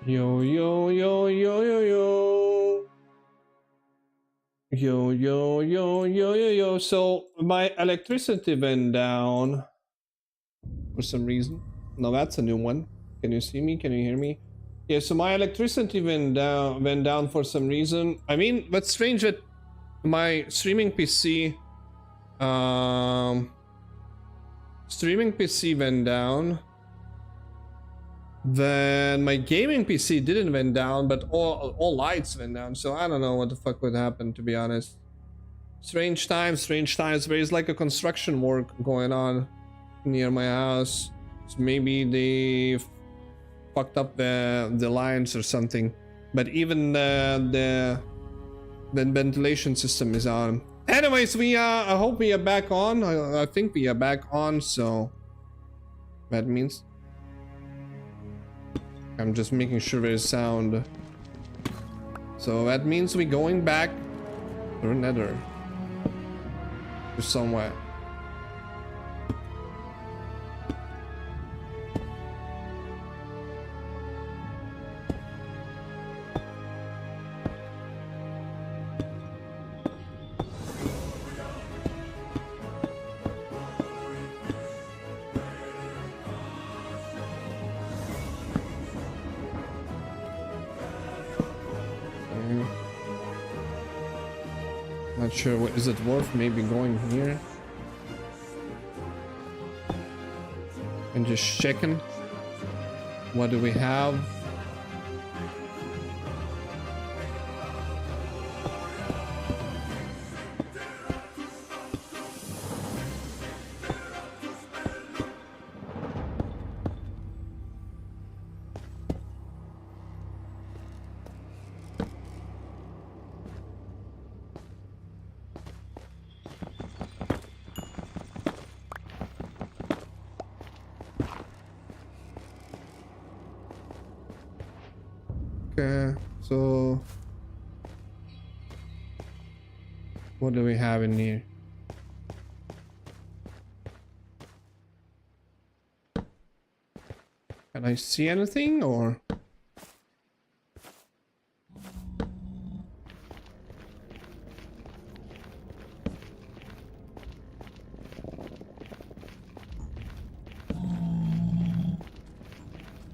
Yo, yo, yo, yo, yo, yo. Yo, yo, yo, yo, yo, yo. So my electricity went down for some reason. No, that's a new one. Can you see me? Can you hear me? Yeah, so my electricity went down for some reason. I mean, what's strange that my streaming PC went down. Then my gaming PC didn't went down, but all lights went down. So I don't know what the fuck would happen, to be honest. Strange times, strange times. There is like a construction work going on near my house. So maybe they fucked up the lines or something. But even the ventilation system is on. Anyways, I hope we are back on. I think we are back on. So that means I'm just making sure there's sound. So that means we're going back to Nether. To somewhere. Not sure what is it worth maybe going here and just checking what do we have. Okay, so what do we have in here? Can I see anything or?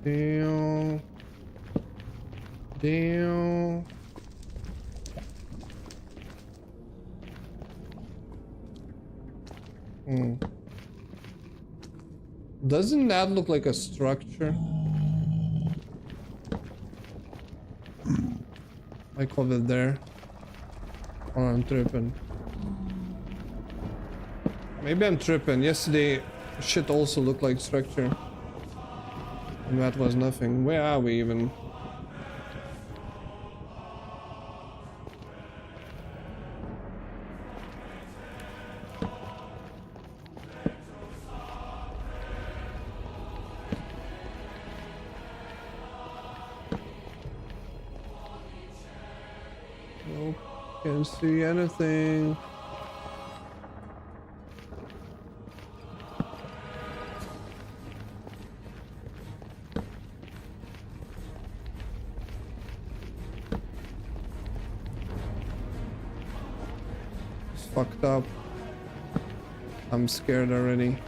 Damn. Damn. Doesn't that look like a structure? I call it there. Oh, I'm tripping. Maybe I'm tripping. Yesterday, shit also looked like structure. And that was nothing. Where are we even? Can't see anything. It's fucked up. I'm scared already.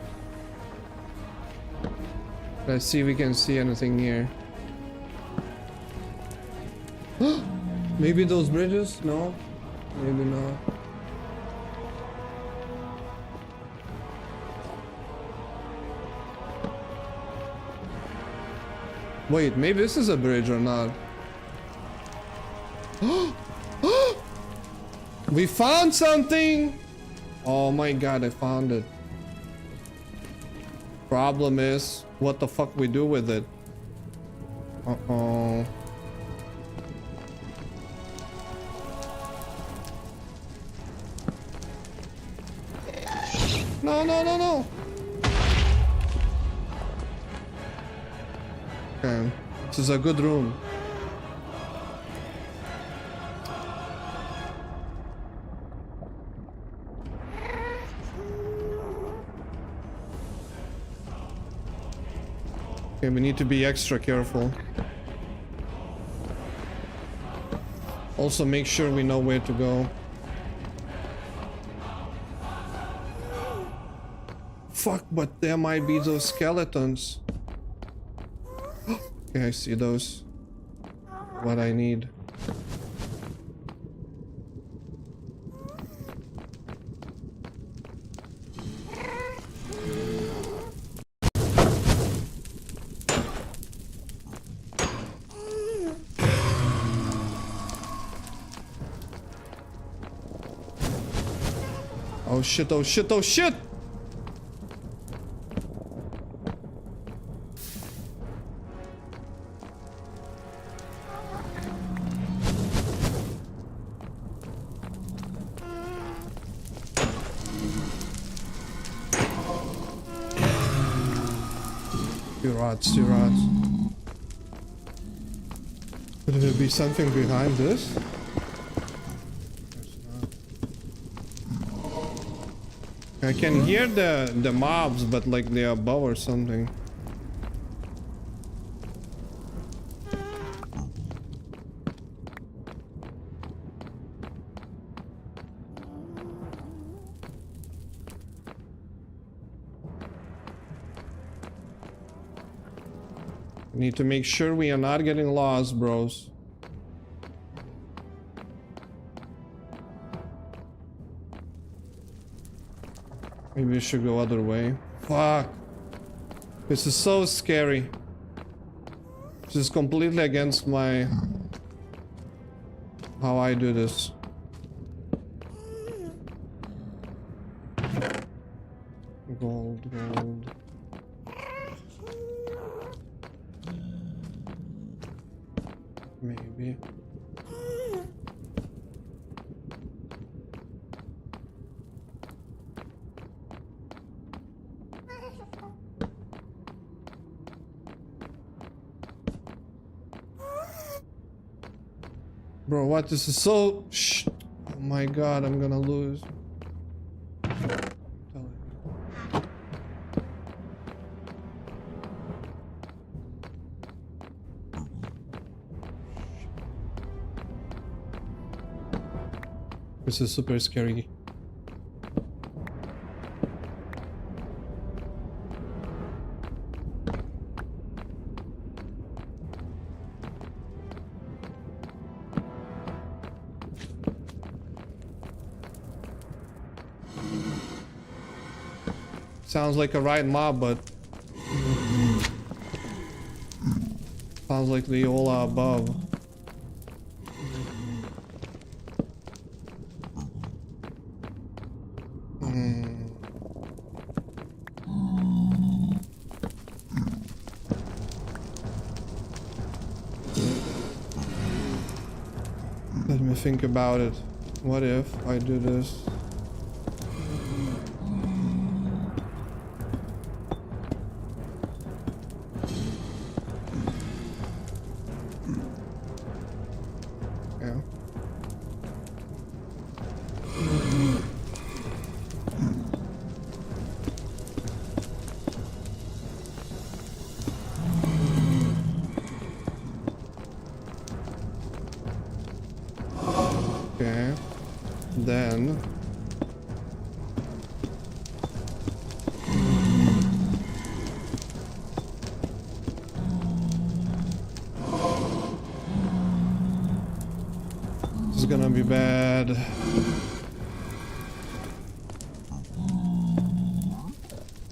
Let's see if we can see anything here. Maybe those bridges? No. Maybe not. Wait, maybe this is a bridge or not. We found something! Oh my god, I found it. Problem is, what the fuck we do with it? Uh-oh. No, no, no, no. Okay, this is a good room. Okay, we need to be extra careful. Also, make sure we know where to go. Fuck, but there might be those skeletons. Okay, I see those. What I need. Oh shit, oh shit, oh shit! Two rods. Could there be something behind this? I can hear the mobs, but like they're above or something. We need to make sure we are not getting lost, bros. Maybe we should go other way. Fuck. This is so scary. This is completely against my... how I do this. Gold, gold. Maybe. Bro, what? This is so... Shh. Oh my god, I'm gonna lose. This is super scary. Sounds like a right mob, but sounds like they all are above. Let me think about it. What if I do this? Yeah. Okay. Then this is gonna be bad.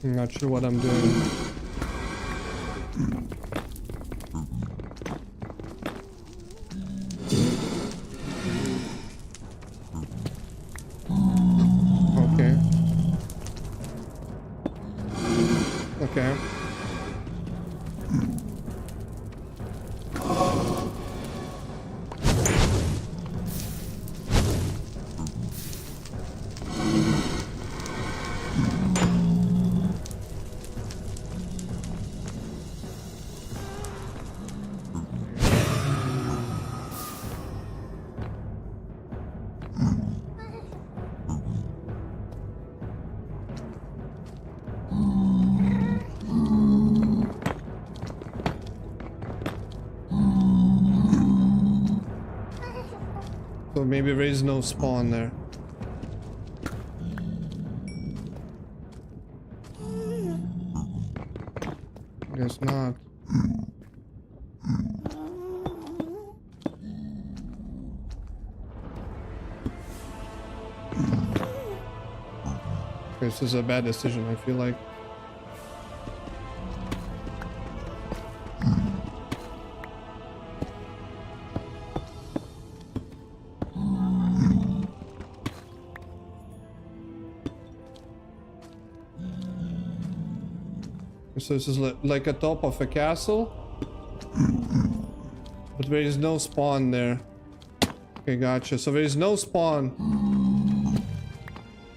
I'm not sure what I'm doing. Okay. Okay. maybe there is no spawn there. Guess not. This is a bad decision, I feel like. So this is like a top of a castle, but there is no spawn there. Okay, gotcha. So there is no spawn.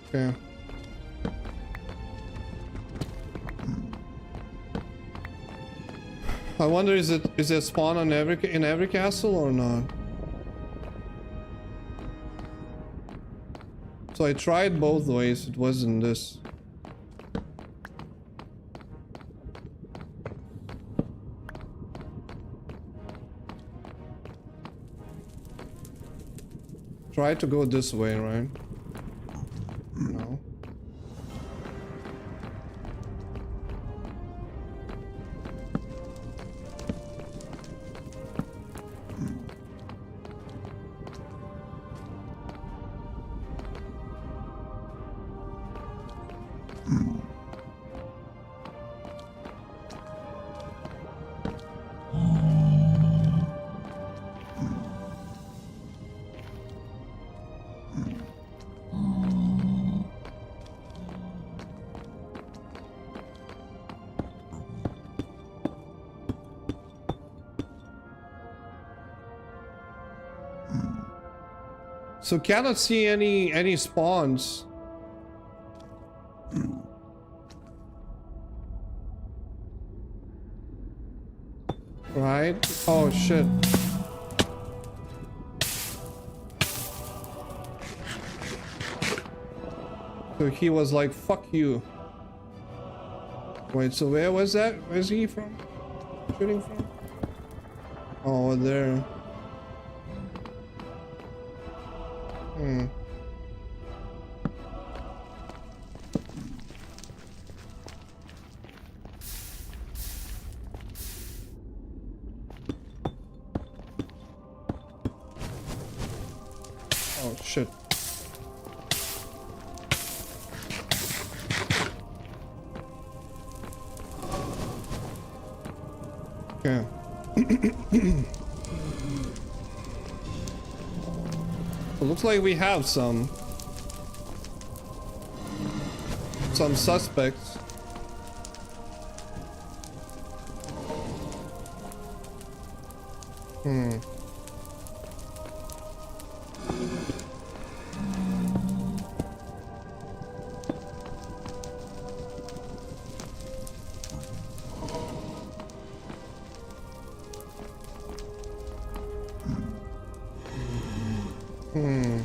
Okay. I wonder, is it spawn on in every castle or not? So I tried both ways. It wasn't this. Try to go this way, right? No. So cannot see any spawns. Right? Oh shit. So he was like, fuck you. Wait, so where was that? Where's he from? Shooting from? Oh, there. Hmm. Oh shit. Okay. It looks like we have some suspects. Hmm. Hmm.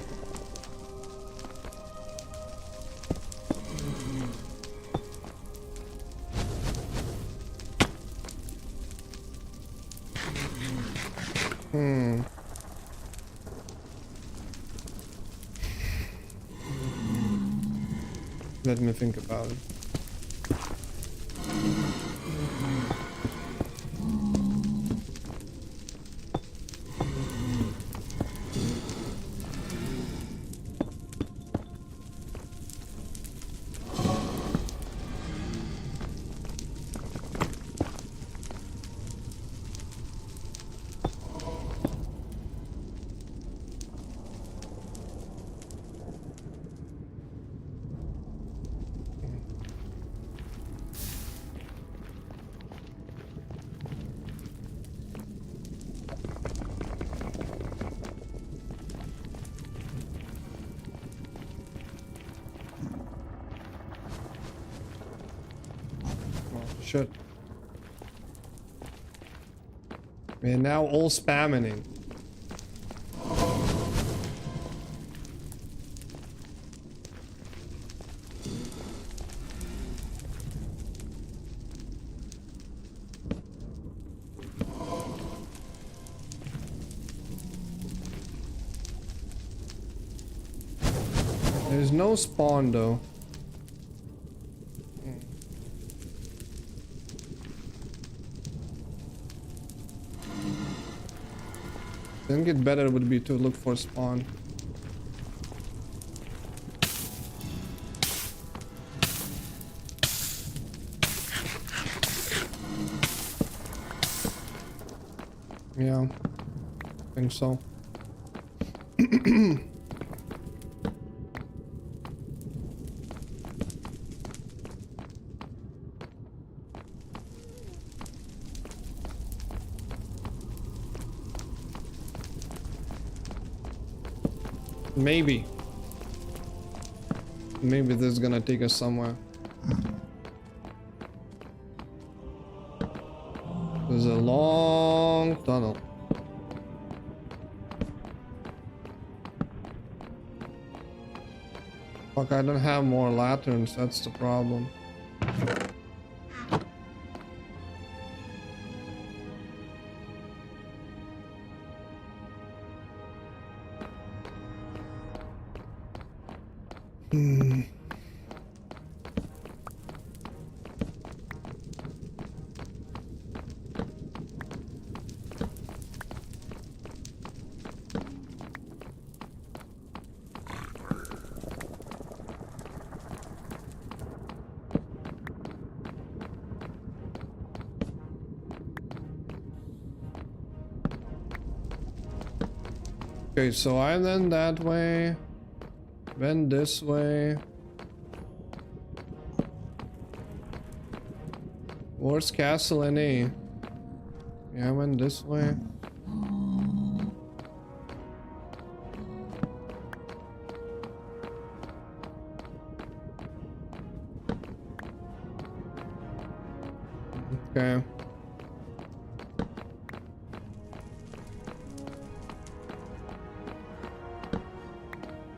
Hmm. Let me think about it. Shit. We're now all spamming. There's no spawn though. I think it better would be to look for spawn. Yeah, I think so. Maybe this is gonna take us somewhere. There's a long tunnel. Fuck, I don't have more lanterns, that's the problem. Okay, so I went that way, went this way. Where's Castle NA? Yeah, I went this way. Okay.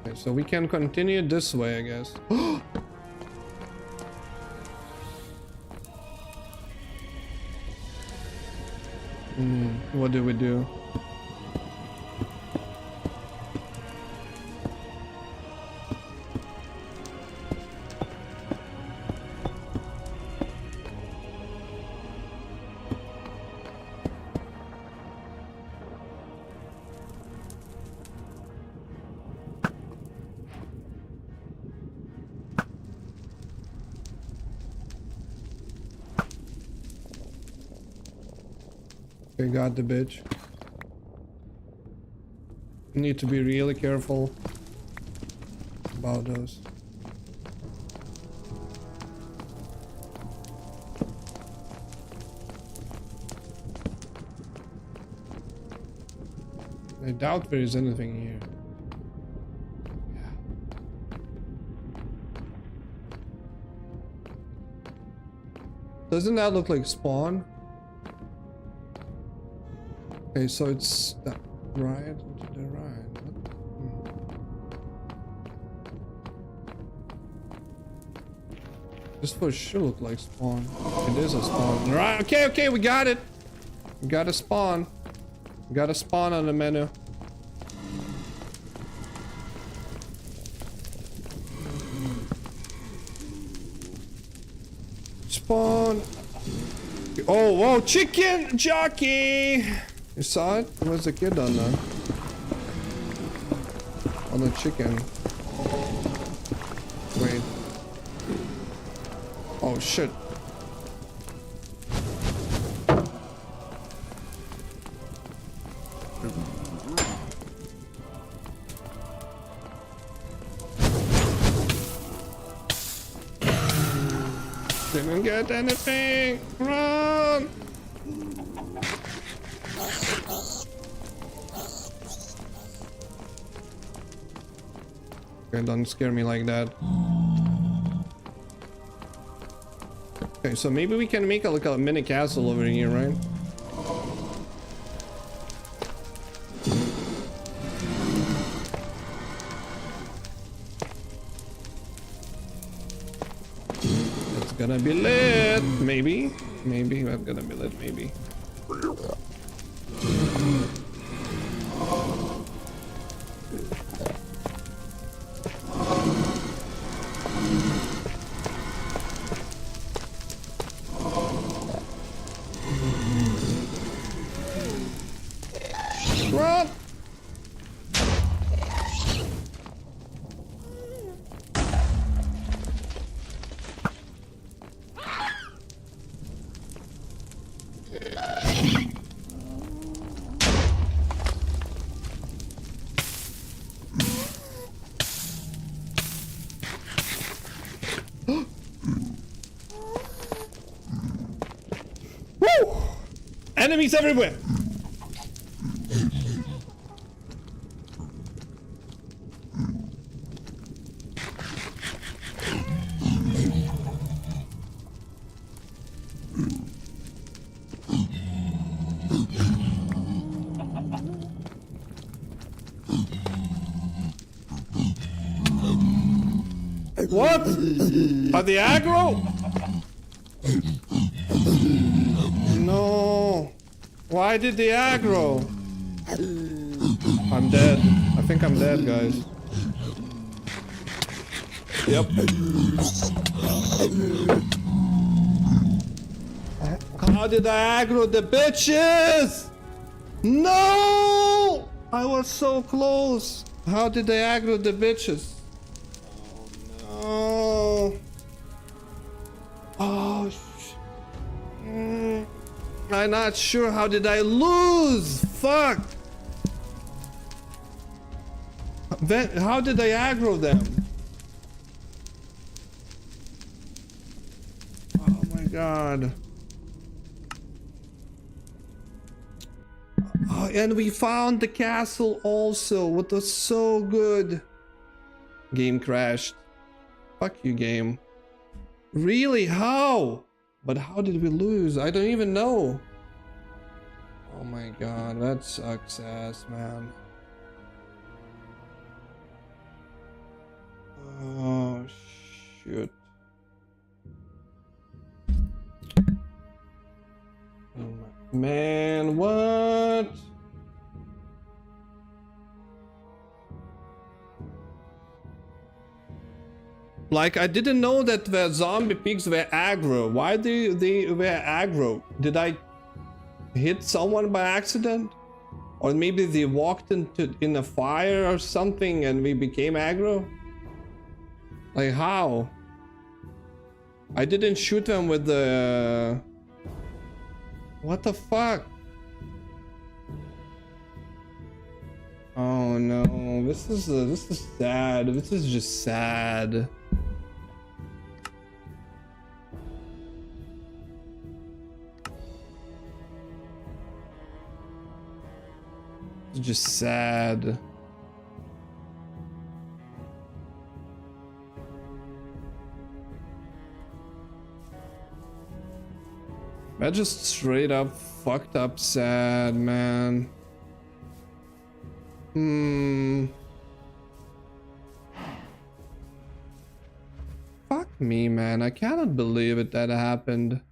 Okay, so we can continue this way, I guess. What do we do? Okay, got the bitch. Need to be really careful about those. I doubt there is anything here. Yeah. Doesn't that look like spawn? Okay, so it's that right to the right. This for sure look like spawn. It is a spawn. Right, okay, we got it. We got a spawn. We got a spawn on the menu. Spawn. Oh, whoa, chicken jockey. You saw it? There was a kid on the chicken. Wait. Oh shit. Didn't get anything. Run! Okay, don't scare me like that. Okay, so maybe we can make like a mini castle over here, right? It's gonna be lit, maybe that's gonna be lit, maybe. Run! Woo! Enemies everywhere! What? Are they aggro? No. Why did they aggro? I'm dead. I think I'm dead, guys. Yep. How did I aggro the bitches? No! I was so close. How did they aggro the bitches? Oh, oh, I'm not sure. How did I lose? Fuck. Then how did I aggro them? Oh my god. Oh, and we found the castle also. What was so good. Game crashed. Fuck you, game. Really? How? But how did we lose? I don't even know. Oh my god, that sucks ass, man. Oh shit. Oh, man, what? Like, I didn't know that the zombie pigs were aggro. Why they were aggro? Did I hit someone by accident? Or maybe they walked in a fire or something and we became aggro? Like, how? I didn't shoot them with the... What the fuck? Oh no, this is sad. This is just sad. It's just sad. That's just straight up fucked up sad, man. Fuck me, man. I cannot believe it that happened.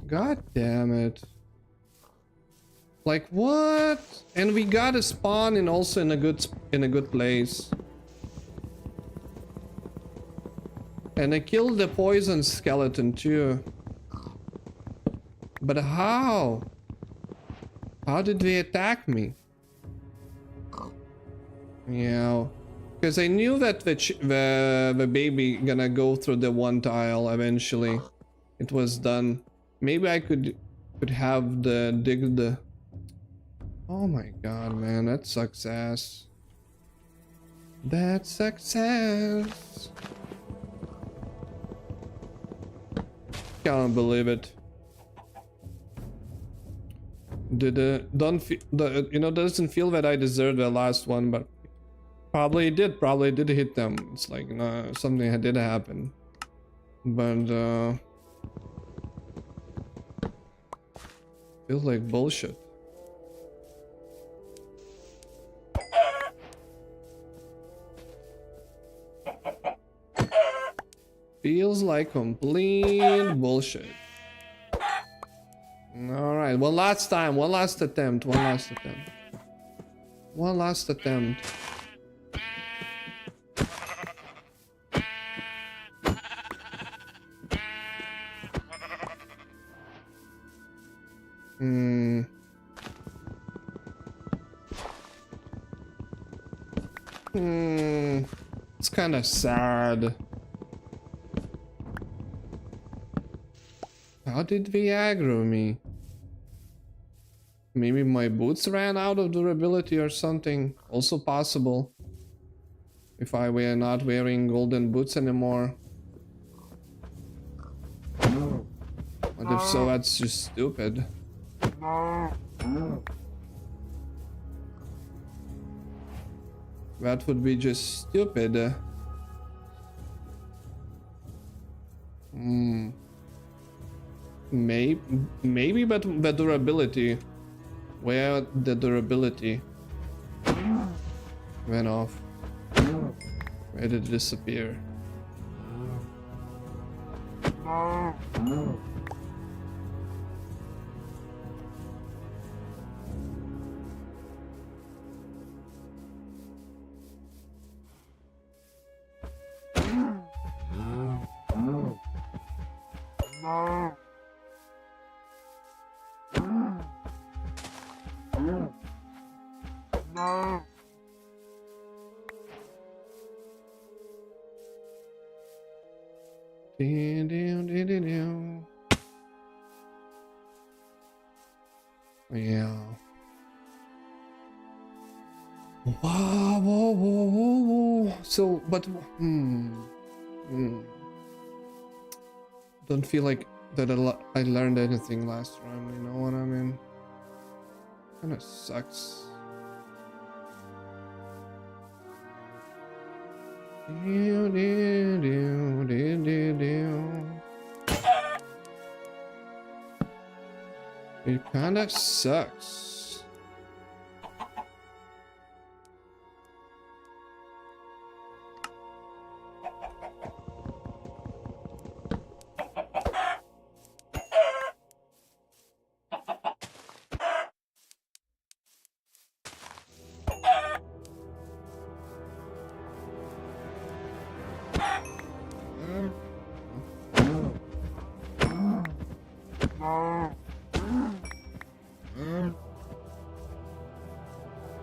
God damn it. Like, what? And we got a spawn in also in a good place. And I killed the poison skeleton too. But how? How did they attack me? Yeah, because I knew that the baby gonna go through the one tile eventually. It was done. Maybe I could have the dig the. Oh my god, man, that sucks ass. That sucks ass. Can't believe it. Doesn't feel that I deserved the last one, but probably did hit them. It's like, no, something did happen, but feels like bullshit. Feels like complete bullshit. All right, one last time, one last attempt. It's kind of sad. How did they aggro me? Maybe my boots ran out of durability or something. Also possible. If I were not wearing golden boots anymore. But if so, that's just stupid. That would be just stupid. Maybe, but the durability. Where the durability went off. Where did it disappear? Yeah. Whoa, whoa, whoa, whoa, whoa. So, but don't feel like that I learned anything last round. You know what I mean? Kind of sucks. It kind of sucks.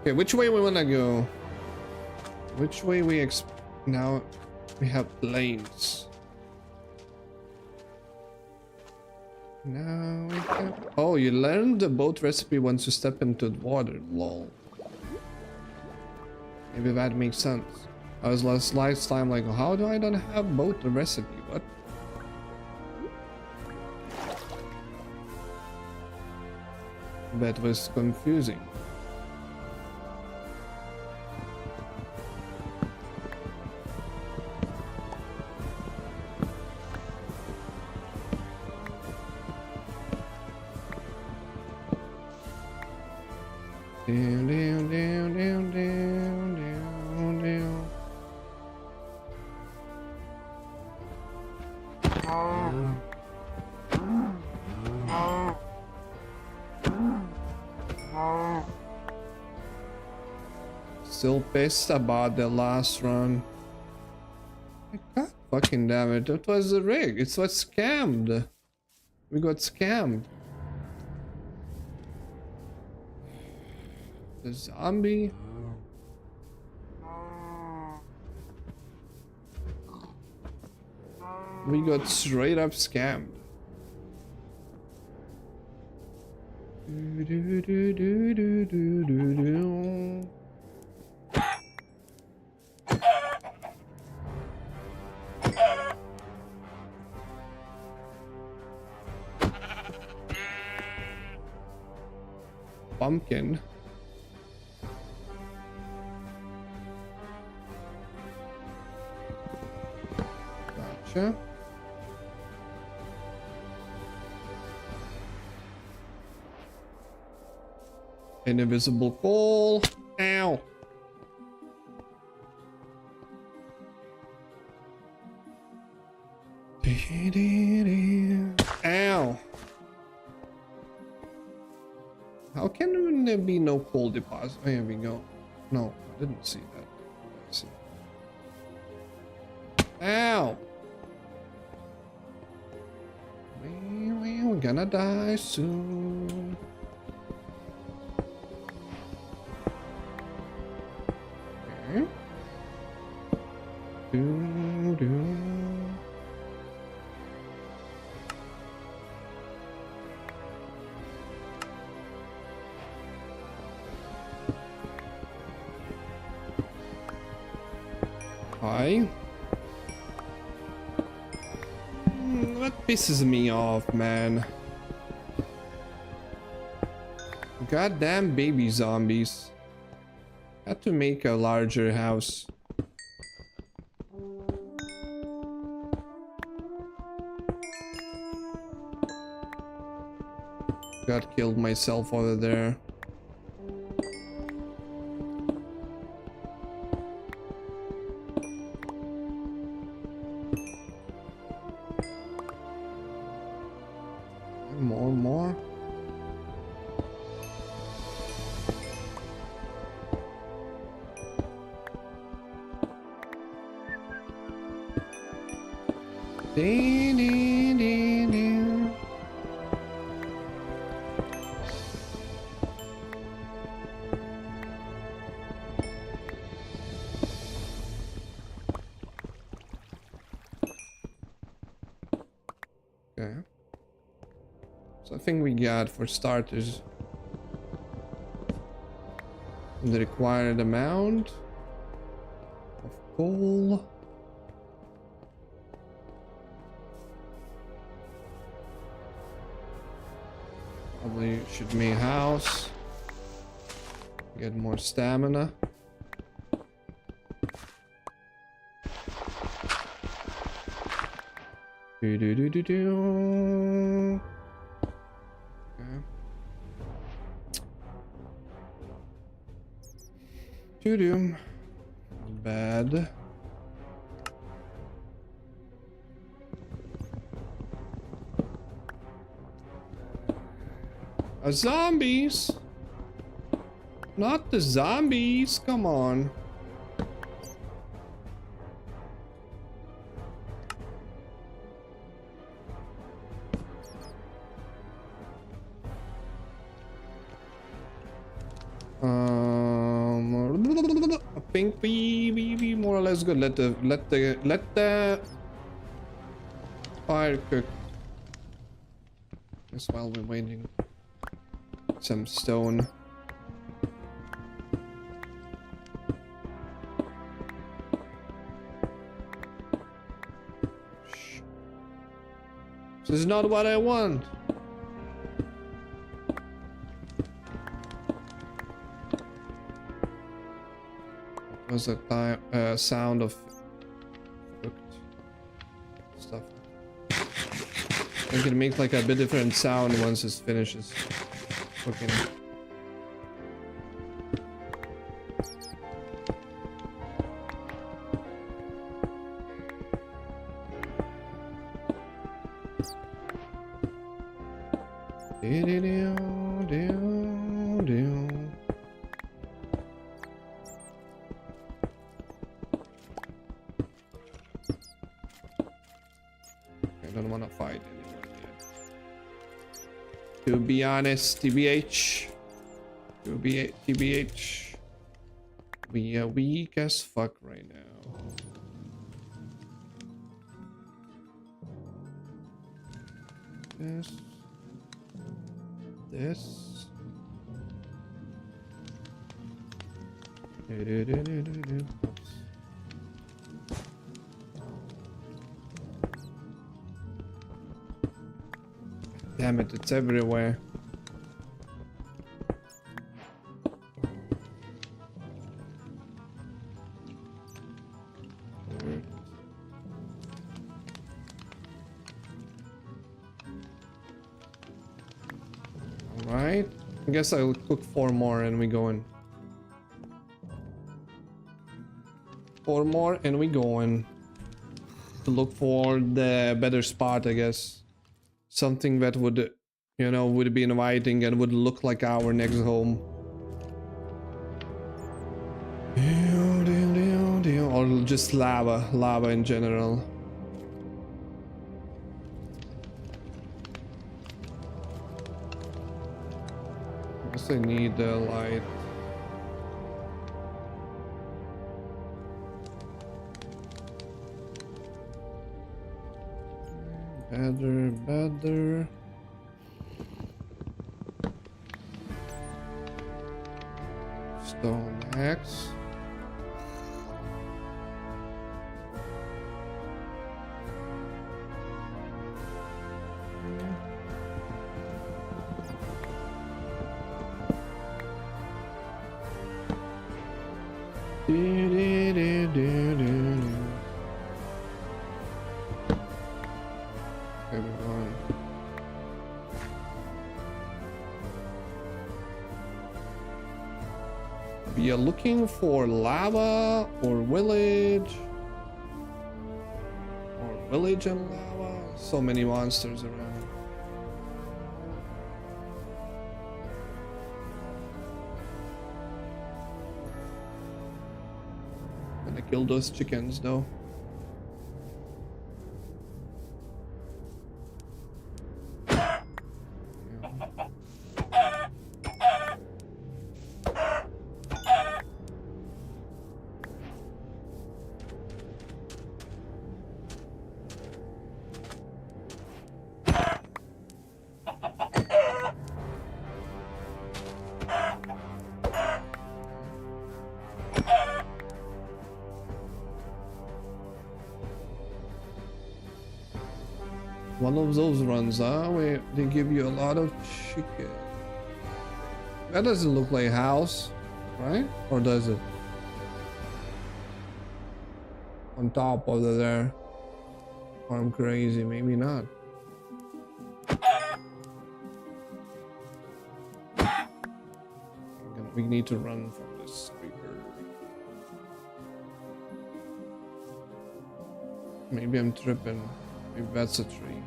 Okay, which way we wanna go? Which way we now we have lanes. Now we can... Oh, you learned the boat recipe once you step into the water. Lol. Maybe that makes sense. I was last time like, how do I don't have boat recipe? What? That was confusing. Still pissed about the last run. God fucking damn it, it was a rig. It was scammed. We got scammed. The zombie. We got straight up scammed. Pumpkin. Gotcha. An invisible coal. Ow. Ow. How can there be no coal deposit? Oh, here we go. No, I didn't see that. I see. Ow. We're gonna die soon. Okay. Hi. That pisses me off, man. Goddamn baby zombies. Had to make a larger house. Got killed myself over there. More. Dee, dee, dee, dee. Okay. So I think we got, for starters, the required amount of coal. Probably should make a house. Get more stamina. Do do do do do. Okay. Doo doo. Bad. Zombies. Not the zombies. Come on. I think we more or less good. Let the fire cook. Just while we're waiting. Some stone. Shh. This is not what I want. It was a sound of cooked stuff. I can make like a bit different sound once it finishes cooking. I don't want to fight anyone yet. To be honest, TBH. TBH. We are weak as fuck right now. This. Oops. Damn it, it's everywhere. Alright. I guess I'll cook 4 more and we go in. 4 more and we go in. To look for the better spot, I guess. Something that would, you know, would be inviting and would look like our next home. Or just lava in general. I guess I need the light. Better. Stone axe. Okay, we're going. We are looking for lava or village. Or village and lava. So many monsters around. Gonna kill those chickens though. One of those runs, huh? Where they give you a lot of chicken. That doesn't look like a house, right? Or does it? On top of there. Or I'm crazy, maybe not. We need to run from this creeper. Maybe I'm tripping. Maybe that's a tree.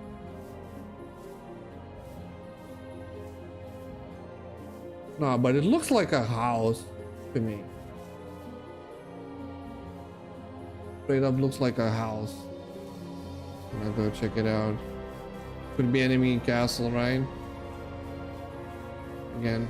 No, but it looks like a house to me. Straight up looks like a house. I'm gonna go check it out. Could be enemy castle, right? Again.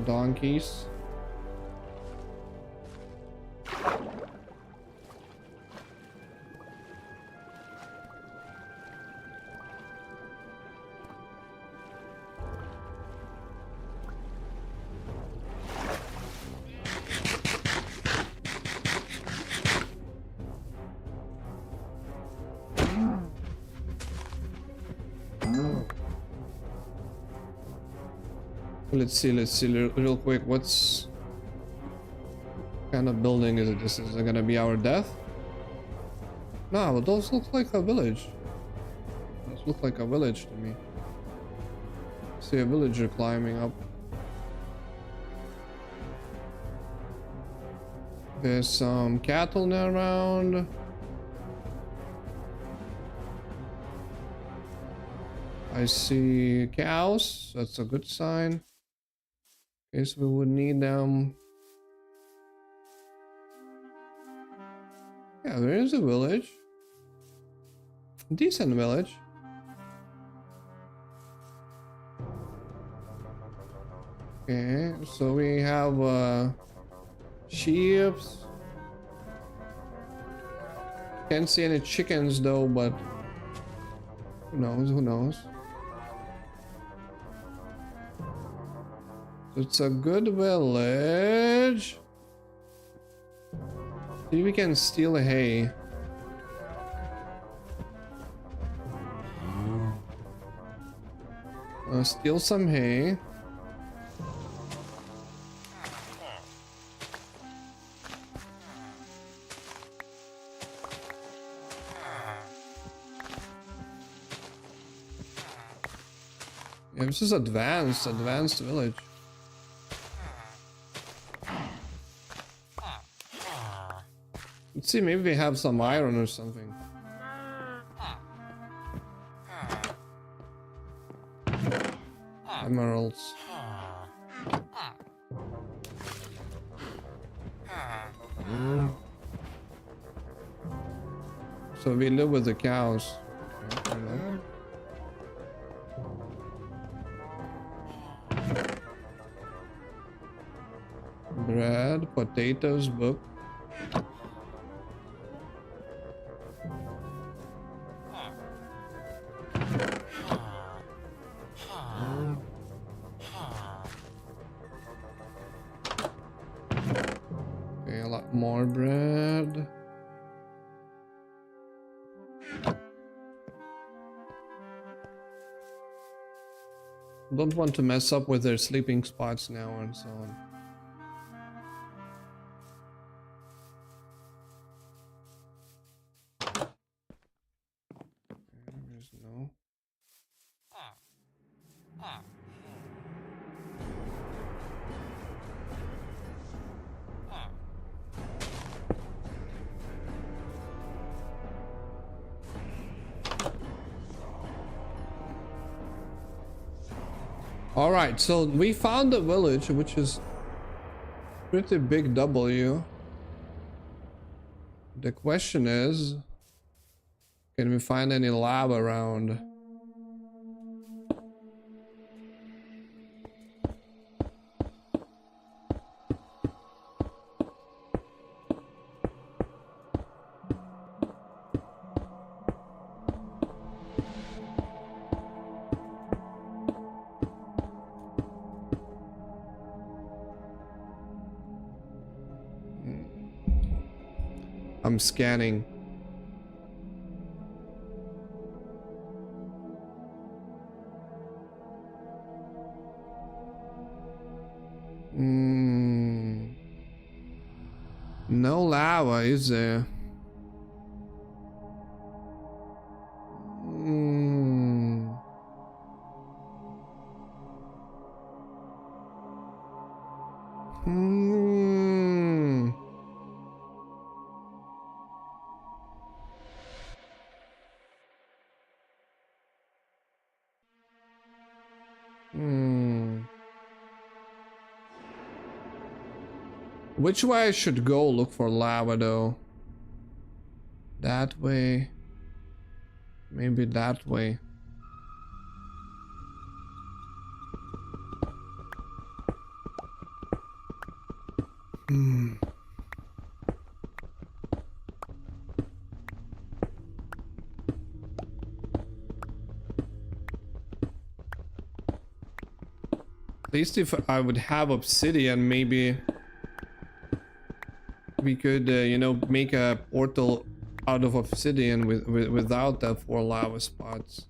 Donkeys. Let's see real quick. What's kind of building is it? This is it gonna be our death? No, but those look like a village. Those look like a village to me. See a villager climbing up. There's some cattle around. I see cows. That's a good sign. Guess we would need them. Yeah, there is a village. Decent village. Okay, so we have sheep. Can't see any chickens though, but who knows, who knows. So it's a good village. See if we can steal hay. Steal some hay. Yeah, this is advanced village. Let's see, maybe they have some iron or something. Emeralds. So we live with the cows. Okay, fair enough. Bread, potatoes, book. Okay, a lot more bread. Don't want to mess up with their sleeping spots now and so on. There's no. All right, so we found a village, which is pretty big W. The question is, can we find any lava around? I'm scanning. No lava, is there? Which way I should go look for lava though? That way? Maybe that way. At least if I would have obsidian, maybe we could, you know, make a portal out of obsidian without the 4 lava spots.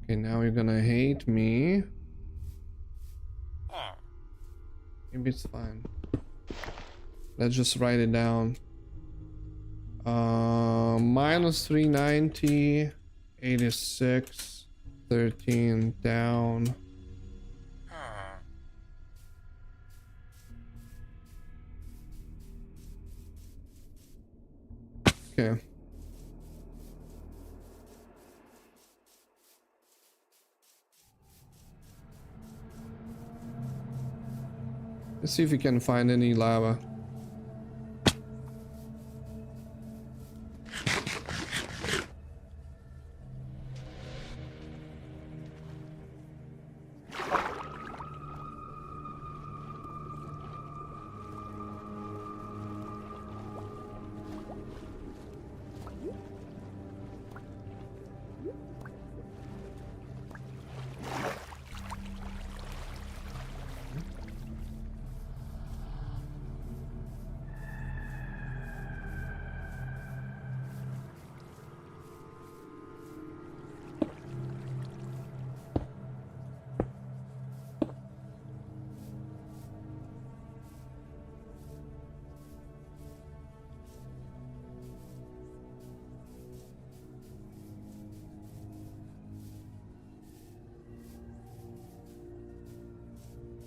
Okay, now you're gonna hate me. Maybe it's fine. Let's just write it down. Minus 390, 86, 13 down. Okay. Let's see if we can find any lava.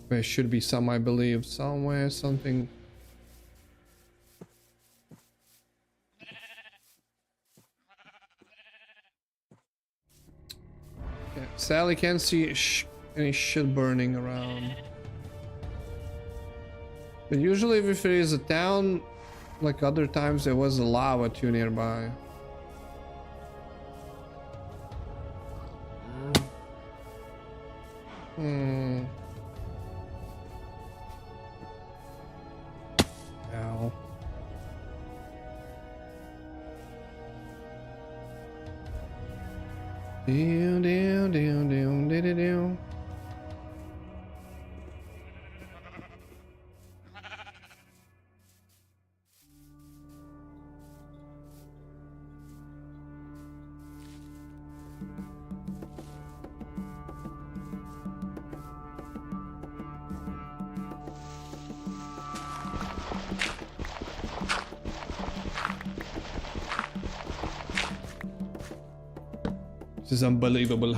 There should be some, I believe, somewhere, something. Yeah, Sally can't see any shit burning around. But usually if there is a town, like other times there was a lava too nearby. Hmm. Ow. Down, down, down, down, down, down. This is unbelievable.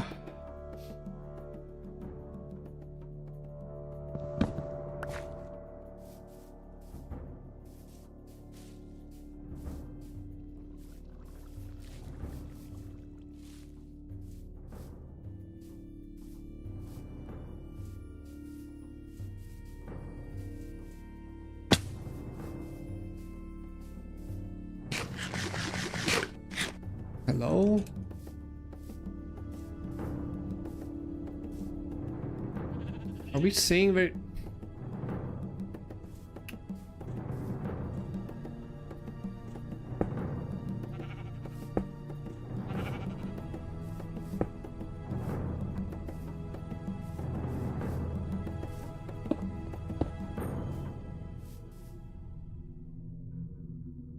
Hello? Are we seeing very...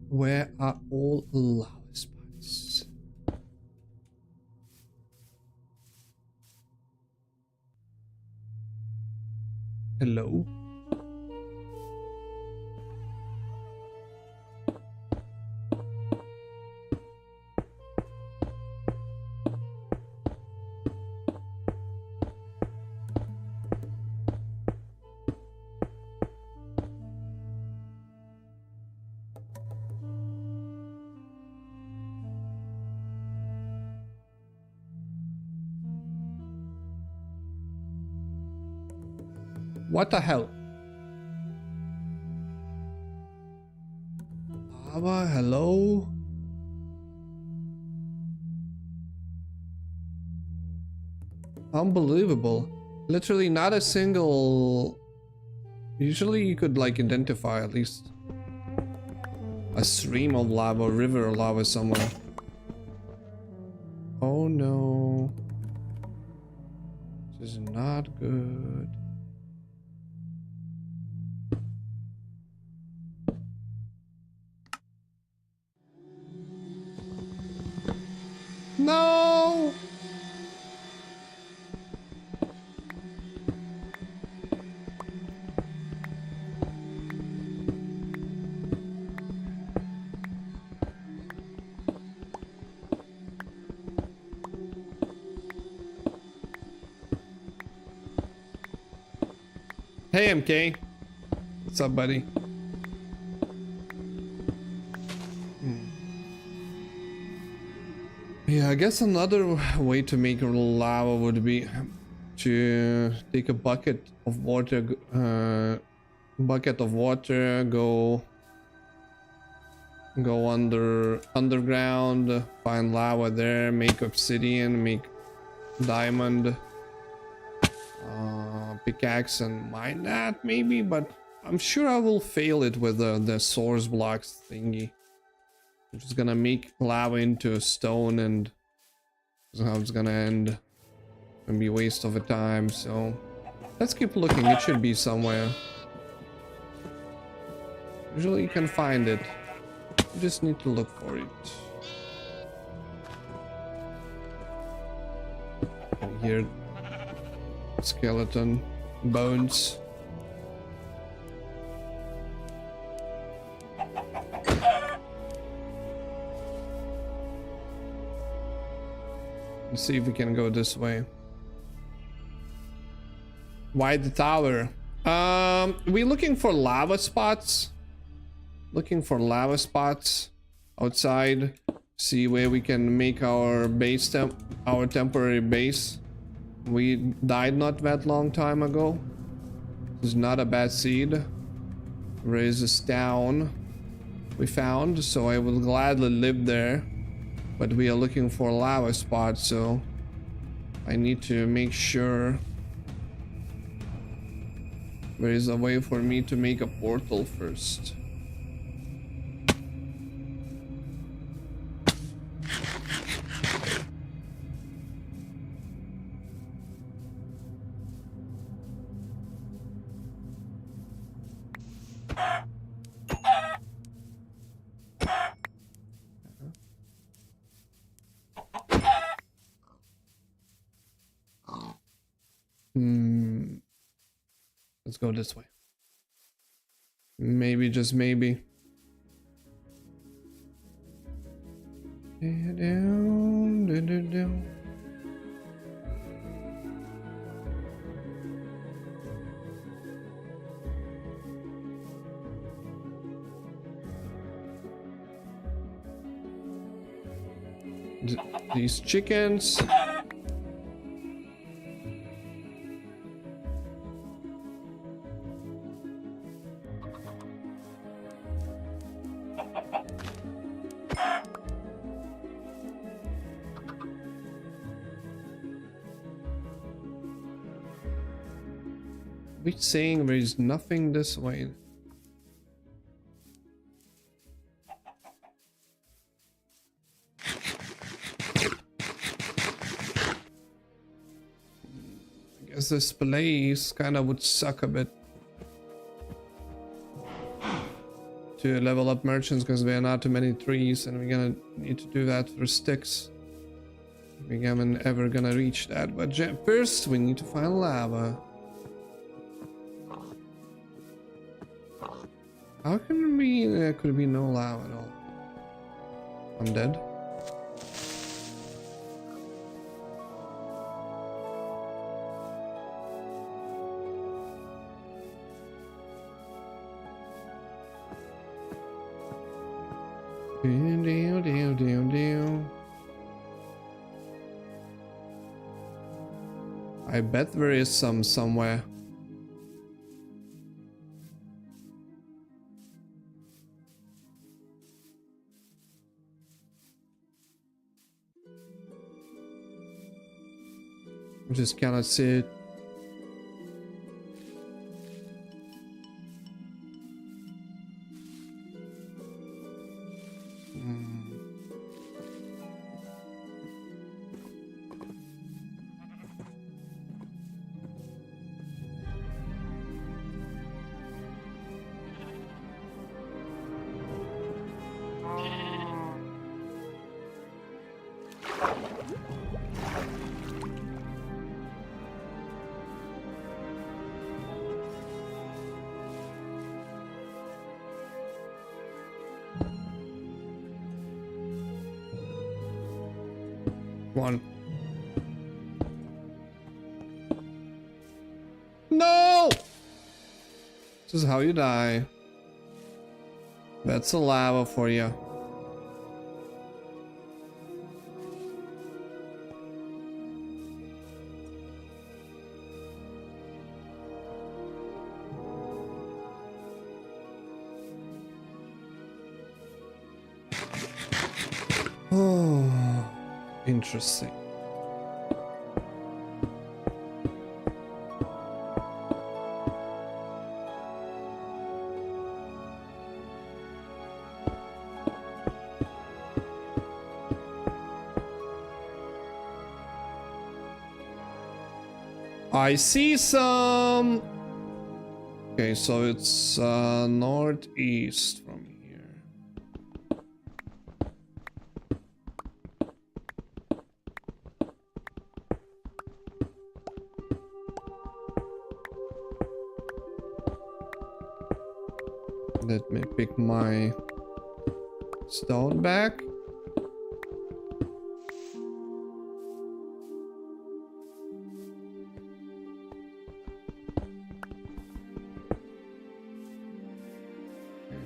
Where are all lava spots? Hello? What the hell? Lava, hello? Unbelievable. Literally not a single... Usually you could like identify at least a stream of lava, a river of lava somewhere. Oh no. This is not good. No! Hey MK. What's up, buddy? Yeah, I guess another way to make lava would be to take a bucket of water, go underground, find lava there, make obsidian, make diamond, pickaxe, and mine that maybe. But I'm sure I will fail it with the source blocks thingy. I'm just gonna make lava into stone, and that's how it's gonna end. Gonna be a waste of a time, so let's keep looking. It should be somewhere. Usually you can find it. You just need to look for it. Here, skeleton, bones. Let's see if we can go this way. Why the tower? We're looking for lava spots. Looking for lava spots outside. See where we can make our base our temporary base. We died not that long time ago. This is not a bad seed. raise this down. We found, so I would gladly live there, but we are looking for a lava spot, so I need to make sure there is a way for me to make a portal first. Let's go this way. Maybe, just maybe. These chickens. We're saying there is nothing this way. I guess this place kind of would suck a bit to level up merchants because there are not too many trees, and we're gonna need to do that for sticks. We haven't ever gonna reach that, but first we need to find lava. How can we? There could be no lava at all. I'm dead. I bet there is some somewhere. I just cannot see it. One. No! This is how you die. That's a lava for you. Oh, interesting. I see some. Okay, so it's northeast from here. Let me pick my stone back.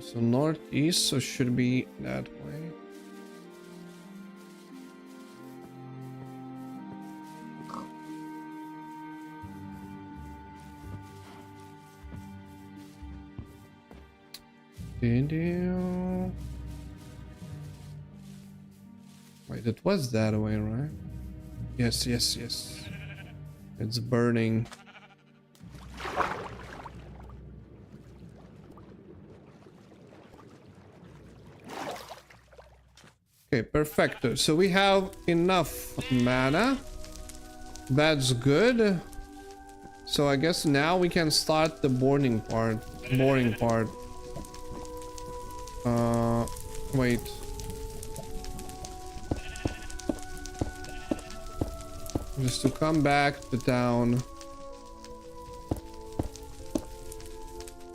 So northeast, so should be that way. Wait, it was that way, right? Yes, yes, yes. It's burning. Okay, perfecto. So we have enough mana. That's good. So I guess now we can start the boring part. Wait. Just to come back to town.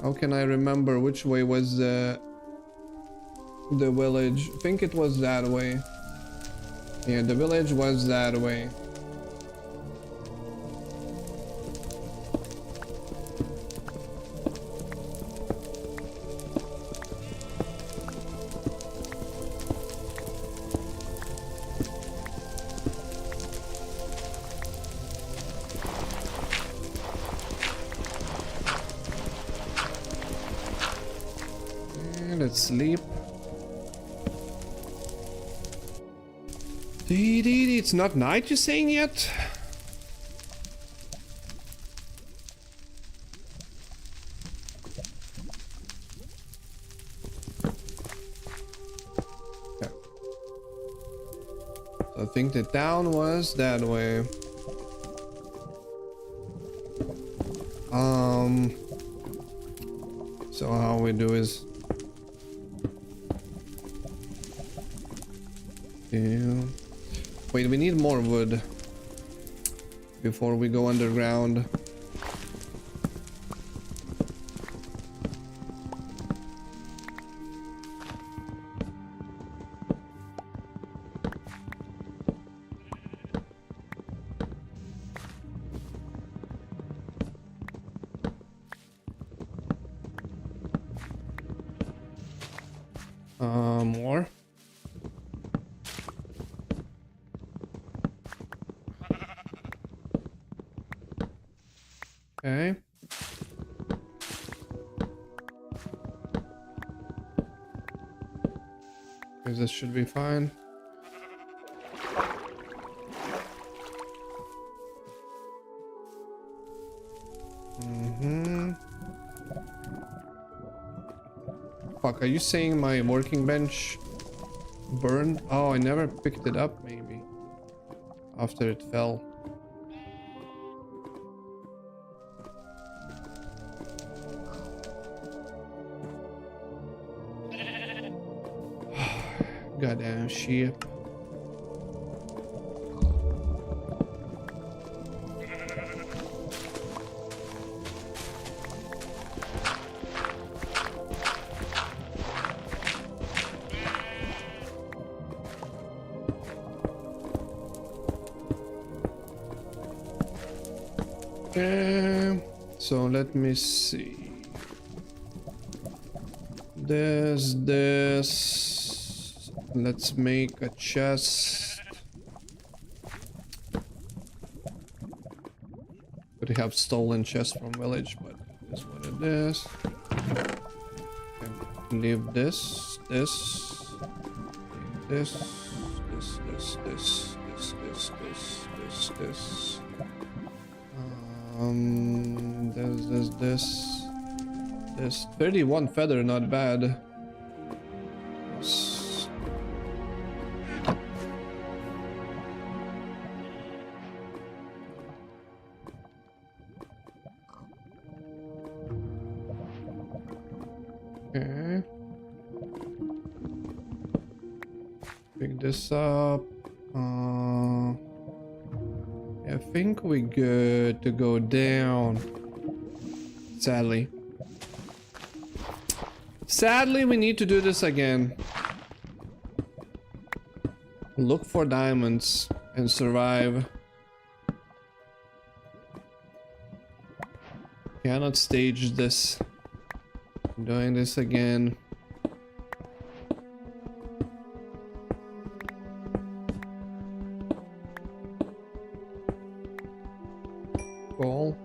How can I remember which way was the village? I think it was that way. Yeah, the village was that way. Let's sleep. It's not night, you're saying yet? Okay. So I think the town was that way. So how we do is wait, we need more wood before we go underground. More. Okay. This should be fine. Fuck, are you saying my working bench burned? Oh, I never picked it up, maybe. After it fell. Goddamn sheep. So let me see. There's this. Let's make a chest. Could have stolen chest from village, but that's what it is. Okay. Leave this, this, this, this, this, this, this, this, this, this. There's 31 feather, not bad. Okay. Pick this up. I think we good to go down. Sadly, we need to do this again. Look for diamonds and survive. Cannot stage this. I'm doing this again. Cool.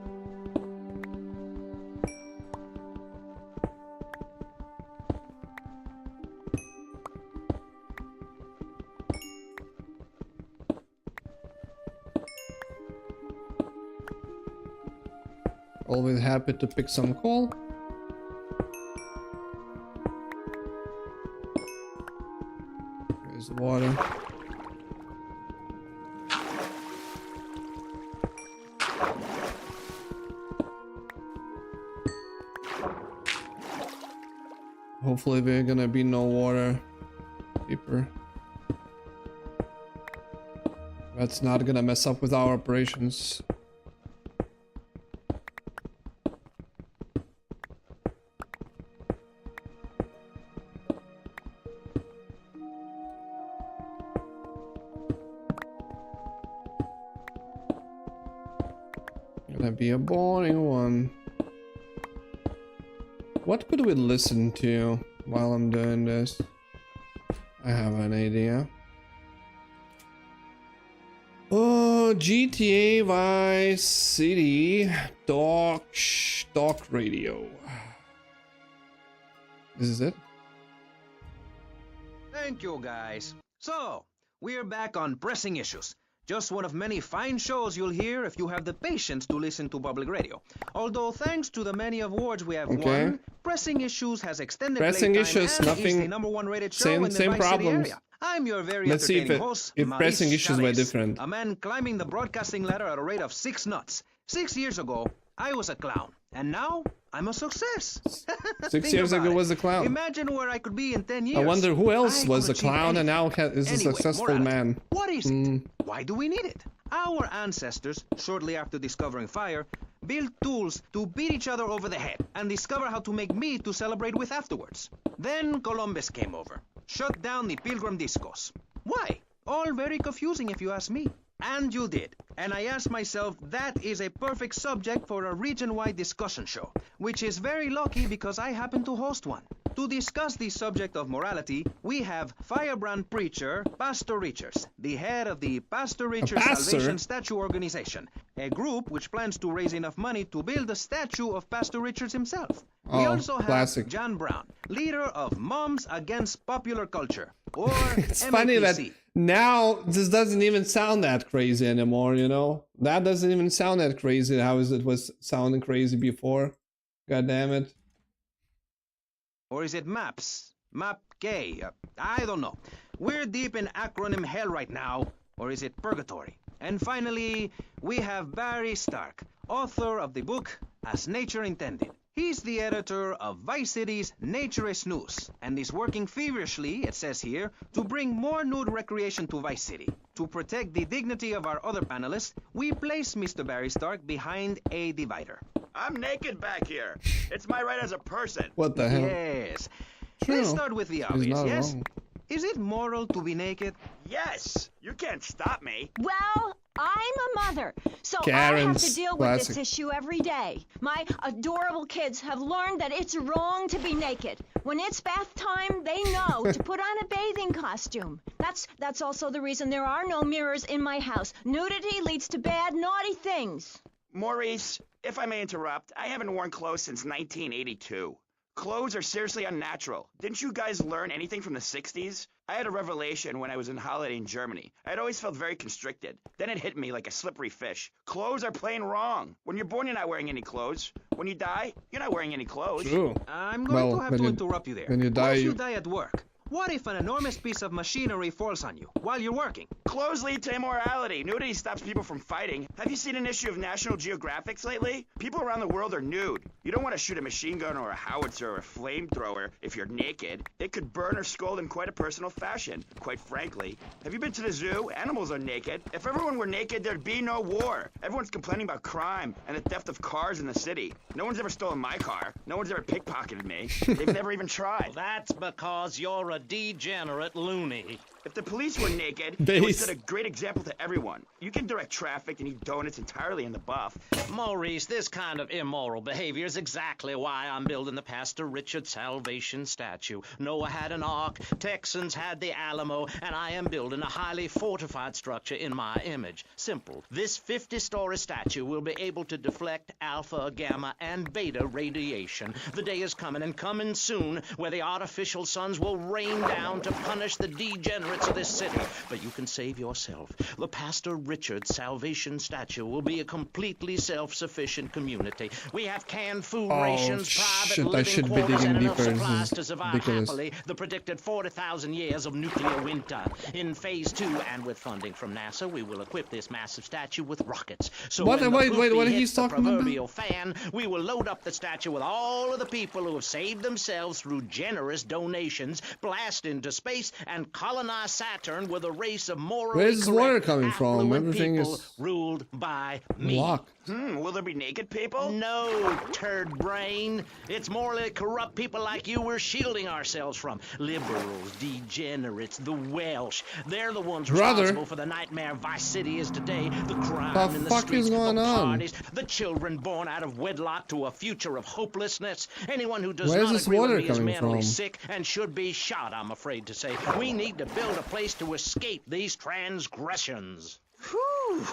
Always happy to pick some coal. There's water. Hopefully there's gonna be no water deeper. That's not gonna mess up with our operations. Gonna be a boring one. What could we listen to while I'm doing this? I have an idea. Oh, GTA Vice City Talk Radio. This is it? Thank you, guys. So, we're back on Pressing Issues. Just one of many fine shows you'll hear if you have the patience to listen to public radio. Although thanks to the many awards we have won, Pressing Issues has extended playtime and is the #1 rated show in the Vice City area. I'm your very entertaining host, if Pressing Issues were Chavez, different. a man climbing the broadcasting ladder at a rate of 6 nuts. 6 years ago, I was a clown, and now I'm a success. 6 years ago was a clown. Imagine where I could be in 10 years. I wonder who else was a clown and now is a successful man. What is it? Why do we need it? Our ancestors, shortly after discovering fire, built tools to beat each other over the head and discover how to make meat to celebrate with afterwards. Then Columbus came over, shut down the Pilgrim Discos. Why? All very confusing if you ask me. And you did. And I asked myself, that is a perfect subject for a region-wide discussion show, which is very lucky because I happen to host one. To discuss the subject of morality, we have firebrand preacher Pastor Richards, the head of the Pastor Richards Salvation Statue Organization, a group which plans to raise enough money to build a statue of Pastor Richards himself. We also have John Brown, leader of Moms Against Popular Culture, or It's MAPC. funny that now this doesn't even sound that crazy anymore, you know? That doesn't even sound that crazy how it was sounding crazy before. God damn it. Or is it MAPS? MAP-K? I don't know. We're deep in acronym hell right now. Or is it purgatory? And finally, we have Barry Stark, author of the book As Nature Intended. He's the editor of Vice City's Naturist News, and is working feverishly, it says here, to bring more nude recreation to Vice City. To protect the dignity of our other panelists, we place Mr. Barry Stark behind a divider. I'm naked back here. It's my right as a person. What the hell? Yes. True. Let's start with the He's obvious, not yes? wrong. Is it moral to be naked? Yes. You can't stop me. Well, I'm a mother, so I have Karen's to deal with this issue every day. My adorable kids have learned that it's wrong to be naked. When it's bath time, they know to put on a bathing costume. That's also the reason there are no mirrors in my house. Nudity leads to bad, naughty things. Maurice, if I may interrupt, I haven't worn clothes since 1982. Clothes are seriously unnatural. Didn't you guys learn anything from the 60s? I had a revelation when I was on holiday in Germany. I'd always felt very constricted. Then it hit me like a slippery fish. Clothes are plain wrong. When you're born, you're not wearing any clothes. When you die, you're not wearing any clothes. True. I'm going to have to interrupt you there. When you die, What if you die at work? What if an enormous piece of machinery falls on you while you're working? Clothes lead to immorality. Nudity stops people from fighting. Have you seen an issue of National Geographic lately? People around the world are nude. You don't want to shoot a machine gun or a howitzer or a flamethrower if you're naked. It could burn or scald in quite a personal fashion, quite frankly. Have you been to the zoo? Animals are naked. If everyone were naked, there'd be no war. Everyone's complaining about crime and the theft of cars in the city. No one's ever stolen my car. No one's ever pickpocketed me. They've never even tried. Well, that's because you're a degenerate loony. If the police were naked, it would set a great example to everyone. You can direct traffic and eat donuts entirely in the buff. Maurice, this kind of immoral behavior is exactly why I'm building the Pastor Richard Salvation statue. Noah had an ark, Texans had the Alamo, and I am building a highly fortified structure in my image. Simple. This 50-story statue will be able to deflect alpha, gamma, and beta radiation. The day is coming, and coming soon, where the artificial suns will rain down to punish the degenerate degenerates of this city. But you can save yourself. The Pastor Richard Salvation Statue will be a completely self-sufficient community. We have canned food rations, private shit, I living should be quarters, digging and enough deeper. This supplies is to survive ridiculous. happily the predicted 40,000 years of nuclear winter. In Phase 2, and with funding from NASA, we will equip this massive statue with rockets. So What? when the Wait, poopy what hits he's the talking about? proverbial fan, we will load up the statue with all of the people who have saved themselves through generous donations, blast into space, and colonize Saturn with a race of morally Where's this water correct, coming from? affluent Everything people is ruled by me. locked. Will there be naked people? No, turd brain. It's morally corrupt people like you we're shielding ourselves from. Liberals, degenerates, the Welsh. They're the ones Brother. responsible for the nightmare Vice City is today. The crime The in the fuck streets, is going the on? parties, the children born out of wedlock to a future of hopelessness. Anyone who does Where's not this agree water with me is coming mentally from? sick and should be shot, I'm afraid to say. We need to build a place to escape these transgressions. Whew,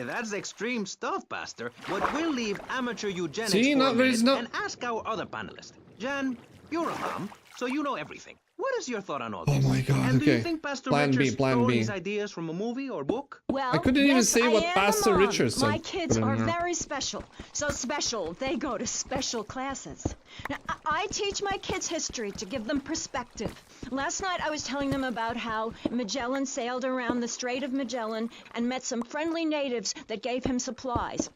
that's extreme stuff, Pastor. But we'll leave amateur eugenics See, for no, a there is minute no- and ask our other panelist. Jan, you're a mom, so you know everything. What is your thought on all Oh this? my God, And do you okay. think Pastor Plan B, Richards plan stole B. his ideas from a movie or book? Well, I couldn't even yes, say I what am Pastor a mom. Richard said. My kids Put it in are here. very special. So special, they go to special classes. Now, I teach my kids history to give them perspective. Last night I was telling them about how Magellan sailed around the Strait of Magellan and met some friendly natives that gave him supplies.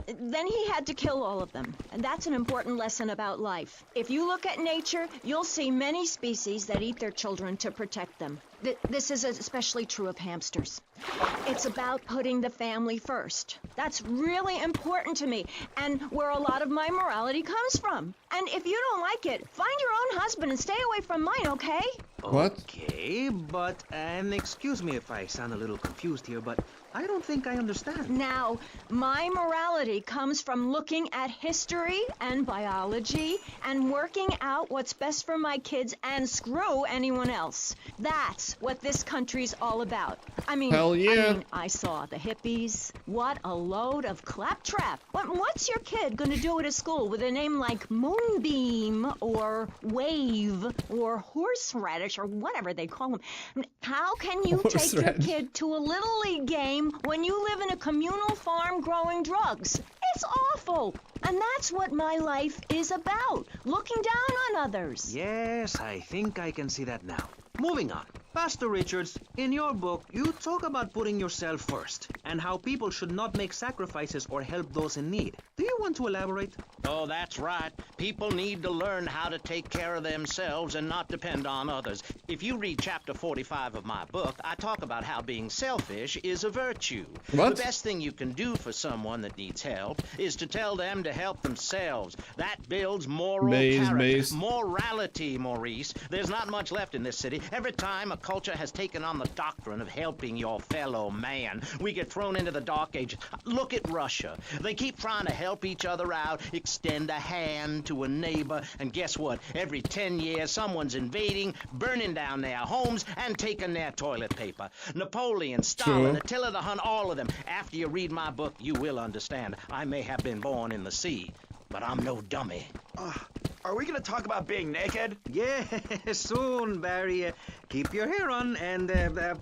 Then he had to kill all of them. And that's an important lesson about life. If you look at nature, you'll see many species that eat their children to protect them. This is especially true of hamsters. It's about putting the family first. That's really important to me, and where a lot of my morality comes from. And if you don't like it, find your own husband and stay away from mine, okay? What? Okay, but, and excuse me if I sound a little confused here, but I don't think I understand. Now, my morality comes from looking at history and biology and working out what's best for my kids and screw anyone else. That's what this country's all about. I mean, Hell yeah. I saw the hippies. What a load of claptrap. What's your kid gonna do at a school with a name like Moonbeam or Wave or Horseradish or whatever they call them? How can you take your Horseradish. kid to a Little League game when you live in a communal farm growing drugs? It's awful. And that's what my life is about, looking down on others. Yes, I think I can see that now. Moving on. Pastor Richards, in your book, you talk about putting yourself first and how people should not make sacrifices or help those in need. Do you want to elaborate? Oh, that's right. People need to learn how to take care of themselves and not depend on others. If you read chapter 45 of my book, I talk about how being selfish is a virtue. What? The best thing you can do for someone that needs help is to tell them to help themselves. That builds moral character. Morality, Maurice. There's not much left in this city. Every time a culture has taken on the doctrine of helping your fellow man, we get thrown into the dark ages. Look at Russia. They keep trying to help each other out, extend a hand to a neighbor, and guess what? Every 10 years, someone's invading, burning down their homes, and taking their toilet paper. Napoleon, Stalin, True. Attila the Hun, all of them. After you read my book, you will understand. I may have been born in the sea, but I'm no dummy. Are we gonna talk about being naked? Yeah, soon, Barry. Keep your hair on and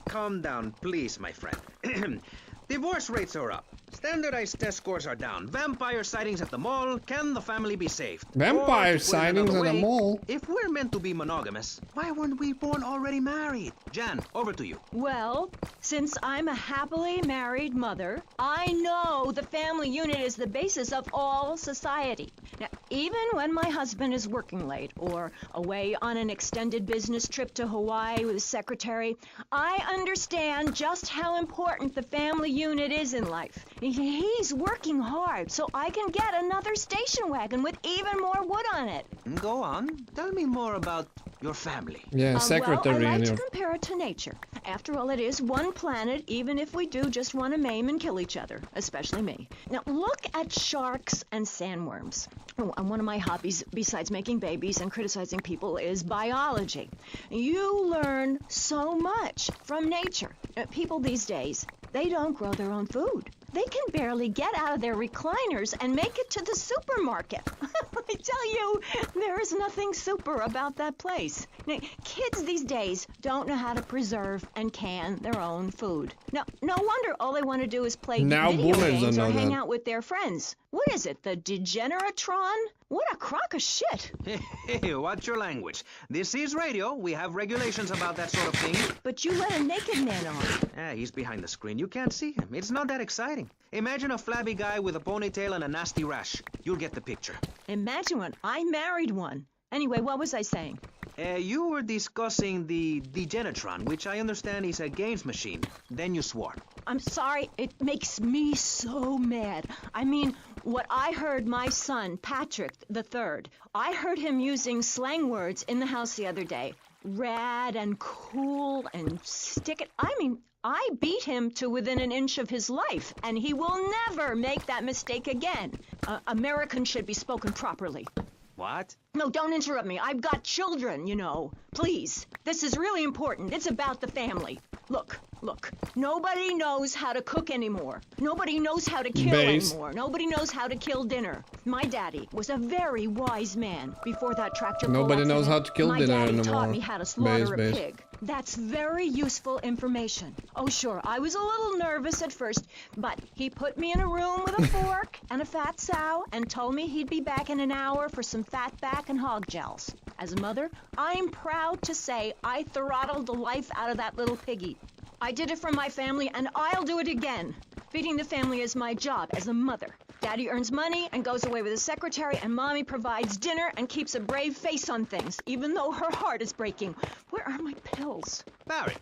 calm down, please, my friend. Divorce rates are up. Standardized test scores are down. Vampire sightings at the mall. Can the family be saved? Vampire Or, to put it sightings another at a way, mall? If we're meant to be monogamous, why weren't we born already married? Jan, over to you. Well, since I'm a happily married mother, I know the family unit is the basis of all society. Now, even when my husband is working late or away on an extended business trip to Hawaii with his secretary, I understand just how important the family unit is in life. He's working hard so I can get another station wagon with even more wood on it. Go on. Tell me more about your family. Yeah, secretary well, I in like your... to compare it to nature. After all, it is one planet, even if we do just want to maim and kill each other, especially me. Now, look at sharks and sandworms. Oh, and one of my hobbies, besides making babies and criticizing people, is biology. You learn so much from nature. People these days, they don't grow their own food. They can barely get out of their recliners and make it to the supermarket. I tell you, there is nothing super about that place. Now, kids these days don't know how to preserve and can their own food. No wonder all they want to do is play Now video boomers games don't or know hang that. out with their friends. What is it, the Degeneratron? What a crock of shit. Hey, watch your language. This is radio. We have regulations about that sort of thing. But you let a naked man on. He's behind the screen. You can't see him. It's not that exciting. Imagine a flabby guy with a ponytail and a nasty rash. You'll get the picture. Imagine one. I married one. Anyway, what was I saying? You were discussing the Degenatron, which I understand is a games machine. Then you swore. I'm sorry, it makes me so mad. I mean, what I heard my son, Patrick III, I heard him using slang words in the house the other day. Rad and cool and stick it. I mean, I beat him to within an inch of his life, and he will never make that mistake again. American should be spoken properly. What? No, don't interrupt me. I've got children, you know. Please. This is really important. It's about the family. Look. Nobody knows how to cook anymore. Nobody knows how to kill anymore. Nobody knows how to kill dinner. My daddy was a very wise man before that tractor pull Nobody knows accident. how to kill My dinner daddy anymore. taught me how to slaughter Base. a pig. That's very useful information. Oh, sure, I was a little nervous at first, but he put me in a room with a fork and a fat sow and told me he'd be back in an hour for some fat back and hog gels. As a mother, I'm proud to say I throttled the life out of that little piggy. I did it for my family, and I'll do it again. Feeding the family is my job as a mother. Daddy earns money and goes away with his secretary, and Mommy provides dinner and keeps a brave face on things, even though her heart is breaking. Where are my pills? Barry,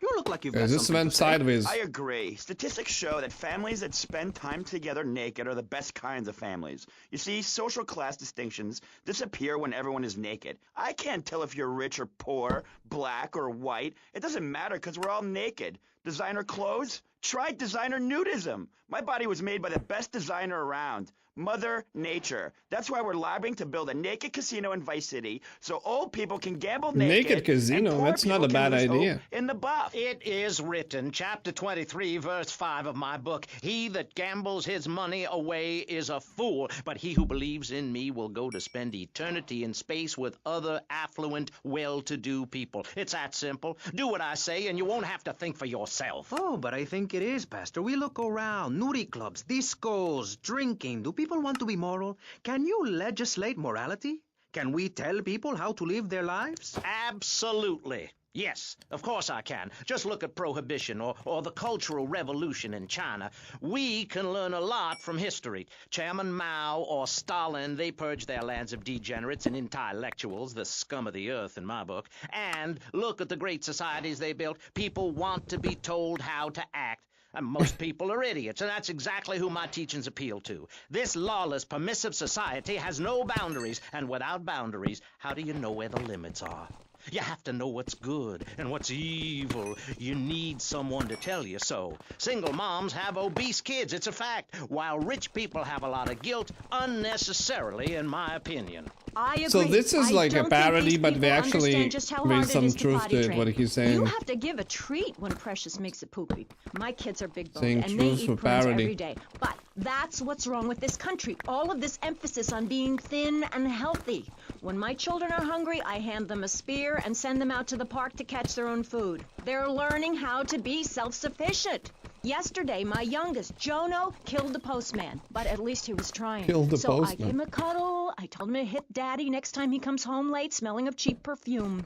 you look like you've got This something went to say. sideways. I agree. Statistics show that families that spend time together naked are the best kinds of families. You see, social class distinctions disappear when everyone is naked. I can't tell if you're rich or poor, black or white. It doesn't matter because we're all naked. Designer clothes? Try designer nudism. My body was made by the best designer around. Mother Nature. That's why we're lobbying to build a naked casino in Vice City so old people can gamble naked. Naked casino? and poor That's not people a can bad lose hope idea. in the buff. It is written, chapter 23, verse 5 of my book, "He that gambles his money away is a fool, but he who believes in me will go to spend eternity in space with other affluent, well-to-do people." It's that simple. Do what I say, and you won't have to think for yourself. Oh, but I think it is, Pastor. We look around. Nudie clubs, discos, drinking. Do people want to be moral? Can you legislate morality? Can we tell people how to live their lives? Absolutely. Yes, of course I can. Just look at Prohibition or the Cultural Revolution in China. We can learn a lot from history. Chairman Mao or Stalin, they purged their lands of degenerates and intellectuals, the scum of the earth in my book. And look at the great societies they built. People want to be told how to act. And most people are idiots, and that's exactly who my teachings appeal to. This lawless, permissive society has no boundaries, and without boundaries, how do you know where the limits are? You have to know what's good and what's evil. You need someone to tell you so. Single moms have obese kids, it's a fact, while rich people have a lot of guilt, unnecessarily, in my opinion. I agree. So this is I like a don't think parody, these but they people actually understand just how made hard it some is to truth potty to it, train. what he's saying. You have to give a treat when Precious makes a poopy. My kids are big boned Saying and they truth eat for prunes parody. every day. But that's what's wrong with this country. All of this emphasis on being thin and healthy. When my children are hungry, I hand them a spear and send them out to the park to catch their own food. They're learning how to be self-sufficient. Yesterday, my youngest, Jono, killed the postman, but at least he was trying. Killed the so I postman. gave him a cuddle. I told him to hit Daddy next time he comes home late, smelling of cheap perfume.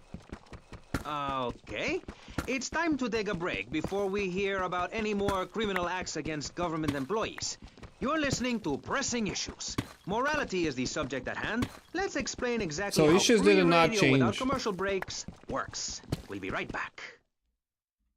Okay. It's time to take a break before we hear about any more criminal acts against government employees. You're listening to Pressing Issues. Morality is the subject at hand. Let's explain exactly So how issues free did not radio without change. commercial breaks works. We'll be right back.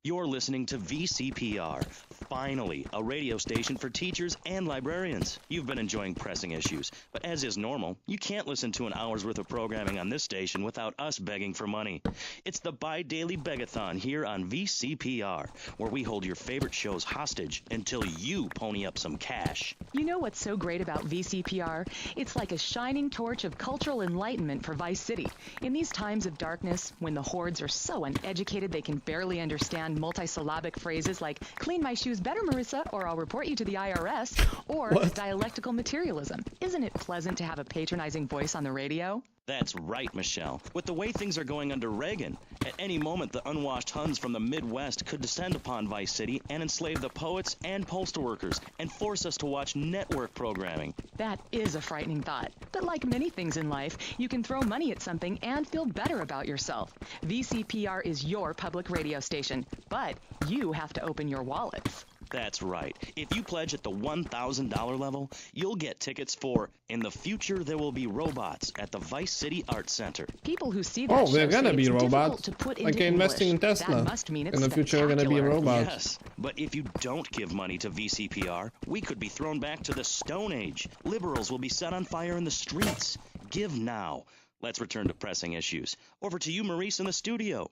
You're listening to VCPR, finally, a radio station for teachers and librarians. You've been enjoying Pressing Issues, but as is normal, you can't listen to an hour's worth of programming on this station without us begging for money. It's the bi-daily begathon here on VCPR, where we hold your favorite shows hostage until you pony up some cash. You know what's so great about VCPR? It's like a shining torch of cultural enlightenment for Vice City. In these times of darkness, when the hordes are so uneducated they can barely understand on multisyllabic phrases like, clean my shoes better, Marissa, or I'll report you to the IRS, or What? dialectical materialism. Isn't it pleasant to have a patronizing voice on the radio? That's right, Michelle. With the way things are going under Reagan, at any moment the unwashed Huns from the Midwest could descend upon Vice City and enslave the poets and postal workers and force us to watch network programming. That is a frightening thought. But like many things in life, you can throw money at something and feel better about yourself. VCPR is your public radio station, but you have to open your wallets. That's right. If you pledge at the $1,000 level, you'll get tickets for In the Future There Will Be Robots at the Vice City Arts Center. People who see that Oh, show they're gonna say be it's difficult robots. to put Like into investing in English. Tesla. That must mean it's In the future, they're gonna be spectacular. robots. Yes, but if you don't give money to VCPR, we could be thrown back to the Stone Age. Liberals will be set on fire in the streets. Give now. Let's return to pressing issues. Over to you, Maurice, in the studio.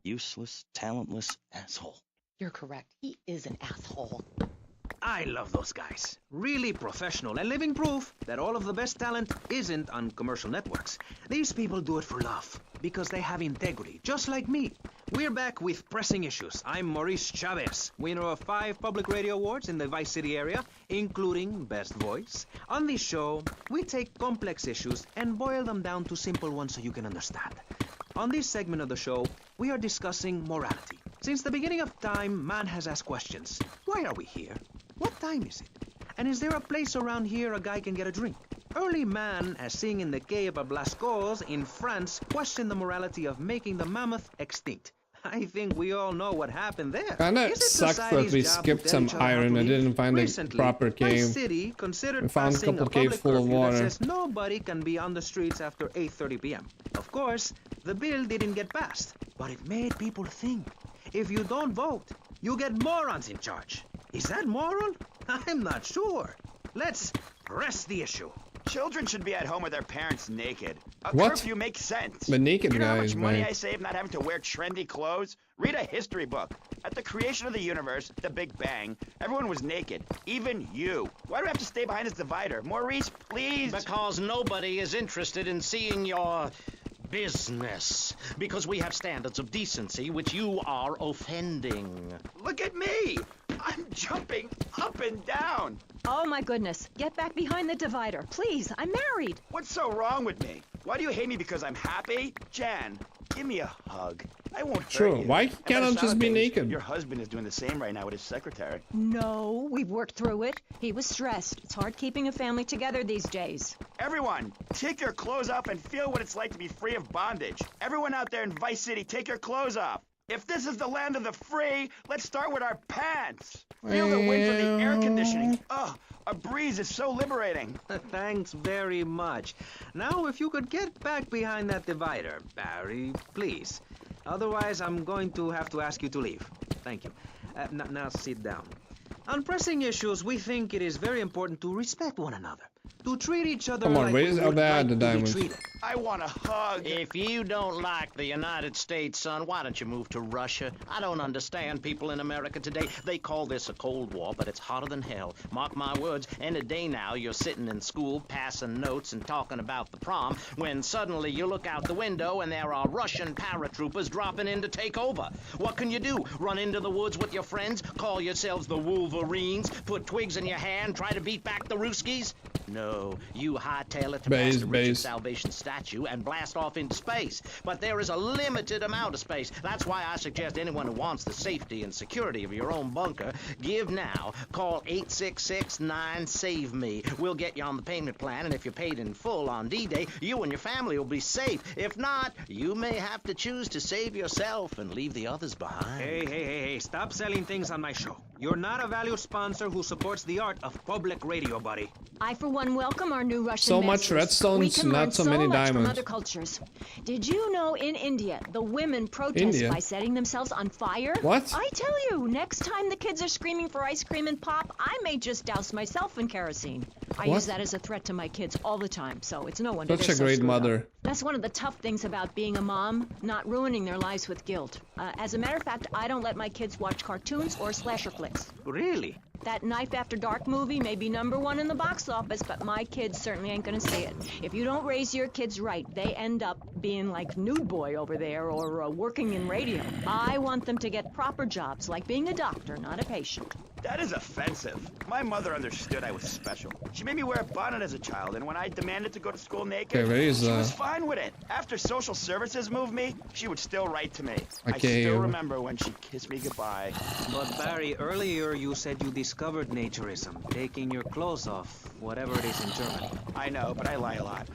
Useless, talentless asshole. You're correct. He is an asshole. I love those guys. Really professional and living proof that all of the best talent isn't on commercial networks. These people do it for love, because they have integrity, just like me. We're back with Pressing Issues. I'm Maurice Chavez, winner of 5 public radio awards in the Vice City area, including Best Voice. On this show, we take complex issues and boil them down to simple ones so you can understand. On this segment of the show, we are discussing morality. Since the beginning of time, man has asked questions. Why are we here? What time is it? And is there a place around here a guy can get a drink? Early man, as seen in the cave of Lascaux in France, questioned the morality of making the mammoth extinct. I think we all know what happened there. Kinda Is it sucks that society's we job to skipped tell some each other how iron to and live? didn't find a Recently, proper Vice cave. City considered We found a passing couple a caves public full of curfew that water. says nobody can be on the streets after 8:30 p.m. Of course, the bill didn't get passed, but it made people think. If you don't vote, you get morons in charge. Is that moral? I'm not sure. Let's press the issue. Children should be at home with their parents naked. A What? curfew makes sense. The naked You know how guys, much money man. I save not having to wear trendy clothes? Read a history book. At the creation of the universe, the Big Bang, everyone was naked. Even you. Why do we have to stay behind this divider? Maurice, please. Because nobody is interested in seeing your business. Because we have standards of decency which you are offending. Look at me. I'm jumping up and down. Oh my goodness. Get back behind the divider. Please, I'm married. What's so wrong with me? Why do you hate me because I'm happy? Jan, give me a hug. I won't hurt Sure, you. why And by can't the I sound just of be things, naked? Your husband is doing the same right now with his secretary. No, we've worked through it. He was stressed. It's hard keeping a family together these days. Everyone, take your clothes off and feel what it's like to be free of bondage. Everyone out there in Vice City, take your clothes off. If this is the land of the free, let's start with our pants. Feel the wind from the air conditioning. Oh, a breeze is so liberating. Thanks very much. Now, if you could get back behind that divider, Barry, please. Otherwise, I'm going to have to ask you to leave. Thank you. Now sit down. On pressing issues, we think it is very important to respect one another. To treat each other Come on, like raise we out would the like the to be diamonds. treated. I want a hug. If you don't like the United States, son, why don't you move to Russia? I don't understand people in America today. They call this a Cold War, but it's hotter than hell. Mark my words, any day now you're sitting in school passing notes and talking about the prom, when suddenly you look out the window and there are Russian paratroopers dropping in to take over. What can you do? Run into the woods with your friends? Call yourselves the Wolverines? Put twigs in your hair and try to beat back the Ruskies? No, you hightail it to Base, Master Richard's base. Salvation statue and blast off into space. But there is a limited amount of space. That's why I suggest anyone who wants the safety and security of your own bunker, give now. Call 866-9-SAVE-ME. We'll get you on the payment plan, and if you're paid in full on D-Day, you and your family will be safe. If not, you may have to choose to save yourself and leave the others behind. Hey, stop selling things on my show. You're not a valued sponsor who supports the art of public radio, buddy. I, for one, welcome our new Russian So much masters. redstones, We can not learn so many much from diamonds. other cultures. Did you know in India, the women protest India? by setting themselves on fire? What? I tell you, next time the kids are screaming for ice cream and pop, I may just douse myself in kerosene. I What? use that as a threat to my kids all the time, so it's no wonder Such they're a so great screwed up. mother. That's one of the tough things about being a mom, not ruining their lives with guilt. As a matter of fact, I don't let my kids watch cartoons or slasher flicks. Really? That Knife After Dark movie may be #1 in the box office, but my kids certainly ain't gonna see it. If you don't raise your kids right, they end up being like Nude Boy over there or working in radio. I want them to get proper jobs, like being a doctor, not a patient. That is offensive. My mother understood I was special. She made me wear a bonnet as a child, and when I demanded to go to school naked, Okay, raise, she was fine with it. After social services moved me, she would still write to me. I Okay. still remember when she kissed me goodbye. But Barry, earlier you said you discovered naturism, taking your clothes off, whatever it is in Germany. I know, but I lie a lot.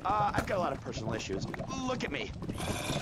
I've got a lot of personal issues. Look at me.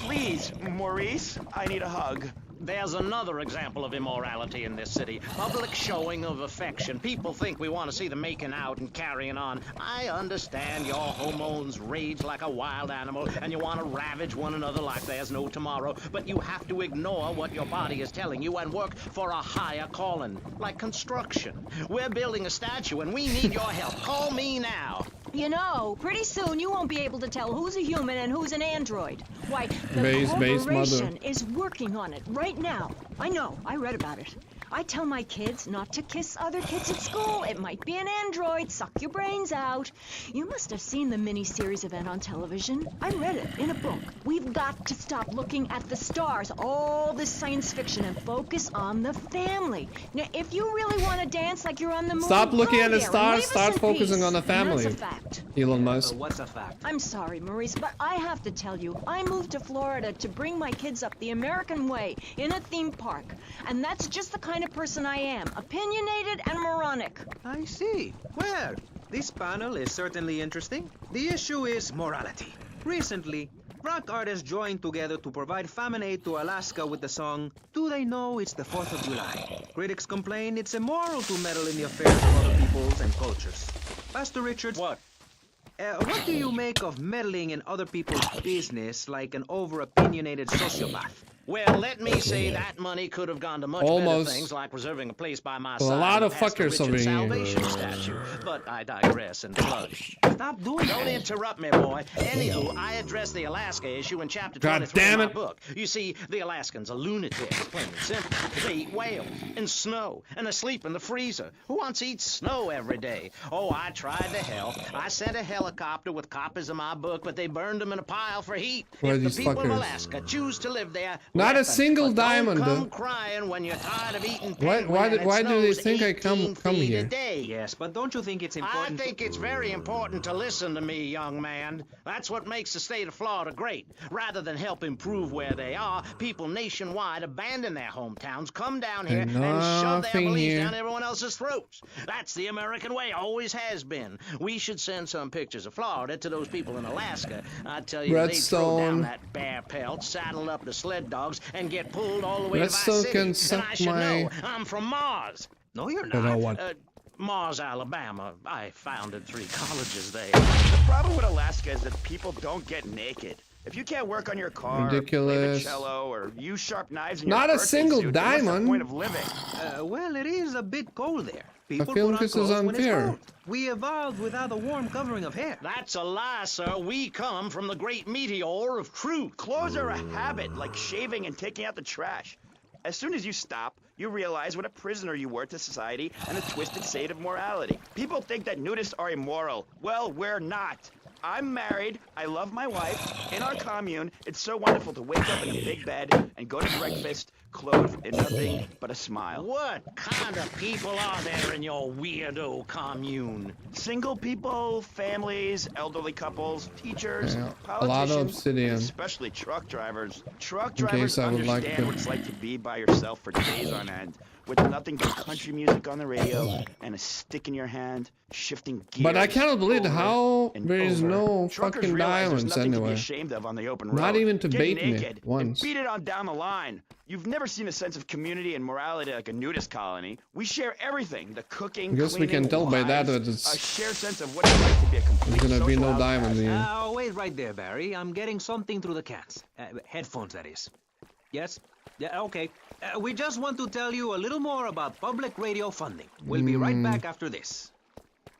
Please, Maurice, I need a hug. There's another example of immorality in this city. Public showing of affection. People think we want to see them making out and carrying on. I understand your hormones rage like a wild animal and you want to ravage one another like there's no tomorrow, but you have to ignore what your body is telling you and work for a higher calling, like construction. We're building a statue and we need your help. Call me now. You know, pretty soon you won't be able to tell who's a human and who's an android. Why, the Base corporation mother. is working on it right now. I know, I read about it. I tell my kids not to kiss other kids at school. It might be an android, suck your brains out. You must have seen the mini-series event on television. I read it in a book. We've got to stop looking at the stars, all this science fiction, and focus on the family. Now, if you really want to dance like you're on the moon, Stop looking go at the there and stars, leave us start in focusing peace. on the family. That's a fact. Elon Musk. What's a fact? I'm sorry, Maurice, but I have to tell you, I moved to Florida to bring my kids up the American way in a theme park. And that's just the kind of person I am, opinionated and moronic. I see. Well, this panel is certainly interesting. The issue is morality. Recently, rock artists joined together to provide famine aid to Alaska with the song, Do They Know It's the 4th of July? Critics complain it's immoral to meddle in the affairs of other peoples and cultures. Pastor Richards, What? what do you make of meddling in other people's business like an over-opinionated sociopath? Well, let me say that money could have gone to much Almost. better things, like reserving a place by my Well, a side. lot in of Pastor fuckers over Richard's here. Salvation statue. But I digress and plug. Stop doing Don't that. interrupt me, boy. Anywho, I address the Alaska issue in chapter God 23 damn of my it. book. You see, the Alaskans are lunatics, plain and simple. They eat whales and snow, and they sleep in the freezer. Who wants to eat snow every day? Oh, I tried to help. I sent a helicopter with copies of my book, but they burned them in a pile for heat. Who are If these the people of fuckers? Alaska choose to live there, Not let a them. single But diamond. Don't come crying when you're tired of eating Why- penguin why and do- it why do they snows think I come 18 feet here? a day. Yes, but don't you think it's I important? think it's very important to listen to me, young man. That's what makes the state of Florida great. Rather than help improve where they are, people nationwide abandon their hometowns, come down here, and shove their Nothing beliefs here. down everyone else's throats. That's the American way, always has been. We should send some pictures of Florida to those people in Alaska. I tell you, they throw Redstone. down that bear pelt, saddle up the sled dogs, and get pulled all the way Redstone to Vice can City. And suck I should my- know, I'm from Mars. No, you're I not. don't know what. Mars, Alabama. I founded 3 colleges there. The problem with Alaska is that people don't get naked. If you can't work on your car, or play the Ridiculous. cello, or use sharp knives in Not your a birthday single suit, then what's diamond. the point of living? Well, it is a bit cold there. People feel put on this is clothes when it's unfair. cold. We evolved without a warm covering of hair. That's a lie, sir. We come from the great meteor of truth. Clothes are a habit, like shaving and taking out the trash. As soon as you stop, you realize what a prisoner you were to society and the twisted state of morality. People think that nudists are immoral. Well, we're not. I'm married, I love my wife. In our commune, it's so wonderful to wake up in a big bed and go to breakfast clothed in nothing but a smile. What kind of people are there in your weirdo commune? Single people, families, elderly couples, teachers, Yeah, a politicians, lot of and obsidian. especially truck drivers. Truck In drivers case I would understand like to- what it's like to be by yourself for days on end, with nothing but country music on the radio and a stick in your hand, shifting gears. But I cannot believe over how and there is over. no Truckers fucking realize there's diamonds nothing to anyway. be ashamed of on the open road. Not even to Get bait me naked once. And beat it on down the line. You've never seen a sense of community and morality like a nudist colony. We share everything: the cooking, I guess we cleaning, can tell by that wives, that it's- a shared sense of what it's like to be a complete There's gonna be social no outcast. diamond here. Wait right there, Barry. I'm getting something through the cans. Headphones, that is. Yes? Yeah, okay. We just want to tell you a little more about public radio funding. We'll be right back after this.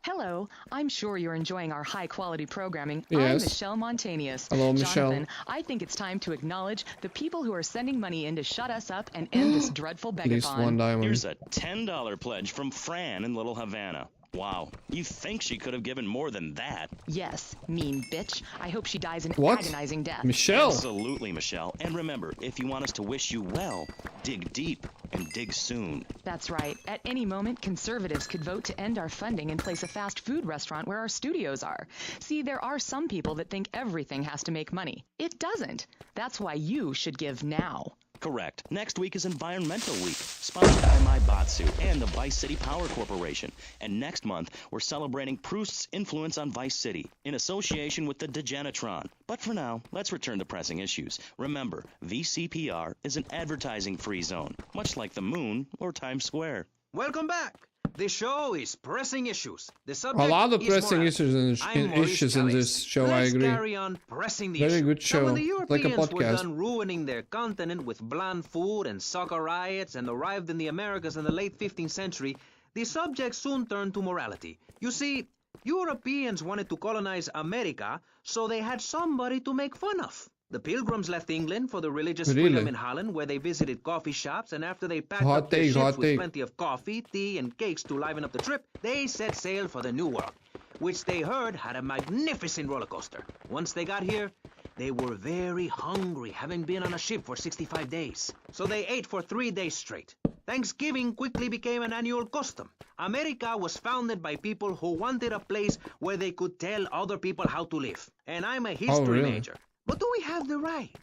Hello, I'm sure you're enjoying our high-quality programming. Yes. I'm Michelle Montanius. Hello, Michelle. Jonathan, I think it's time to acknowledge the people who are sending money in to shut us up and end this dreadful At least begathon. one diamond. Here's a $10 pledge from Fran in Little Havana. Wow, you think she could have given more than that? Yes, mean bitch. I hope she dies an What? agonizing death. Michelle. Absolutely, Michelle. And remember, if you want us to wish you well, dig deep and dig soon. That's right. At any moment, conservatives could vote to end our funding and place a fast food restaurant where our studios are. See, there are some people that think everything has to make money. It doesn't. That's why you should give now. Correct. Next week is Environmental Week, sponsored by My Botsuit and the Vice City Power Corporation. And next month, we're celebrating Proust's influence on Vice City in association with the Degenitron. But for now, let's return to pressing issues. Remember, VCPR is an advertising-free zone, much like the moon or Times Square. Welcome back. The show is Pressing Issues. The A subject lot of is pressing morality. issues I'm Maurice issues in Calais. this show. I Let's agree. carry on pressing the Very issue. good Now, show. when the Like a Europeans were podcast. done ruining their continent with bland food and soccer riots and arrived in the Americas in the late 15th century, the subject soon turned to morality. You see, Europeans wanted to colonize America, so they had somebody to make fun of. The Pilgrims left England for the religious Really? freedom in Holland, where they visited coffee shops, and after they packed Hot up their take, ships hot with take. plenty of coffee, tea, and cakes to liven up the trip, they set sail for the New World, which they heard had a magnificent roller coaster. Once they got here, they were very hungry, having been on a ship for 65 days. So they ate for 3 days straight. Thanksgiving quickly became an annual custom. America was founded by people who wanted a place where they could tell other people how to live. And I'm a history really? major. But do we have the right?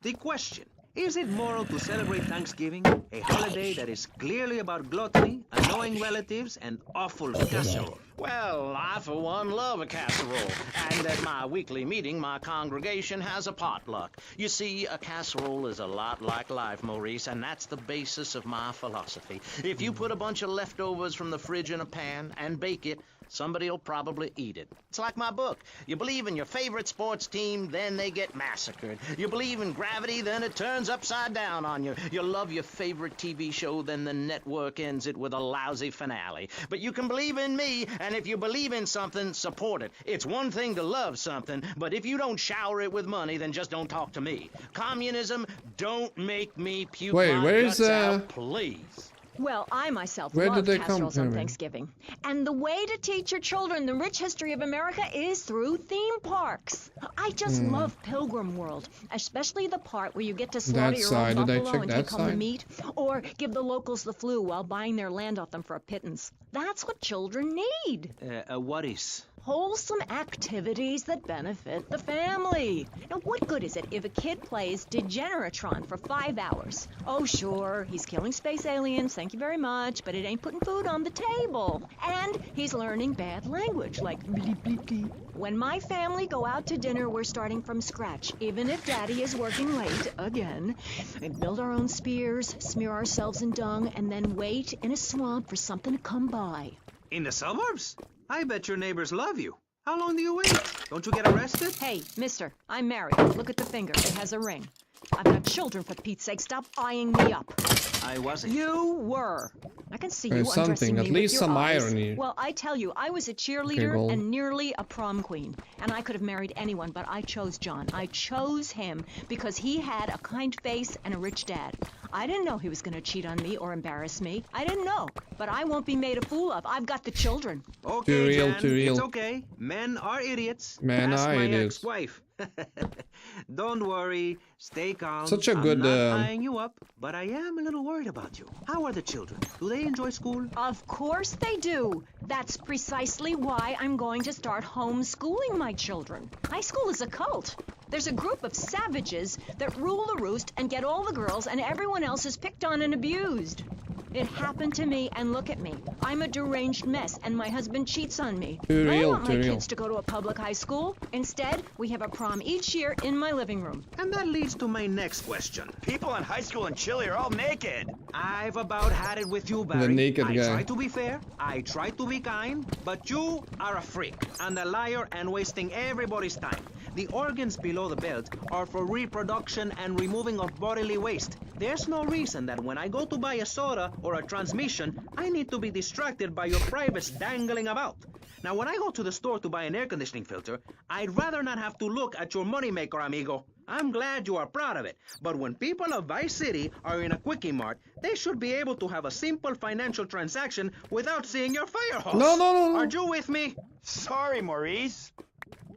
The question, is it moral to celebrate Thanksgiving, a holiday that is clearly about gluttony, annoying relatives, and awful casserole? Well, I, for one, love a casserole. And at my weekly meeting, my congregation has a potluck. You see, a casserole is a lot like life, Maurice, and that's the basis of my philosophy. If you put a bunch of leftovers from the fridge in a pan and bake it, somebody will probably eat it. It's like my book. You believe in your favorite sports team, then they get massacred. You believe in gravity, then it turns upside down on you. You love your favorite TV show, then the network ends it with a lousy finale. But you can believe in me, and if you believe in something, support it. It's one thing to love something, but if you don't shower it with money, then just don't talk to me. Communism, don't make me puke Wait, my where's, guts out, please. Well, I myself Where love did they come casseroles on from? Thanksgiving. And the way to teach your children the rich history of America is through theme parks. I just love Pilgrim World, especially the part where you get to slaughter That your side, own did I buffalo check and that take home the side? meat, or give the locals the flu while buying their land off them for a pittance. That's what children need. What is? Wholesome activities that benefit the family. Now, what good is it if a kid plays Degeneratron for 5 hours? Oh, sure, he's killing space aliens, thank you very much, but it ain't putting food on the table. And he's learning bad language, like bleep, bleep, bleep. When my family go out to dinner, we're starting from scratch, even if Daddy is working late again. We build our own spears, smear ourselves in dung, and then wait in a swamp for something to come by. In the suburbs? I bet your neighbors love you. How long do you wait? Don't you get arrested? Hey, mister, I'm married. Look at the finger. It has a ring. I've got children, for Pete's sake. Stop eyeing me up. I wasn't. You were. I can see you There's undressing something, me at with least your some eyes. irony. Well, I tell you, I was a cheerleader Gold. and nearly a prom queen. And I could have married anyone, but I chose John. I chose him because he had a kind face and a rich dad. I didn't know he was going to cheat on me or embarrass me. I didn't know. But I won't be made a fool of. I've got the children. Okay, Too real, Jan, too real. it's okay. Men are idiots. Men Ask are my idiots. ex-wife. Don't worry. Stay calm. Such a I'm good, not eyeing you up, but I am a little worried about you. How are the children? Do they enjoy school? Of course they do. That's precisely why I'm going to start homeschooling my children. High school is a cult. There's a group of savages that rule the roost and get all the girls, and everyone else is picked on and abused. It happened to me, and look at me. I'm a deranged mess, and my husband cheats on me. Too I real, don't want my too real. kids to go to a public high school. Instead, we have a prom each year in my living room. And that leads to my next question. People in high school in Chile are all naked. I've about had it with you, Barry. naked I guy. try to be fair, I try to be kind, but you are a freak and a liar and wasting everybody's time. The organs below the belt are for reproduction and removing of bodily waste. There's no reason that when I go to buy a soda or a transmission, I need to be distracted by your privates dangling about. Now, when I go to the store to buy an air conditioning filter, I'd rather not have to look at your moneymaker, amigo. I'm glad you are proud of it. But when people of Vice City are in a Quickie Mart, they should be able to have a simple financial transaction without seeing your fire hose. No. Are you with me? Sorry, Maurice.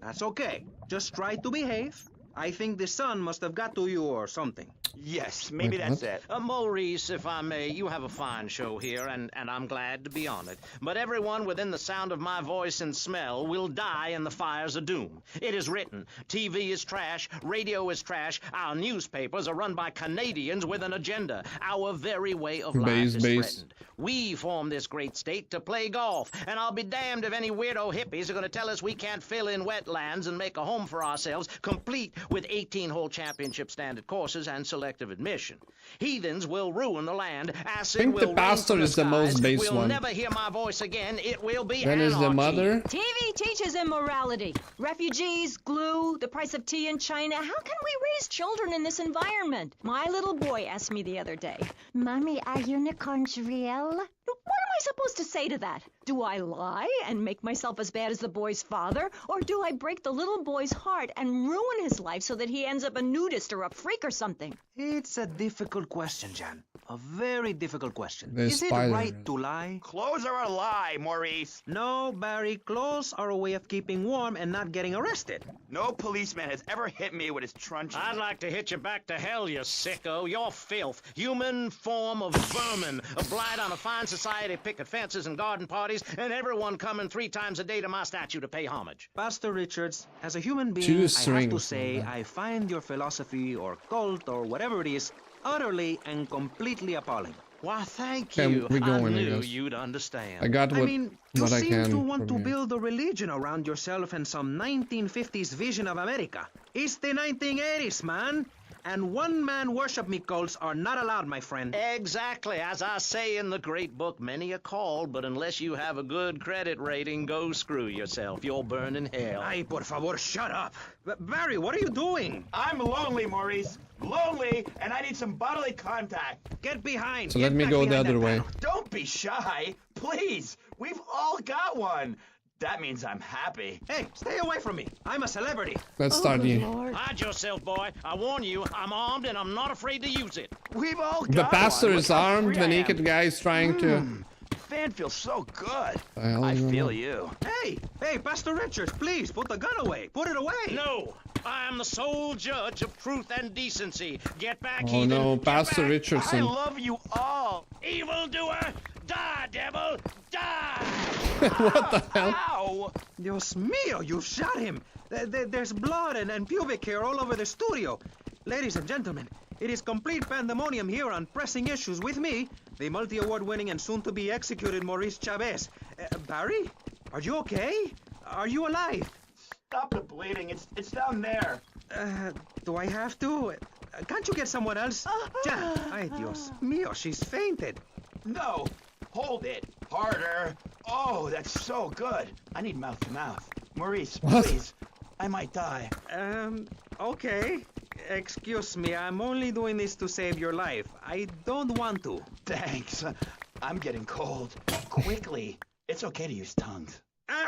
That's okay. Just try to behave. I think the sun must have got to you or something. Yes, maybe Wait, that's what? it. Maurice, if I may, you have a fine show here, and I'm glad to be on it. But everyone within the sound of my voice and smell will die in the fires of doom. It is written. TV is trash. Radio is trash. Our newspapers are run by Canadians with an agenda. Our very way of life is threatened. We formed this great state to play golf, and I'll be damned if any weirdo hippies are going to tell us we can't fill in wetlands and make a home for ourselves, complete with 18-hole championship standard courses and selective admission. Heathens will ruin the land. Acid I think will the rain pastor from is the skies. most base We'll one. never hear my voice again. It will be Then is the anarchy. mother. TV teaches immorality. Refugees, glue, the price of tea in China. How can we raise children in this environment? My little boy asked me the other day, Mommy, are unicorns real? What am I supposed to say to that? Do I lie and make myself as bad as the boy's father? Or do I break the little boy's heart and ruin his life so that he ends up a nudist or a freak or something? It's a difficult question, Jan. A very difficult question. The Is it spider. right to lie? Clothes are a lie, Maurice. No, Barry. Clothes are a way of keeping warm and not getting arrested. No policeman has ever hit me with his truncheon. I'd like to hit you back to hell, you sicko. You're filth. Human form of vermin. A blight on a fine society, picket fences and garden parties, and everyone coming 3 times a day to my statue to pay homage. Pastor Richards, as a human being, Two I have to strings, say man. I find your philosophy or cult or whatever it is utterly and completely appalling. Why, thank Okay, you. we I going, I knew guess. you'd understand. I got what, I mean, you what I seem can. to want to from here. build a religion around yourself and some 1950s vision of America. It's the 1980s, man. And one-man worship me cults are not allowed, my friend. Exactly. As I say in the great book, many are called, but unless you have a good credit rating, go screw yourself. You'll burn in hell. Ay, por favor, shut up. Barry, what are you doing? I'm lonely, Maurice. Lonely, and I need some bodily contact. Get behind. So Get let me back go the behind other that way. panel. Don't be shy. Please. We've all got one. That means I'm happy. Hey, stay away from me. I'm a celebrity. Let's start the. Hide yourself, boy. I warn you, I'm armed and I'm not afraid to use it. We've all got The pastor one. is Look how armed. free The I am. naked guy is trying to. Fan feels so good. hell I is going feel on? you. Hey, Pastor Richards, please, put the gun away. Put it away. No, I am the sole judge of truth and decency. Get back, Oh heathen. no, Get Pastor back. I Richardson. love you all. Evildoer, die, devil, die! What the hell? Ow! Dios mío, you shot him. There's blood and pubic hair all over the studio. Ladies and gentlemen, it is complete pandemonium here on Pressing Issues with me, the multi-award winning and soon-to-be executed Maurice Chavez. Barry, are you okay? Are you alive? Stop the bleeding. It's down there. Do I have to? Can't you get someone else? Jan, ay Dios mío, she's fainted. No. Hold it. Harder. Oh, that's so good. I need mouth to mouth. Maurice, What? please. I might die. Okay. Excuse me, I'm only doing this to save your life. I don't want to. Thanks. I'm getting cold. Quickly. It's okay to use tongues. Ah!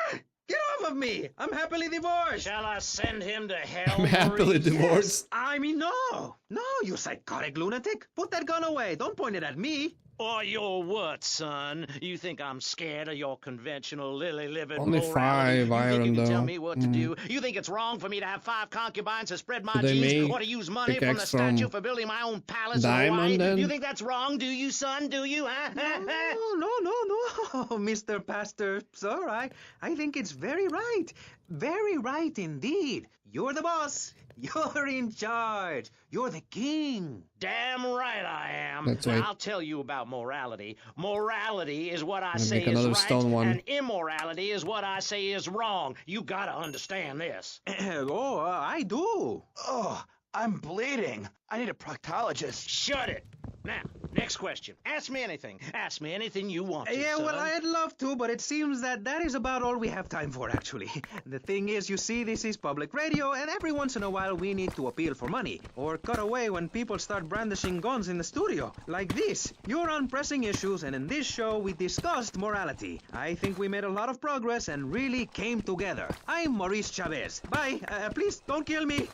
Get off of me! I'm happily divorced! Shall I send him to hell, I'm happily Maurice? divorced. I mean, no! No, you psychotic lunatic! Put that gun away! Don't point it at me! Or your what, son? You think I'm scared of your conventional lily-livered Only morality? 5 You iron, think you can tell though. me what to do? You think it's wrong for me to have 5 concubines to spread my Do they genes, make or to use money from the pickaxe from statue for building my own palace in diamond, Hawaii? then? You think that's wrong? Do you, son? Do you? Huh? No, Mr. Pastor. It's all right. I think it's very right. Very right indeed. You're the boss. You're in charge. You're the king. Damn right I am. That's Now, right. I'll tell you about morality. Morality is what I Let me say make is another right, stone one. and immorality is what I say is wrong. You gotta understand this. I do. Oh, I'm bleeding. I need a proctologist. Shut it. Now, Next question. Ask me anything. Ask me anything you want to, Yeah, well, son. I'd love to, but it seems that is about all we have time for, actually. The thing is, you see, this is public radio, and every once in a while we need to appeal for money, or cut away when people start brandishing guns in the studio. Like this. You're on Pressing Issues, and in this show we discussed morality. I think we made a lot of progress and really came together. I'm Maurice Chavez. Bye. Please, don't kill me.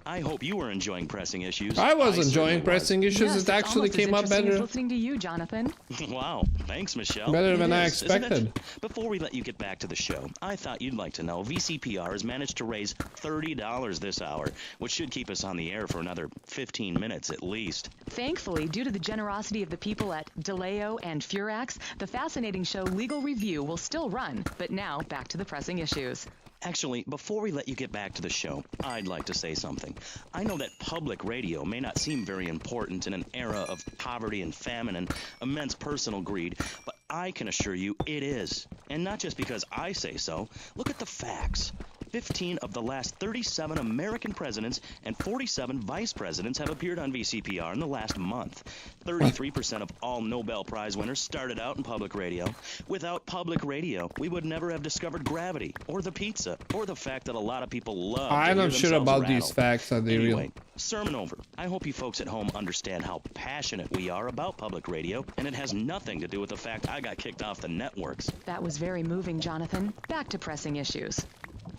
I hope you were enjoying Pressing Issues. I was certainly enjoying was. Pressing Issues. Yes, It it's actually almost as came up interesting as better. listening to you, Jonathan. Wow, thanks, Michelle. Better It than I is, isn't it? expected. Before we let you get back to the show, I thought you'd like to know VCPR has managed to raise $30 this hour, which should keep us on the air for another 15 minutes at least. Thankfully, due to the generosity of the people at DeLeo and Furax, the fascinating show Legal Review will still run. But now, back to the pressing issues. Actually, before we let you get back to the show, I'd like to say something. I know that public radio may not seem very important in an era of poverty and famine and immense personal greed, but I can assure you it is. And not just because I say so. Look at the facts. 15 of the last 37 American presidents and 47 vice presidents have appeared on VCPR in the last month. 33% of all Nobel Prize winners started out in public radio. Without public radio, we would never have discovered gravity, or the pizza, or the fact that a lot of people love to I'm hear not sure themselves about rattle. these facts. Are they Anyway, real? sermon over. I hope you folks at home understand how passionate we are about public radio, and it has nothing to do with the fact I got kicked off the networks. That was very moving, Jonathan. Back to pressing issues.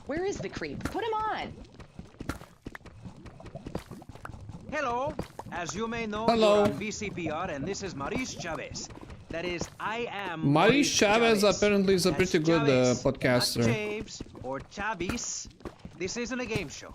Where is the creep? Put him on! Hello. As you may know, Hello. you're on VCPR, and this is Maurice Chavez. That is, I am Maurice Chavez apparently is a That's pretty good Chavez, podcaster. Not Chaves or Chavis. This isn't a game show.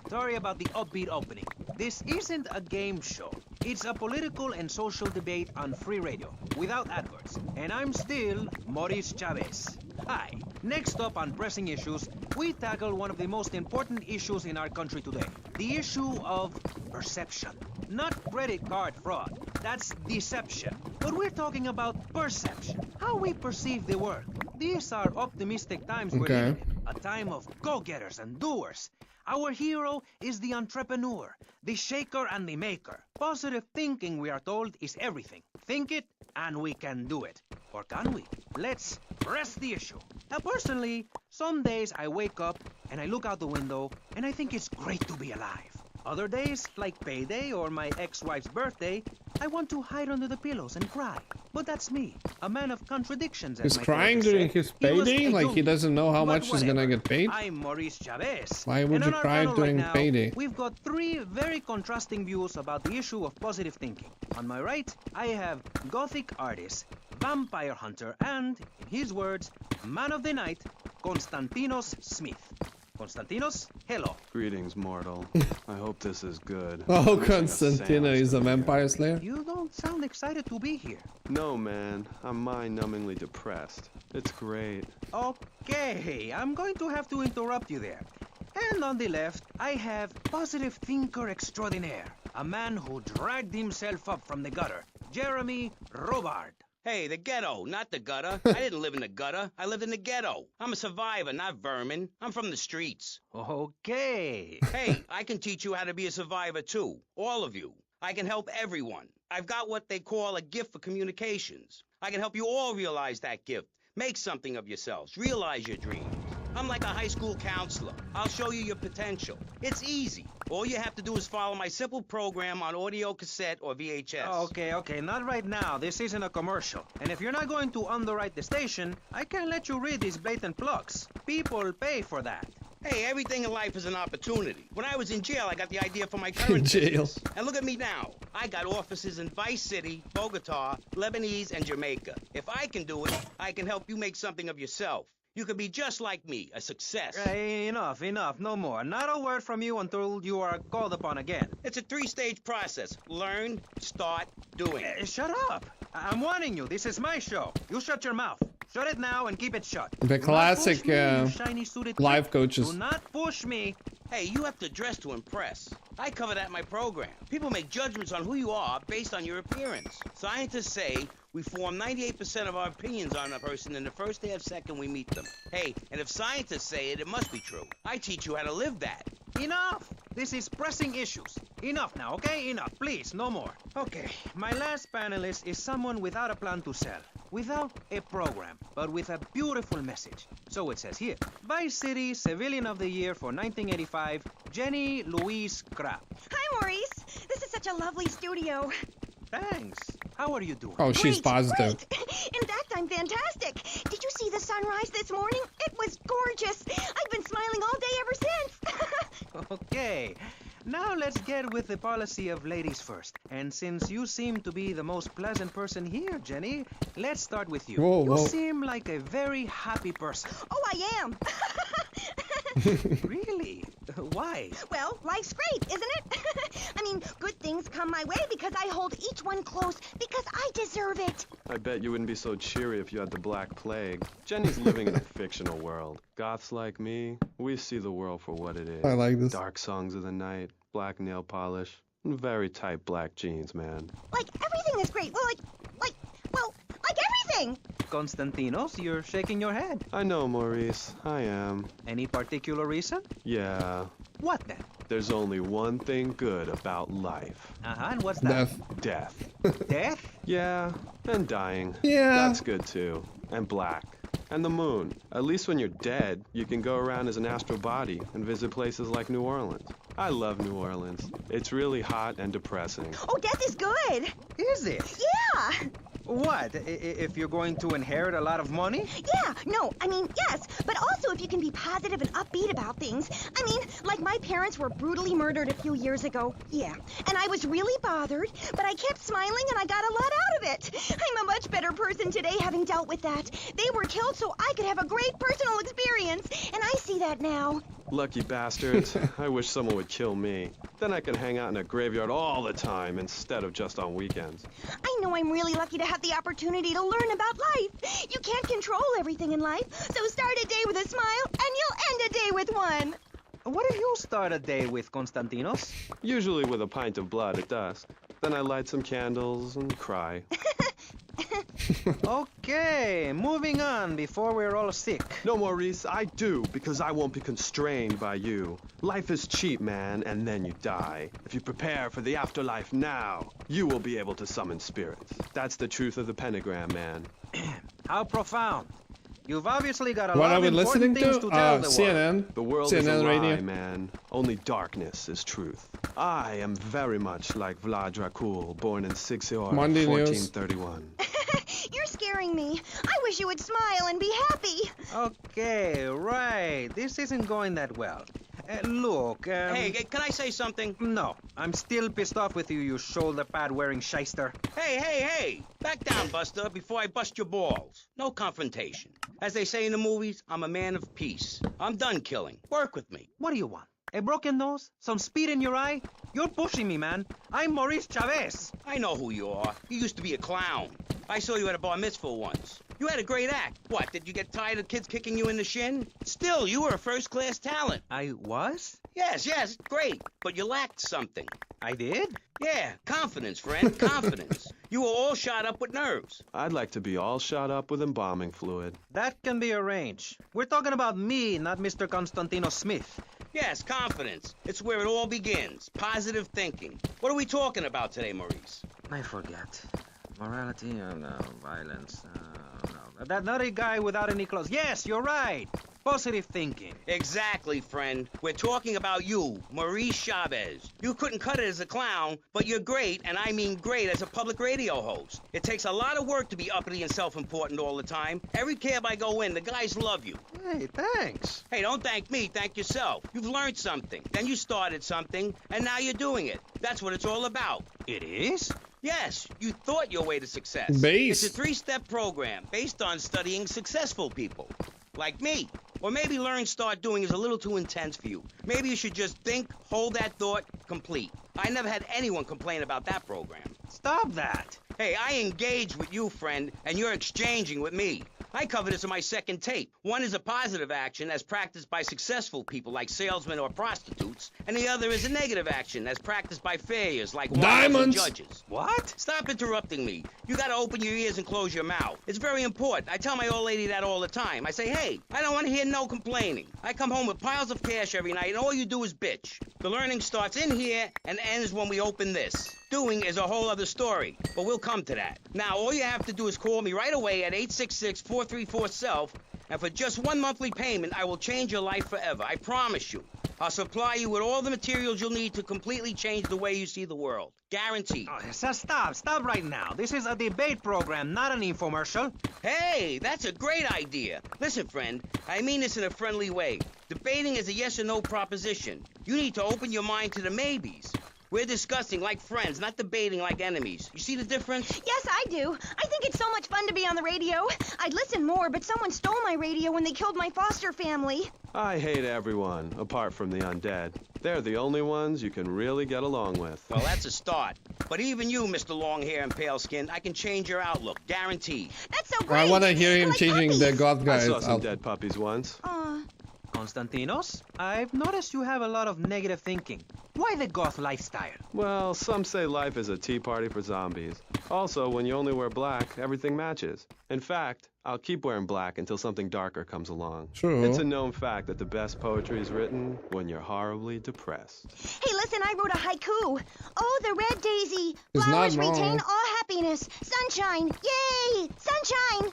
Sorry about the upbeat opening. This isn't a game show. It's a political and social debate on free radio, without adverts. And I'm still Maurice Chavez. Hi. Next up on Pressing Issues, we tackle one of the most important issues in our country today. The issue of perception. Not credit card fraud. That's deception. But we're talking about perception. How we perceive the world. These are optimistic times we're Okay. living in. A time of go-getters and doers. Our hero is the entrepreneur, the shaker and the maker. Positive thinking, we are told, is everything. Think it, and we can do it. Or can we? Let's press the issue. Now, personally, some days I wake up and I look out the window and I think it's great to be alive. Other days, like payday or my ex-wife's birthday, I want to hide under the pillows and cry. But that's me, a man of contradictions. as He's my crying therapist during said. his He was payday? a Like he young doesn't know how but much he's gonna whatever. get paid? I'm Maurice Chavez. Why would And you on our cry panel during right now, payday? We've got three very contrasting views about the issue of positive thinking. On my right, I have Gothic artist, vampire hunter, and, in his words, man of the night, Konstantinos Smith. Konstantinos, hello. Greetings, mortal. I hope this is good. Oh, I'm wishing a Constantino seance is a to begin. vampire slayer? You don't sound excited to be here. No, man. I'm mind-numbingly depressed. It's great. Okay, I'm going to have to interrupt you there. And on the left, I have positive thinker extraordinaire, a man who dragged himself up from the gutter, Jeremy Robard. Hey, the ghetto, not the gutter. I didn't live in the gutter. I lived in the ghetto. I'm a survivor, not vermin. I'm from the streets. Okay. Hey, I can teach you how to be a survivor, too. All of you. I can help everyone. I've got what they call a gift for communications. I can help you all realize that gift. Make something of yourselves. Realize your dreams. I'm like a high school counselor. I'll show you your potential. It's easy. All you have to do is follow my simple program on audio cassette or VHS. Okay, not right now. This isn't a commercial. And if you're not going to underwrite the station, I can't let you read these blatant plugs. People pay for that. Hey, everything in life is an opportunity. When I was in jail, I got the idea for my current Jail. business. And look at me now. I got offices in Vice City, Bogota, Lebanese, and Jamaica. If I can do it, I can help you make something of yourself. You could be just like me, a success. Enough, no more. Not a word from you until you are called upon again. It's a 3-stage process. Learn, start, doing. Shut up. I'm warning you, this is my show. You shut your mouth. Shut it now and keep it shut. The Do not classic push me, you shiny suited life creep. coaches. Do not push me. Hey, you have to dress to impress. I cover that in my program. People make judgments on who you are based on your appearance. Scientists say we form 98% of our opinions on a person in the first day of second we meet them. Hey, and if scientists say it, it must be true. I teach you how to live that. Enough! This is Pressing Issues. enough now, okay? Enough, please, no more. Okay, my last panelist is someone without a plan to sell, without a program, but with a beautiful message. So it says here, Vice City Civilian of the Year for 1985, Jenny Louise Krapp. Hi, Maurice. This is such a lovely studio. Thanks. How are you doing? Oh, she's Great, positive. great. In fact, I'm fantastic. Did you see the sunrise this morning? It was gorgeous. I've been smiling all day ever since. Okay. Now let's get with the policy of ladies first. And since you seem to be the most pleasant person here, Jenny, let's start with you. Whoa, you whoa. seem like a very happy person. Oh, I am. Really? Why? Well, life's great, isn't it? I mean, good things come my way because I hold each one close because I deserve it. I bet you wouldn't be so cheery if you had the Black Plague. Jenny's living in a fictional world. Goths like me, we see the world for what it is. I like this. Dark songs of the night, black nail polish, and very tight black jeans, man. Like, everything is great. Well, like everything. Constantinos, you're shaking your head. I know, Maurice. I am. Any particular reason? Yeah. What then? There's only one thing good about life. And what's that? Death. Death. Death? Yeah, and dying. Yeah. That's good too. And black. And the moon. At least when you're dead, you can go around as an astral body and visit places like New Orleans. I love New Orleans. It's really hot and depressing. Oh, death is good. Is it? Yeah. What? If you're going to inherit a lot of money? Yeah, no, I mean, yes, but also if you can be positive and upbeat about things. I mean, like my parents were brutally murdered a few years ago. Yeah, and I was really bothered, but I kept smiling and I got a lot out of it. I'm a much better person today having dealt with that. They were killed so I could have a great personal experience, and I see that now. Lucky bastards. I wish someone would kill me. Then I can hang out in a graveyard all the time instead of just on weekends. I know I'm really lucky to have the opportunity to learn about life. You can't control everything in life, so start a day with a smile, and you'll end a day with one. What do you start a day with, Constantinos? Usually with a pint of blood at dusk. Then I light some candles and cry. Okay, moving on before we're all sick. No, Maurice, I do, because I won't be constrained by you. Life is cheap, man, and then you die. If you prepare for the afterlife now, you will be able to summon spirits. That's the truth of the pentagram, man. How profound. You've obviously got a What lot are of we listening important things to? to tell the world. CNN. The world CNN is a lie, radio. man. Only darkness is truth. I am very much like Vlad Dracul, born in Sixior, Monday News. 1431. You're scaring me. I wish you would smile and be happy. Okay, right. This isn't going that well. Look, Hey, can I say something? No, I'm still pissed off with you, you shoulder pad wearing shyster. Hey! Back down, Buster, before I bust your balls. No confrontation. As they say in the movies, I'm a man of peace. I'm done killing. Work with me. What do you want? A broken nose? Some speed in your eye? You're pushing me, man. I'm Maurice Chavez. I know who you are. You used to be a clown. I saw you at a bar mitzvah once. You had a great act. What, did you get tired of kids kicking you in the shin? Still, you were a first-class talent. I was? Yes, great. But you lacked something. I did? Yeah, confidence, friend, confidence. You were all shot up with nerves. I'd like to be all shot up with embalming fluid. That can be arranged. We're talking about me, not Mr. Constantino Smith. Yes, confidence. It's where it all begins. Positive thinking. What are we talking about today, Maurice? I forget. Morality, no. Violence, no. That nutty guy without any clothes. Yes, you're right. Positive thinking. Exactly, friend. We're talking about you, Maurice Chavez. You couldn't cut it as a clown, but you're great, and I mean great, as a public radio host. It takes a lot of work to be uppity and self-important all the time. Every cab I go in, the guys love you. Hey, thanks. Hey, don't thank me, thank yourself. You've learned something, then you started something, and now you're doing it. That's what it's all about. It is? Yes, you thought your way to success. Base. It's a 3-step program based on studying successful people. Like me. Or maybe learn start doing is a little too intense for you. Maybe you should just think, hold that thought, complete. I never had anyone complain about that program. Stop that. Hey, I engage with you, friend, and you're exchanging with me. I cover this in my second tape. One is a positive action as practiced by successful people like salesmen or prostitutes, and the other is a negative action as practiced by failures like wives and Diamonds. judges. What? Stop interrupting me. You gotta open your ears and close your mouth. It's very important. I tell my old lady that all the time. I say, hey, I don't want to hear no complaining. I come home with piles of cash every night, and all you do is bitch. The learning starts in here and ends when we open this. Doing is a whole other story, but we'll come to that. Now, all you have to do is call me right away at 866-434-SELF, and for just one monthly payment, I will change your life forever. I promise you. I'll supply you with all the materials you'll need to completely change the way you see the world. Guaranteed. Oh, so stop right now. This is a debate program, not an infomercial. Hey, that's a great idea. Listen, friend, I mean this in a friendly way. Debating is a yes or no proposition. You need to open your mind to the maybes. We're discussing like friends, not debating like enemies. You see the difference? Yes, I do. I think it's so much fun to be on the radio. I'd listen more, but someone stole my radio when they killed my foster family. I hate everyone, apart from the undead. They're the only ones you can really get along with. Well, that's a start. But even you, Mr. Long Hair and Pale Skin, I can change your outlook. Guaranteed. That's so great. I want to hear him Like changing puppies. the goth I guys saw some out. dead puppies once. Konstantinos, I've noticed you have a lot of negative thinking. Why the goth lifestyle? Well, some say life is a tea party for zombies. Also, when you only wear black, everything matches. In fact, I'll keep wearing black until something darker comes along. True. It's a known fact that the best poetry is written when you're horribly depressed. Hey, listen, I wrote a haiku. Oh, the red daisy. It's Flowers not wrong. retain all happiness. Sunshine. Yay! Sunshine.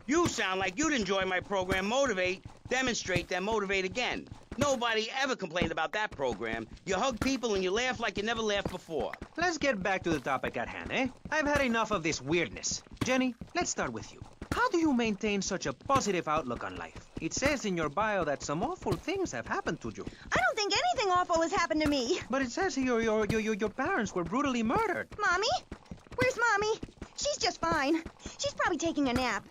You sound like you'd enjoy my program Motivate, Demonstrate, then Motivate Again. Nobody ever complained about that program. You hug people and you laugh like you never laughed before. Let's get back to the topic at hand, eh? I've had enough of this weirdness. Jenny, let's start with you. How do you maintain such a positive outlook on life? It says in your bio that some awful things have happened to you. I don't think anything awful has happened to me. But it says here your parents were brutally murdered. Mommy? Where's Mommy? She's just fine. She's probably taking a nap.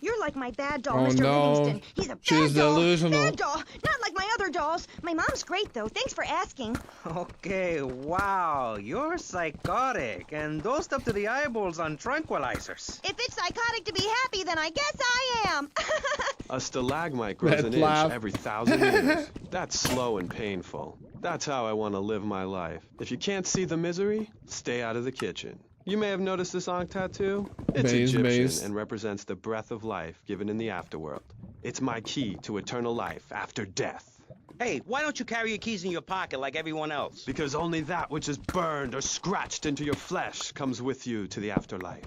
You're like my bad doll, Oh, Mr. no. Livingston. He's a bad She's doll. delusional. Bad doll. Not like my other dolls. My mom's great, though. Thanks for asking. Okay, wow, you're psychotic and dosed up to the eyeballs on tranquilizers. If it's psychotic to be happy, then I guess I am. A stalagmite grows That an laugh. inch every 1,000 years. That's slow and painful. That's how I want to live my life. If you can't see the misery, stay out of the kitchen. You may have noticed this Ankh tattoo. It's Egyptian Base. and represents the breath of life given in the afterworld. It's my key to eternal life after death. Hey, why don't you carry your keys in your pocket like everyone else? Because only that which is burned or scratched into your flesh comes with you to the afterlife.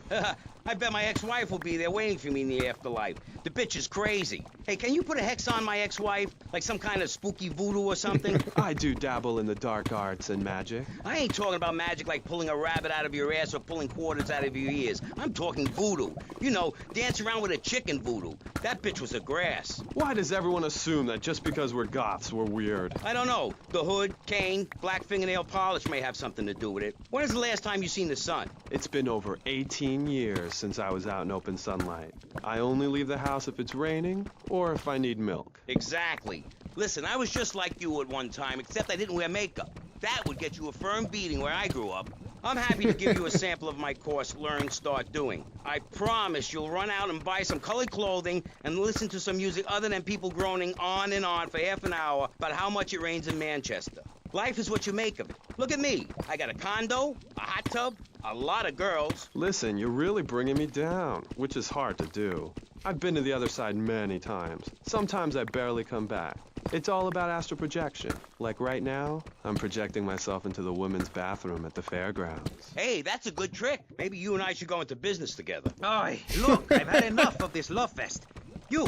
I bet my ex-wife will be there waiting for me in the afterlife. The bitch is crazy. Hey, can you put a hex on my ex-wife? Like some kind of spooky voodoo or something? I do dabble in the dark arts and magic. I ain't talking about magic like pulling a rabbit out of your ass or pulling quarters out of your ears. I'm talking voodoo. You know, dance around with a chicken voodoo. That bitch was a grass. Why does everyone assume that just because we're goths, we're weird? I don't know. The hood, cane, black fingernail polish may have something to do with it. When is the last time you seen the sun? It's been over 18 years since I was out in open sunlight. I only leave the house if it's raining or if I need milk. Exactly. Listen, I was just like you at one time, except I didn't wear makeup. That would get you a firm beating where I grew up. I'm happy to give you a sample of my course, Learn, Start Doing. I promise you'll run out and buy some colored clothing and listen to some music other than people groaning on and on for half an hour about how much it rains in Manchester. Life is what you make of it. Look at me. I got a condo, a hot tub, a lot of girls. Listen, you're really bringing me down, which is hard to do. I've been to the other side many times. Sometimes I barely come back. It's all about astral projection. Like right now, I'm projecting myself into the women's bathroom at the fairgrounds. Hey, that's a good trick. Maybe you and I should go into business together. Oi, look, I've had enough of this love fest. You're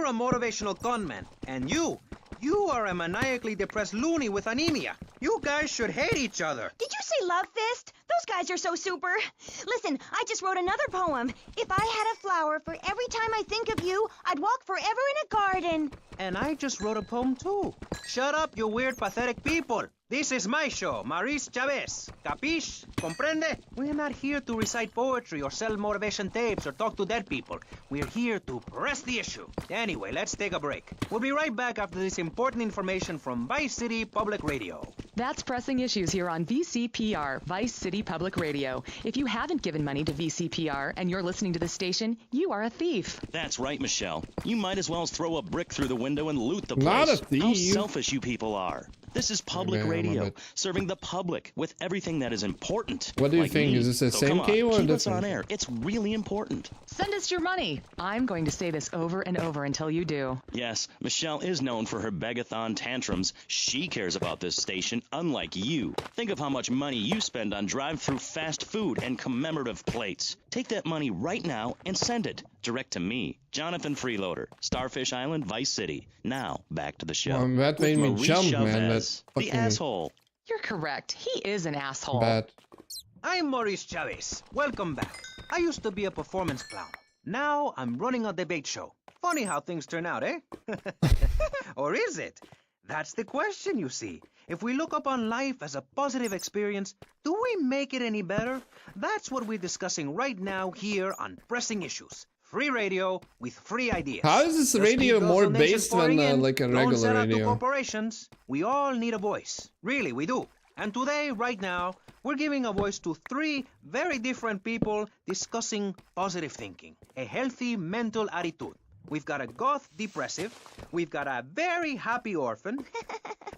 a motivational conman, and you are a maniacally depressed loony with anemia. You guys should hate each other. Did you say love fist? Those guys are so super. Listen, I just wrote another poem. If I had a flower for every time I think of you, I'd walk forever in a garden. And I just wrote a poem too. Shut up, you weird, pathetic people. This is my show, Maurice Chavez. Capiche? Comprende? We're not here to recite poetry or sell motivation tapes or talk to dead people. We're here to press the issue. Anyway, let's take a break. We'll be right back after this important information from Vice City Public Radio. That's Pressing Issues here on VCPR, Vice City Public Radio. If you haven't given money to VCPR and you're listening to the station, you are a thief. That's right, Michelle. You might as well throw a brick through the window and loot the place. Not a thief. How selfish you people are. This is public Okay, I'm a radio, bit- serving the public with everything that is important. What do you like think? me. Is this the So same come on, key or keep us different on key? air. It's really important. Send us your money. I'm going to say this over and over until you do. Yes, Michelle is known for her begathon tantrums. She cares about this station, unlike you. Think of how much money you spend on drive-through fast food and commemorative plates. Take that money right now and send it direct to me, Jonathan Freeloader, Starfish Island, Vice City. Now, back to the show. Well, that With made me Marie jump, man. Chavez, That the fucking asshole. You're correct. He is an asshole. bad. I'm Maurice Chavez. Welcome back. I used to be a performance clown. Now I'm running a debate show. Funny how things turn out, eh? Or is it? That's the question, you see. If we look upon life as a positive experience, do we make it any better? That's what we're discussing right now here on Pressing Issues. Free radio with free ideas. How is this Just radio need those more donations based pouring than in. like a Don't regular sell out to radio? corporations. We all need a voice. Really, we do. And today, right now, we're giving a voice to 3 very different people discussing positive thinking, a healthy mental attitude. We've got a goth depressive, we've got a very happy orphan,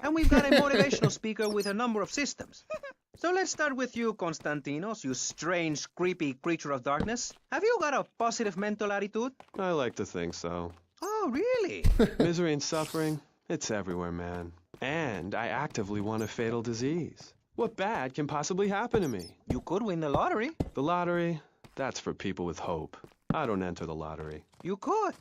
and we've got a motivational speaker with a number of systems. So let's start with you, Konstantinos, you strange, creepy creature of darkness. Have you got a positive mental attitude? I like to think so. Oh, really? Misery and suffering, it's everywhere, man. And I actively want a fatal disease. What bad can possibly happen to me? You could win the lottery. The lottery, that's for people with hope. I don't enter the lottery. You could.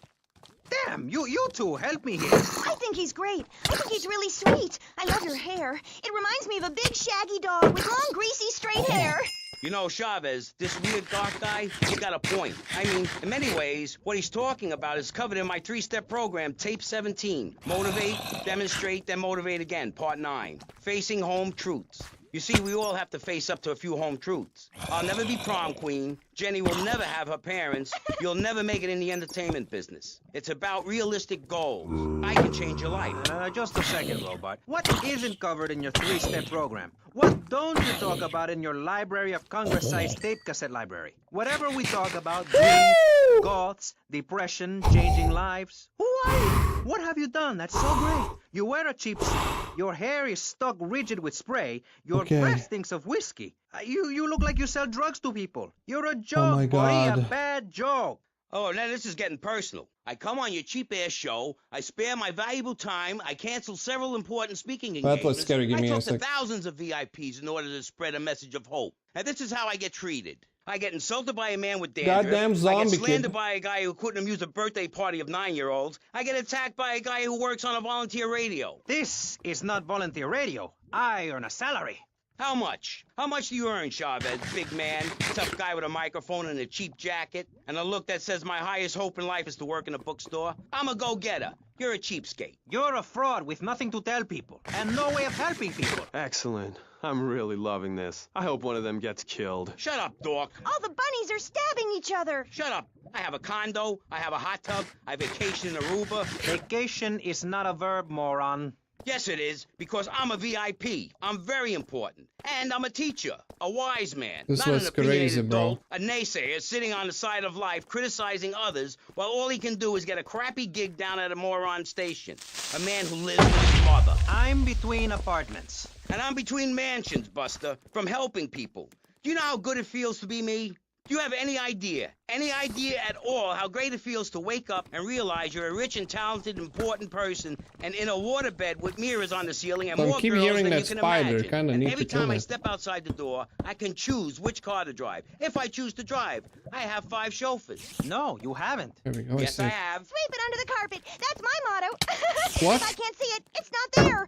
Damn, you two, help me here. I think he's great. I think he's really sweet. I love your hair. It reminds me of a big shaggy dog with long, greasy, straight hair. You know, Chavez, this weird dark guy, he got a point. I mean, in many ways, what he's talking about is covered in my 3-step program, Tape 17. Motivate, demonstrate, then motivate again, Part 9. Facing home truths. You see, we all have to face up to a few home truths. I'll never be prom queen. Jenny will never have her parents. You'll never make it in the entertainment business. It's about realistic goals. I can change your life. Just a second, Robot. What isn't covered in your 3-step program? What don't you talk about in your Library of Congress-sized tape cassette library? Whatever we talk about, grief, goths, depression, changing lives. Who are you? What have you done? That's so great. You wear a cheap suit. Your hair is stuck rigid with spray. Your Okay. breath stinks of whiskey. You look like you sell drugs to people. You're a joke, Oh my buddy. A God. bad joke. Oh, now this is getting personal. I come on your cheap-ass show, I spare my valuable time, I cancel several important speaking engagements. That was scary. Give I me a talk to sec. thousands of VIPs in order to spread a message of hope. And this is how I get treated. I get insulted by a man with dandruff. Goddamn I zombie get slandered kid. by a guy who couldn't amuse a birthday party of 9-year-olds. I get attacked by a guy who works on a volunteer radio. This is not volunteer radio. I earn a salary. How much? How much do you earn, Chavez, big man, tough guy with a microphone and a cheap jacket, and a look that says my highest hope in life is to work in a bookstore? I'm a go-getter. You're a cheapskate. You're a fraud with nothing to tell people and no way of helping people. Excellent. I'm really loving this. I hope one of them gets killed. Shut up, dork. All the bunnies are stabbing each other. Shut up. I have a condo, I have a hot tub, I vacation in Aruba. Vacation is not a verb, moron. Yes, it is, because I'm a VIP. I'm very important. And I'm a teacher, a wise man, This not was an opinionated crazy, bro. dolt, a naysayer sitting on the side of life criticizing others while all he can do is get a crappy gig down at a moron station. A man who lives with his mother. I'm between apartments. And I'm between mansions, Buster, from helping people. Do you know how good it feels to be me? Do you have any idea at all how great it feels to wake up and realize you're a rich and talented, important person and in a waterbed with mirrors on the ceiling and So more I keep girls hearing than that you can spider. imagine. Kinda And need every to kill time I it. step outside the door, I can choose which car to drive. If I choose to drive, I have 5 chauffeurs. No, you haven't. There we go. Yes, I I see. have. Sweep it under the carpet. That's my motto. What? If I can't see it, it's not there.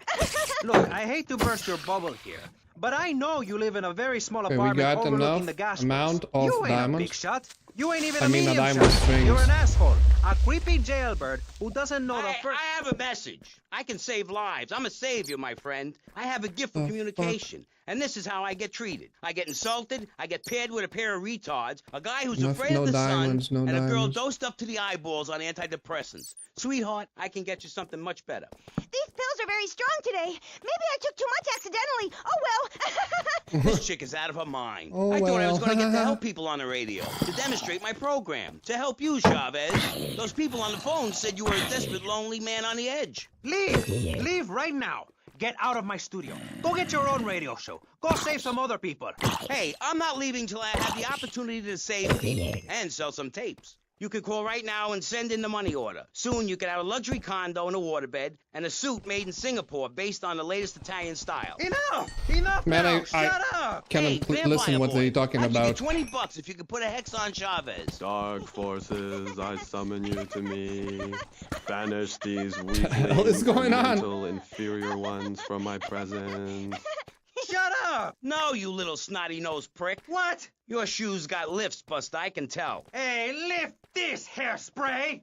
Look, I hate to burst your bubble here, but I know you live in a very small Okay, we apartment got overlooking enough the gas amount works. of You ain't a diamonds. big shot. You ain't even I a mean, a medium diamond shot. strings. You're an asshole. A creepy jailbird who doesn't know the I first... have a message. I can save lives. I'm a savior, my friend. I have a gift for The communication. And this is how I get treated. I get insulted, I get paired with a pair of retards, a guy who's No- afraid no of the diamonds, sun, no and a girl diamonds. dosed up to the eyeballs on antidepressants. Sweetheart, I can get you something much better. These pills are very strong today. Maybe I took too much accidentally. Oh, well. This chick is out of her mind. Oh, I thought I was well. going to get to help people on the radio, to demonstrate my program, to help you, Chavez. Those people on the phone said you were a desperate, lonely man on the edge. Leave! Leave right now. get out of my studio. Go get your own radio show. Go save some other people. Hey, I'm not leaving till I have the opportunity to save people and sell some tapes. You could call right now and send in the money order. Soon you could have a luxury condo and a waterbed and a suit made in Singapore based on the latest Italian style. Enough Man, now. I Shut up. cannot Vampire listen what boy, they're talking I'll about. give you $20 if you could put a hex on Chavez. Dark forces, I summon you to me. Banish these hell weaklings is going and on? mental inferior ones from my presence. Shut up. No, you little snotty-nosed prick. What? Your shoes got lifts, Buster, I can tell. Hey, lift this hairspray.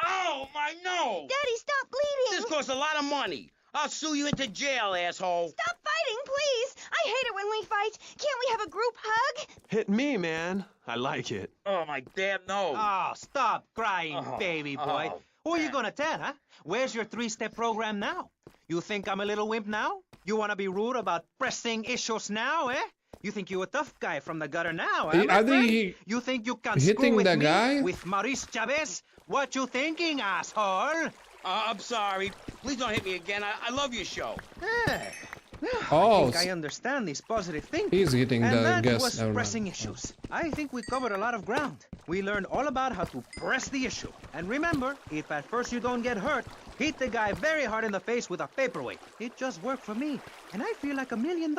Oh, my nose! Daddy, stop bleeding. This costs a lot of money. I'll sue you into jail, asshole. Stop fighting, please. I hate it when we fight. Can't we have a group hug? Hit me, man. I like it. Oh, my damn nose. Oh, stop crying, baby boy. oh, Who are you gonna tell, huh? Where's your 3-step program now? You think I'm a little wimp now? You wanna be rude about pressing issues now, eh? You think you're a tough guy from the gutter now, eh? Are they You think you can hitting screw with the me, guy? with Maurice Chavez? What you thinking, asshole? I'm sorry. Please don't hit me again. I love your show. Oh, I think I understand this positive thinking. he's hitting And the that guest. was Never mind. pressing issues. I think we covered a lot of ground. We learned all about how to press the issue. And remember, if at first you don't get hurt, hit the guy very hard in the face with a paperweight. It just worked for me. And I feel like $1 million.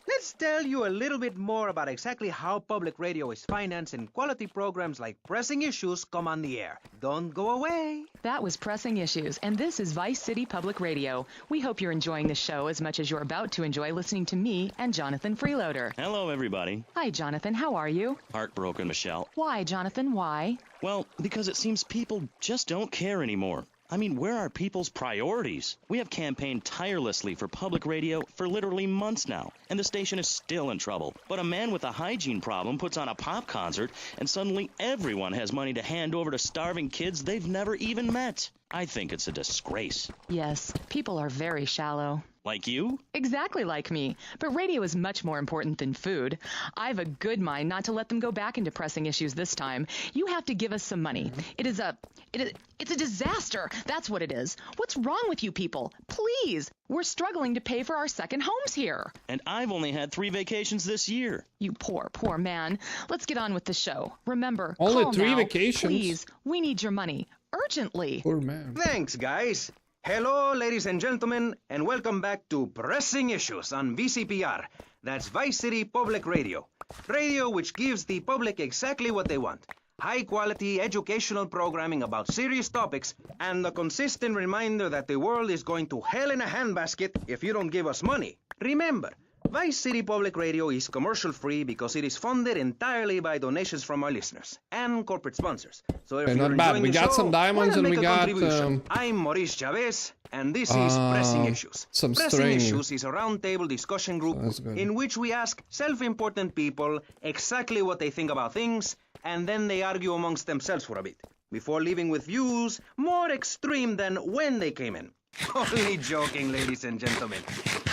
Let's tell you a little bit more about exactly how public radio is financed and quality programs like Pressing Issues come on the air. Don't go away. That was Pressing Issues, and this is Vice City Public Radio. We hope you're enjoying the show as much as you're about to enjoy listening to me and Jonathan Freeloader. Hello, everybody. Hi, Jonathan. How are you? Heartbroken, Michelle. Why, Jonathan? Why? Well, because it seems people just don't care anymore. I mean, where are people's priorities? We have campaigned tirelessly for public radio for literally months now, and the station is still in trouble. But a man with a hygiene problem puts on a pop concert, and suddenly everyone has money to hand over to starving kids they've never even met. I think it's a disgrace. Yes, people are very shallow. Like you? Exactly like me. But radio is much more important than food. I have a good mind not to let them go back into Pressing Issues this time. You have to give us some money. It's a disaster. That's what it is. What's wrong with you people? Please. We're struggling to pay for our second homes here. And I've only had 3 vacations this year. You poor man. Let's get on with the show. Remember, Only call 3 now. vacations? Please, we need your money. Urgently. Poor man. Thanks, guys. Hello, ladies and gentlemen, and welcome back to Pressing Issues on VCPR. That's Vice City Public Radio. Radio which gives the public exactly what they want. High-quality educational programming about serious topics, and a consistent reminder that the world is going to hell in a handbasket if you don't give us money. Remember, Vice City Public Radio is commercial-free because it is funded entirely by donations from our listeners and corporate sponsors. So if Okay, you're not bad. enjoying We the got show, some diamonds why not and we make a got, contribution? I'm Maurice Chavez, and this is Pressing Issues. some Pressing string. Issues is a roundtable discussion group So that's good. in which we ask self-important people exactly what they think about things, and then they argue amongst themselves for a bit, before leaving with views more extreme than when they came in. Only joking, ladies and gentlemen.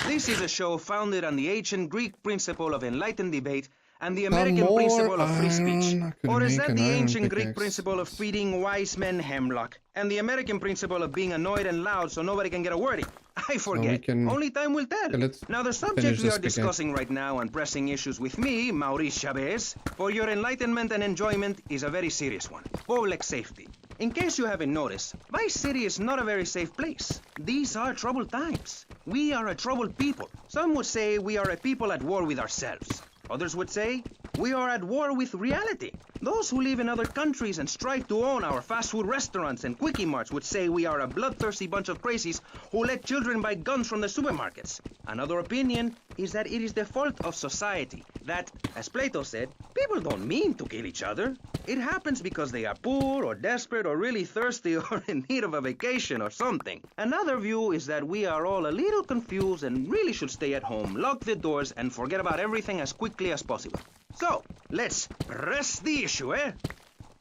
This is a show founded on the ancient Greek principle of enlightened debate and the American more principle of free speech. iron, I could Or is make that an the iron ancient Greek pickaxe. principle of feeding wise men hemlock and the American principle of being annoyed and loud so nobody can get a word in? I forget. can- Only time will tell. Okay, let's Now, the finish subject we this are pickaxe. discussing right now on Pressing Issues with me, Maurice Chavez, for your enlightenment and enjoyment is a very serious one. Public safety. In case you haven't noticed, Vice City is not a very safe place. These are troubled times. We are a troubled people. Some would say we are a people at war with ourselves. Others would say we are at war with reality. Those who live in other countries and strive to own our fast food restaurants and quickie marts would say we are a bloodthirsty bunch of crazies who let children buy guns from the supermarkets. Another opinion is that it is the fault of society. That, as Plato said, people don't mean to kill each other. It happens because they are poor or desperate or really thirsty or in need of a vacation or something. Another view is that we are all a little confused and really should stay at home, lock the doors, and forget about everything as quickly as possible. So, let's press the issue, eh?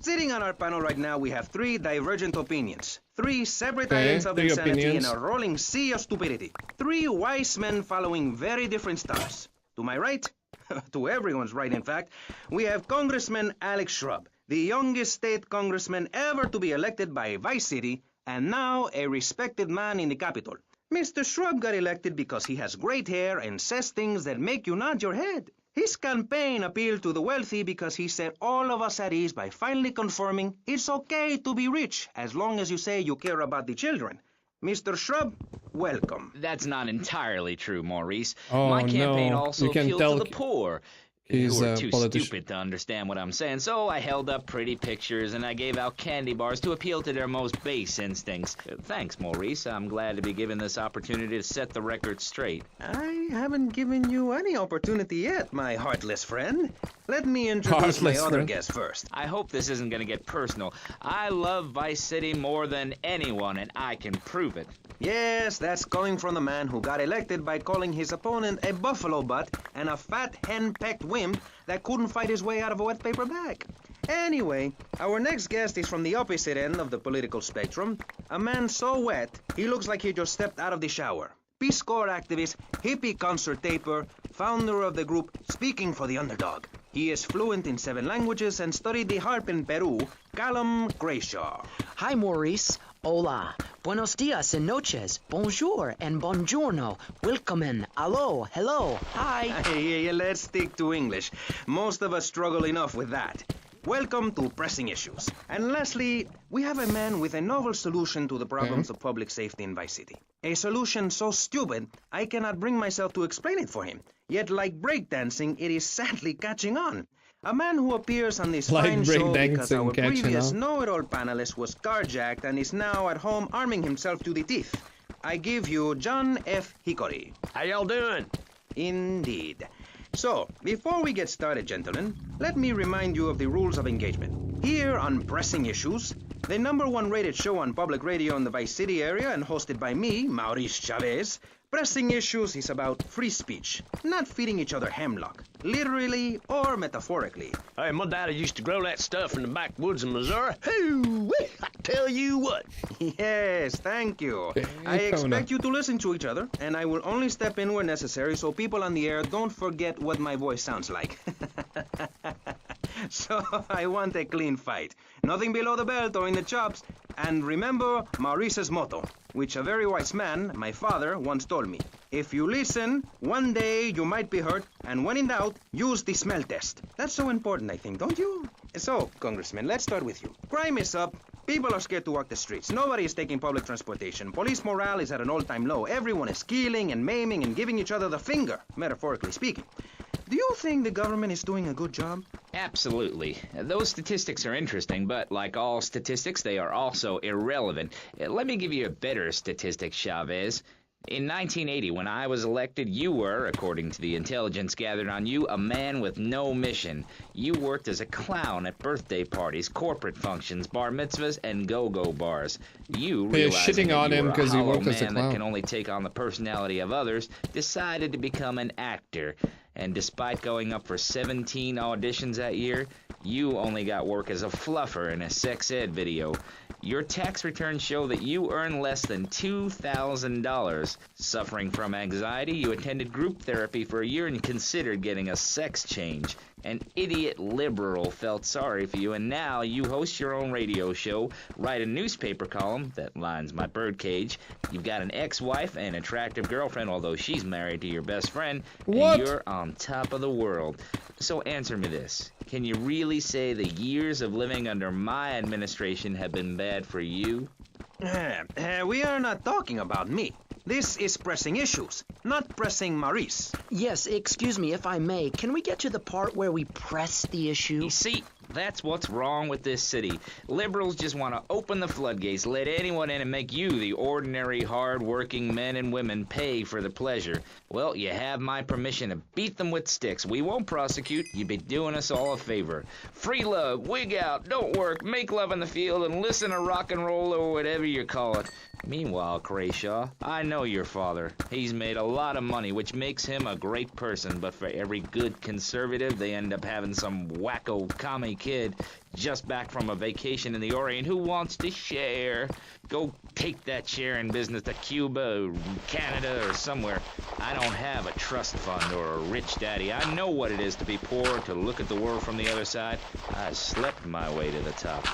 Sitting on our panel right now, we have 3 divergent opinions. 3 separate Okay, islands of 3 insanity opinions. in a rolling sea of stupidity. 3 wise men following very different stars. To my right, to everyone's right in fact, we have Congressman Alex Shrub, the youngest state congressman ever to be elected by Vice City, and now a respected man in the Capitol. Mr. Shrub got elected because he has great hair and says things that make you nod your head. His campaign appealed to the wealthy because he set all of us at ease by finally confirming it's okay to be rich as long as you say you care about the children. Mr. Shrub, welcome. That's not entirely true, Maurice. Oh, My campaign no. also You can appealed tell to the poor, he's who a are too politician. stupid to understand what I'm saying. So I held up pretty pictures and I gave out candy bars to appeal to their most base instincts. Thanks, Maurice. I'm glad to be given this opportunity to set the record straight. I haven't given you any opportunity yet, my heartless friend. Let me introduce my Heartless other friend. guest first. I hope this isn't going to get personal. I love Vice City more than anyone, and I can prove it. Yes, that's coming from the man who got elected by calling his opponent a buffalo butt and a fat hen-pecked wimp that couldn't fight his way out of a wet paper bag. Anyway, our next guest is from the opposite end of the political spectrum. A man so wet, he looks like he just stepped out of the shower. Peace Corps activist, hippie concert taper, founder of the group Speaking for the Underdog. He is fluent in 7 languages and studied the harp in Peru. Callum Grayshaw. Hi, Maurice. Hola. Buenos dias and noches. Bonjour and buongiorno. Welcome. Allo. Hello. Hi. Hey, let's stick to English. Most of us struggle enough with that. Welcome to Pressing Issues. And lastly, we have a man with a novel solution to the problems of public safety in Vice City. A solution so stupid, I cannot bring myself to explain it for him. Yet, like breakdancing, it is sadly catching on. A man who appears on this Like fine show because breakdancing our catching previous on. know-it-all panelist was carjacked and is now at home arming himself to the teeth. I give you John F. Hickory. How y'all doing? Indeed. So, before we get started, gentlemen, let me remind you of the rules of engagement. Here on Pressing Issues, the #1 rated show on public radio in the Vice City area and hosted by me, Maurice Chavez, Pressing Issues is about free speech, not feeding each other hemlock, literally or metaphorically. Hey, my daddy used to grow that stuff in the backwoods of Missouri. Hoo-wee, I tell you what. Yes, thank you. I expect you to listen to each other, and I will only step in where necessary so people on the air don't forget what my voice sounds like. So I want a clean fight. Nothing below the belt or in the chops. And remember Maurice's motto, which a very wise man, my father, once told me. If you listen, one day you might be hurt, and when in doubt, use the smell test. That's so important, I think, don't you? So, Congressman, let's start with you. Crime is up. People are scared to walk the streets. Nobody is taking public transportation. Police morale is at an all-time low. Everyone is killing and maiming and giving each other the finger, metaphorically speaking. Do you think the government is doing a good job? Absolutely. Those statistics are interesting, but like all statistics, they are also irrelevant. Let me give you a better statistic, Chavez. In 1980, when I was elected, you were, according to the intelligence gathered on you, a man with no mission. You worked as a clown at birthday parties, corporate functions, bar mitzvahs, and go-go bars. You, They're realizing shitting that on you him were a 'cause he hollow worked as a man clown. that can only take on the personality of others, decided to become an actor. And despite going up for 17 auditions that year, you only got work as a fluffer in a sex ed video. Your tax returns show that you earn less than $2,000. Suffering from anxiety, you attended group therapy for a year and considered getting a sex change. An idiot liberal felt sorry for you, and now you host your own radio show, write a newspaper column that lines my birdcage. You've got an ex-wife and attractive girlfriend, although she's married to your best friend. What? And you're on top of the world. So answer me this. Can you really say the years of living under my administration have been bad for you? We are not talking about me. This is Pressing Issues, not Pressing Maurice. Yes, excuse me if I may. Can we get to the part where we press the issue? You see, that's what's wrong with this city. Liberals just want to open the floodgates, let anyone in and make you, the ordinary, hard-working men and women, pay for the pleasure. Well, you have my permission to beat them with sticks. We won't prosecute. You'd be doing us all a favor. Free love, wig out, don't work, make love in the field, and listen to rock and roll or whatever you call it. Meanwhile, Grayshaw, I know your father. He's made a lot of money, which makes him a great person, but for every good conservative, they end up having some wacko commie kid. just back from a vacation in the Orient. Who wants to share? Go take that sharing business to Cuba or Canada or somewhere. I don't have a trust fund or a rich daddy. I know what it is to be poor, to look at the world from the other side. I slept my way to the top.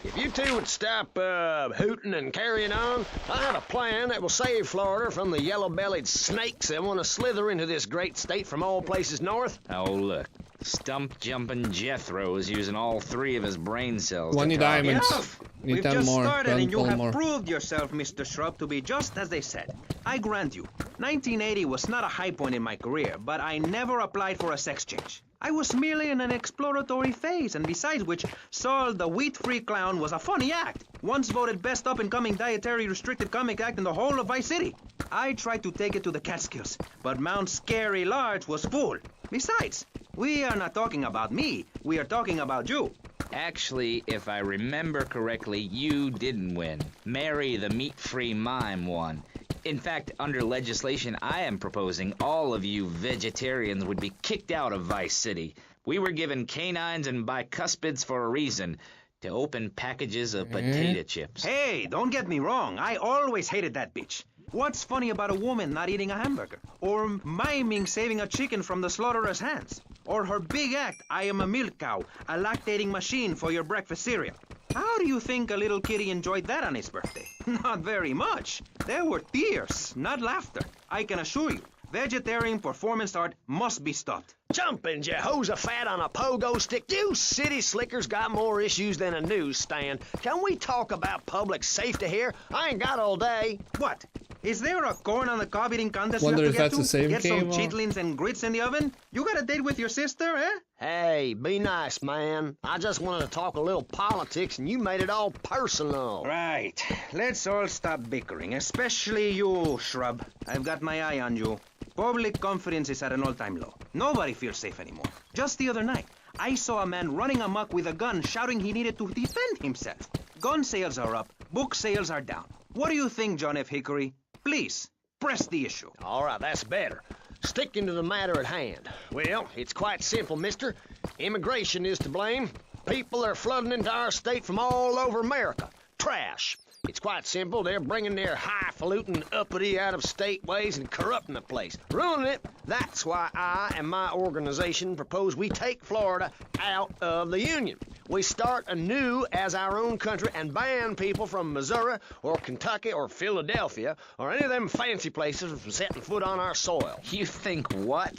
If you two would stop hooting and carrying on, I have a plan that will save Florida from the yellow-bellied snakes that want to slither into this great state from all places north. Oh, look. Stump-jumping Jethro is using all 3 of his brain cells. 20 diamonds. Enough. Need We've 10 just more. started 10 and you have more. proved yourself, Mr. Shrub, to be just as they said. I grant you, 1980 was not a high point in my career, but I never applied for a sex change. I was merely in an exploratory phase, and besides which, Saul the Wheat-Free Clown was a funny act. Once voted best up-and-coming dietary restricted comic act in the whole of Vice City. I tried to take it to the Catskills, but Mount Scary Large was full. Besides, we are not talking about me, we are talking about you. Actually, if I remember correctly, you didn't win. Mary the meat-free mime won. In fact, under legislation I am proposing, all of you vegetarians would be kicked out of Vice City. We were given canines and bicuspids for a reason, to open packages of potato chips. Hey, don't get me wrong, I always hated that bitch. What's funny about a woman not eating a hamburger? Or miming saving a chicken from the slaughterer's hands? Or her big act, I am a milk cow, a lactating machine for your breakfast cereal? How do you think a little kitty enjoyed that on his birthday? Not very much. There were tears, not laughter. I can assure you, vegetarian performance art must be stopped. Jumping Jehoshaphat on a pogo stick. You city slickers got more issues than a newsstand. Can we talk about public safety here? I ain't got all day. What? Is there a corn on the cob eating contest Wonder you if have to that's get the to? same Get some game, or- chitlins and grits in the oven? You got a date with your sister, eh? Hey, be nice, man. I just wanted to talk a little politics, and you made it all personal. Right. Let's all stop bickering, especially you, Shrub. I've got my eye on you. Public confidence is at an all-time low. Nobody feels safe anymore. Just the other night, I saw a man running amok with a gun shouting he needed to defend himself. Gun sales are up, book sales are down. What do you think, John F. Hickory? Please, press the issue. All right, that's better. Sticking to the matter at hand. Well, it's quite simple, mister. Immigration is to blame. People are flooding into our state from all over America. Trash. It's quite simple. They're bringing their highfalutin, uppity, out-of-state ways and corrupting the place. Ruining it. That's why I and my organization propose we take Florida out of the Union. We start anew as our own country and ban people from Missouri or Kentucky or Philadelphia or any of them fancy places from setting foot on our soil. You think what?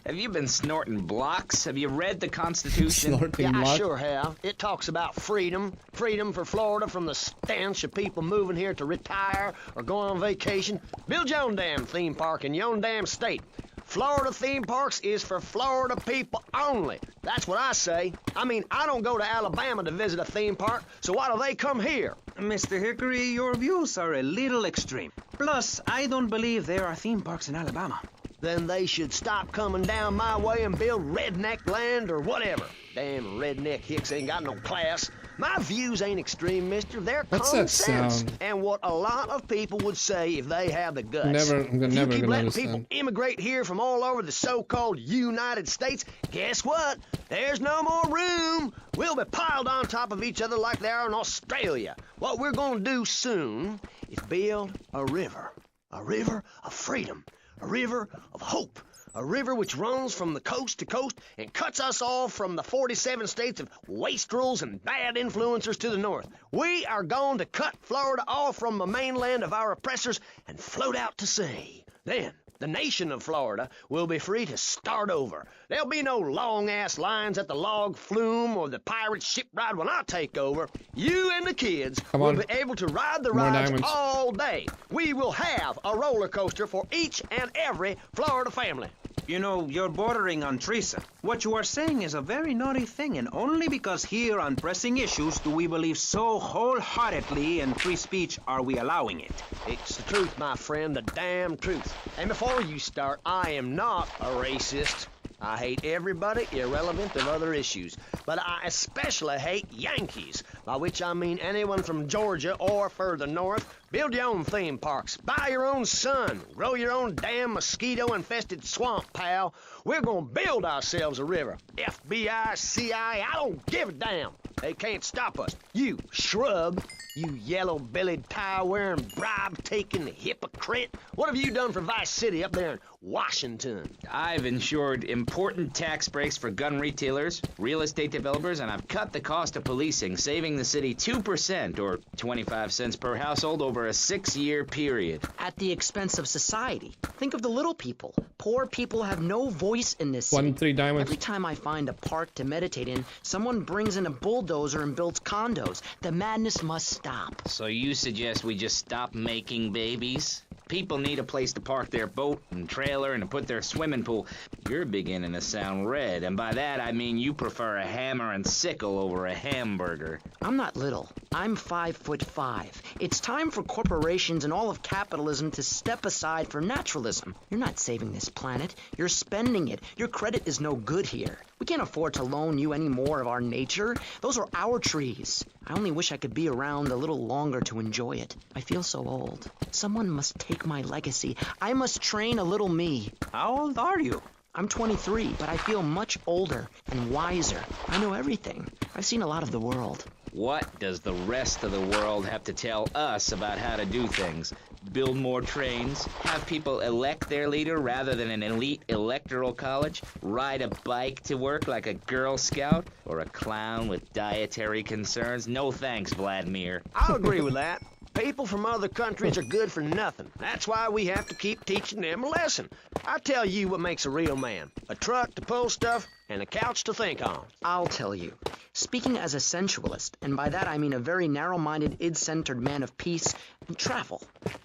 Have you been snorting blocks? Have you read the Constitution? Snorting Yeah, I block? sure have. It talks about freedom. Freedom for Florida from the stench of people moving here to retire or go on vacation. Build your own damn theme park in your own damn state. Florida theme parks is for Florida people only. That's what I say. I mean, I don't go to Alabama to visit a theme park, so why do they come here? Mr. Hickory, your views are a little extreme. Plus, I don't believe there are theme parks in Alabama. Then they should stop coming down my way and build redneck land or whatever. Damn redneck hicks ain't got no class. My views ain't extreme, mister. They're What's common that sense. sound? And what a lot of people would say if they have the guts. Never If you gonna keep letting people understand. immigrate here from all over the so-called United States, guess what? There's no more room. We'll be piled on top of each other like they are in Australia. What we're gonna do soon is build a river of freedom. A river of hope. A river which runs from the coast to coast and cuts us off from the 47 states of wastrels and bad influencers to the north. We are going to cut Florida off from the mainland of our oppressors and float out to sea. Then, the nation of Florida will be free to start over. There'll be no long-ass lines at the log flume or the pirate shipwright when I take over. You and the kids Come will on. be able to ride the More rides diamonds. all day. We will have a roller coaster for each and every Florida family. You know, you're bordering on treason. What you are saying is a very naughty thing, and only because here on Pressing Issues do we believe so wholeheartedly in free speech are we allowing it. It's the truth, my friend, the damn truth. And before you start, I am not a racist. I hate everybody irrelevant of other issues. But I especially hate Yankees, by which I mean anyone from Georgia or further north. Build your own theme parks, buy your own sun, grow your own damn mosquito-infested swamp, pal. We're gonna build ourselves a river. FBI, CIA, I don't give a damn. They can't stop us. You shrub, you yellow-bellied, tie-wearing, bribe-taking hypocrite. What have you done for Vice City up there in Washington? I've ensured important tax breaks for gun retailers, real estate developers, and I've cut the cost of policing, saving the city 2% or 25 cents per household over a 6-year period. At the expense of society. Think of the little people. Poor people have no voice in this city. 1-3 diamonds. Every time I find a park to meditate in, someone brings in a bulldozer and builds condos. The madness must stop. So you suggest we just stop making babies? People need a place to park their boat and trailer and to put their swimming pool. You're beginning to sound red, and by that I mean you prefer a hammer and sickle over a hamburger. I'm not little. I'm 5'5". It's time for corporations and all of capitalism to step aside for naturalism. You're not saving this planet. You're spending it. Your credit is no good here. We can't afford to loan you any more of our nature. Those are our trees. I only wish I could be around a little longer to enjoy it. I feel so old. Someone must take my legacy. I must train a little me. How old are you? I'm 23, but I feel much older and wiser. I know everything. I've seen a lot of the world. What does the rest of the world have to tell us about how to do things? Build more trains? Have people elect their leader rather than an elite electoral college? Ride a bike to work like a Girl Scout? Or a clown with dietary concerns? No thanks, Vladimir. I'll agree with that. People from other countries are good for nothing. That's why we have to keep teaching them a lesson. I tell you what makes a real man. A truck to pull stuff and a couch to think on. I'll tell you. Speaking as a sensualist, and by that I mean a very narrow-minded, id-centered man of peace and travel.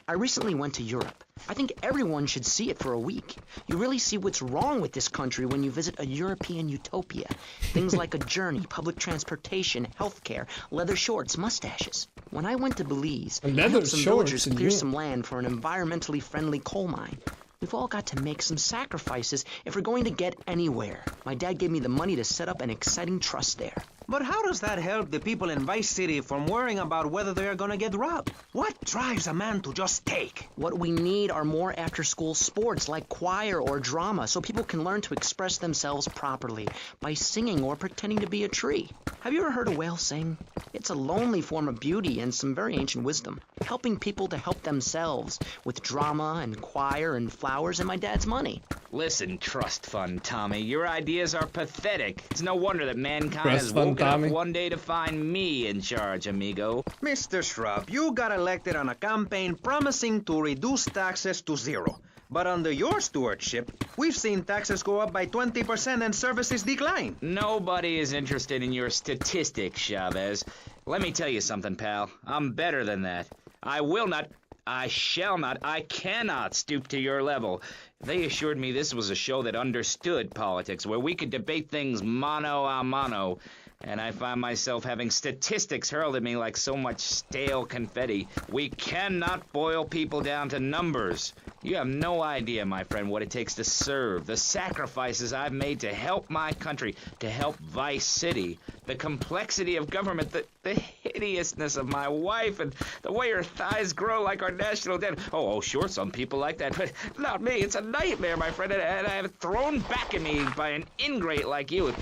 I recently went to Europe. I think everyone should see it for a week. You really see what's wrong with this country when you visit a European utopia. Things like a journey, public transportation, healthcare, leather shorts, mustaches. When I went to Belize, I helped some villagers clear some land for an environmentally friendly coal mine. We've all got to make some sacrifices if we're going to get anywhere. My dad gave me the money to set up an exciting trust there. But how does that help the people in Vice City from worrying about whether they're gonna get robbed? What drives a man to just take? What we need are more after-school sports like choir or drama so people can learn to express themselves properly by singing or pretending to be a tree. Have you ever heard a whale sing? It's a lonely form of beauty and some very ancient wisdom, helping people to help themselves with drama and choir and flowers and my dad's money. Listen, trust fund Tommy, your ideas are pathetic. It's no wonder that mankind Trust has fund woken Tommy. up one day to find me in charge, amigo. Mr. Shrub, you got elected on a campaign promising to reduce taxes to zero. But under your stewardship, we've seen taxes go up by 20% and services decline. Nobody is interested in your statistics, Chavez. Let me tell you something, pal. I'm better than that. I will not, I shall not, I cannot stoop to your level. They assured me this was a show that understood politics, where we could debate things mano a mano. And I find myself having statistics hurled at me like so much stale confetti. We cannot boil people down to numbers. You have no idea, my friend, what it takes to serve, the sacrifices I've made to help my country, to help Vice City, the complexity of government, the hideousness of my wife, and the way her thighs grow like our national debt. Oh, sure, some people like that, but not me. It's a nightmare, my friend, and I have it thrown back at me by an ingrate like you.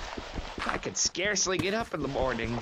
I could scarcely get up in the morning.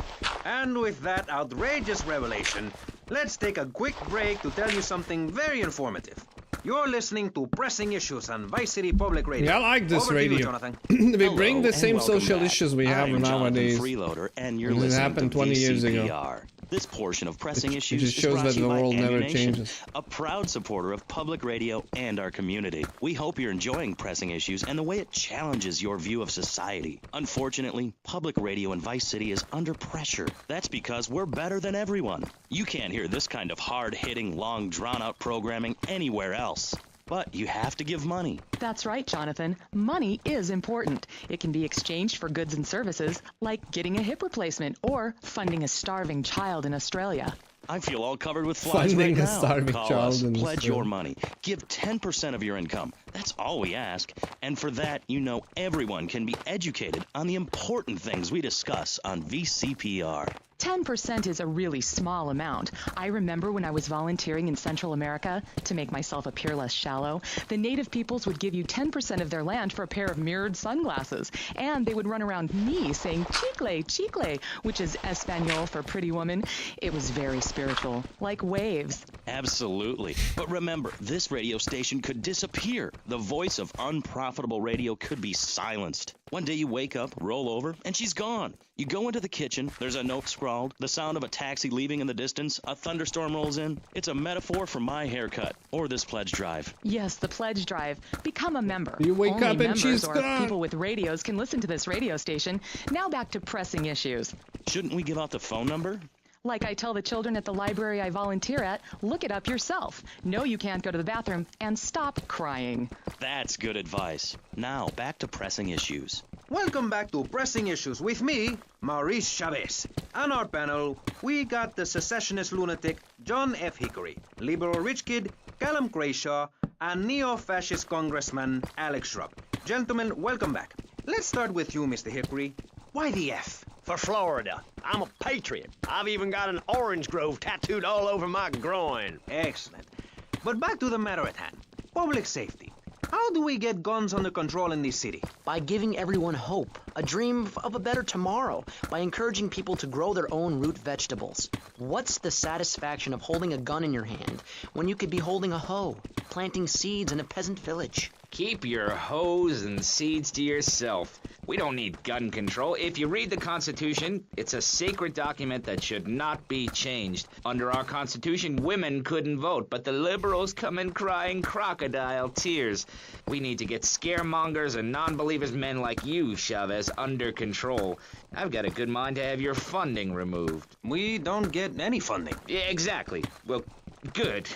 And with that outrageous revelation, let's take a quick break to tell you something very informative. You're listening to Pressing Issues on Vice City Public Radio. Yeah, I like this Over radio. To you, Jonathan. We bring Hello the and same welcome social back. issues we have I'm nowadays. Jonathan Freeloader, and you're It listening happened to 20 years ago. VCPR. This portion of Pressing Issues just is shows brought that to you the by world never Ammunation, changes. a proud supporter of public radio and our community. We hope you're enjoying Pressing Issues and the way it challenges your view of society. Unfortunately, public radio in Vice City is under pressure. That's because we're better than everyone. You can't hear this kind of hard-hitting, long, drawn-out programming anywhere else. But you have to give money. That's right, Jonathan. Money is important. It can be exchanged for goods and services, like getting a hip replacement or funding a starving child in Australia. I feel all covered with flies Funding right a now. starving Call child us, in pledge Australia. your money, give 10% of your income. That's all we ask. And for that, you know everyone can be educated on the important things we discuss on VCPR. 10% is a really small amount. I remember when I was volunteering in Central America, to make myself appear less shallow, the native peoples would give you 10% of their land for a pair of mirrored sunglasses. And they would run around me saying chicle, chicle, which is Espanol for pretty woman. It was very spiritual, like waves. Absolutely. But remember, this radio station could disappear. The voice of unprofitable radio could be silenced. One day you wake up, roll over, and she's gone. You go into the kitchen, there's a note scrawled, the sound of a taxi leaving in the distance, a thunderstorm rolls in. It's a metaphor for my haircut, or this pledge drive. Yes, the pledge drive. Become a member. You wake Only up and members she's or gone. people with radios can listen to this radio station. Now back to pressing issues. Shouldn't we give out the phone number? Like I tell the children at the library I volunteer at, look it up yourself. No, you can't go to the bathroom, and stop crying. That's good advice. Now, back to pressing issues. Welcome back to Pressing Issues with me, Maurice Chavez. On our panel, we got the secessionist lunatic John F. Hickory, liberal rich kid Callum Crashaw, and neo-fascist congressman Alex Shrub. Gentlemen, welcome back. Let's start with you, Mr. Hickory. Why the F? For Florida. I'm a patriot. I've even got an orange grove tattooed all over my groin. Excellent. But back to the matter at hand. Public safety. How do we get guns under control in this city? By giving everyone hope, a dream of a better tomorrow, by encouraging people to grow their own root vegetables. What's the satisfaction of holding a gun in your hand when you could be holding a hoe, planting seeds in a peasant village? Keep your hoes and seeds to yourself. We don't need gun control. If you read the Constitution, it's a sacred document that should not be changed. Under our Constitution, women couldn't vote, but the liberals come in crying crocodile tears. We need to get scaremongers and non-believers men like you, Chavez, under control. I've got a good mind to have your funding removed. We don't get any funding. Yeah, exactly. Well, good.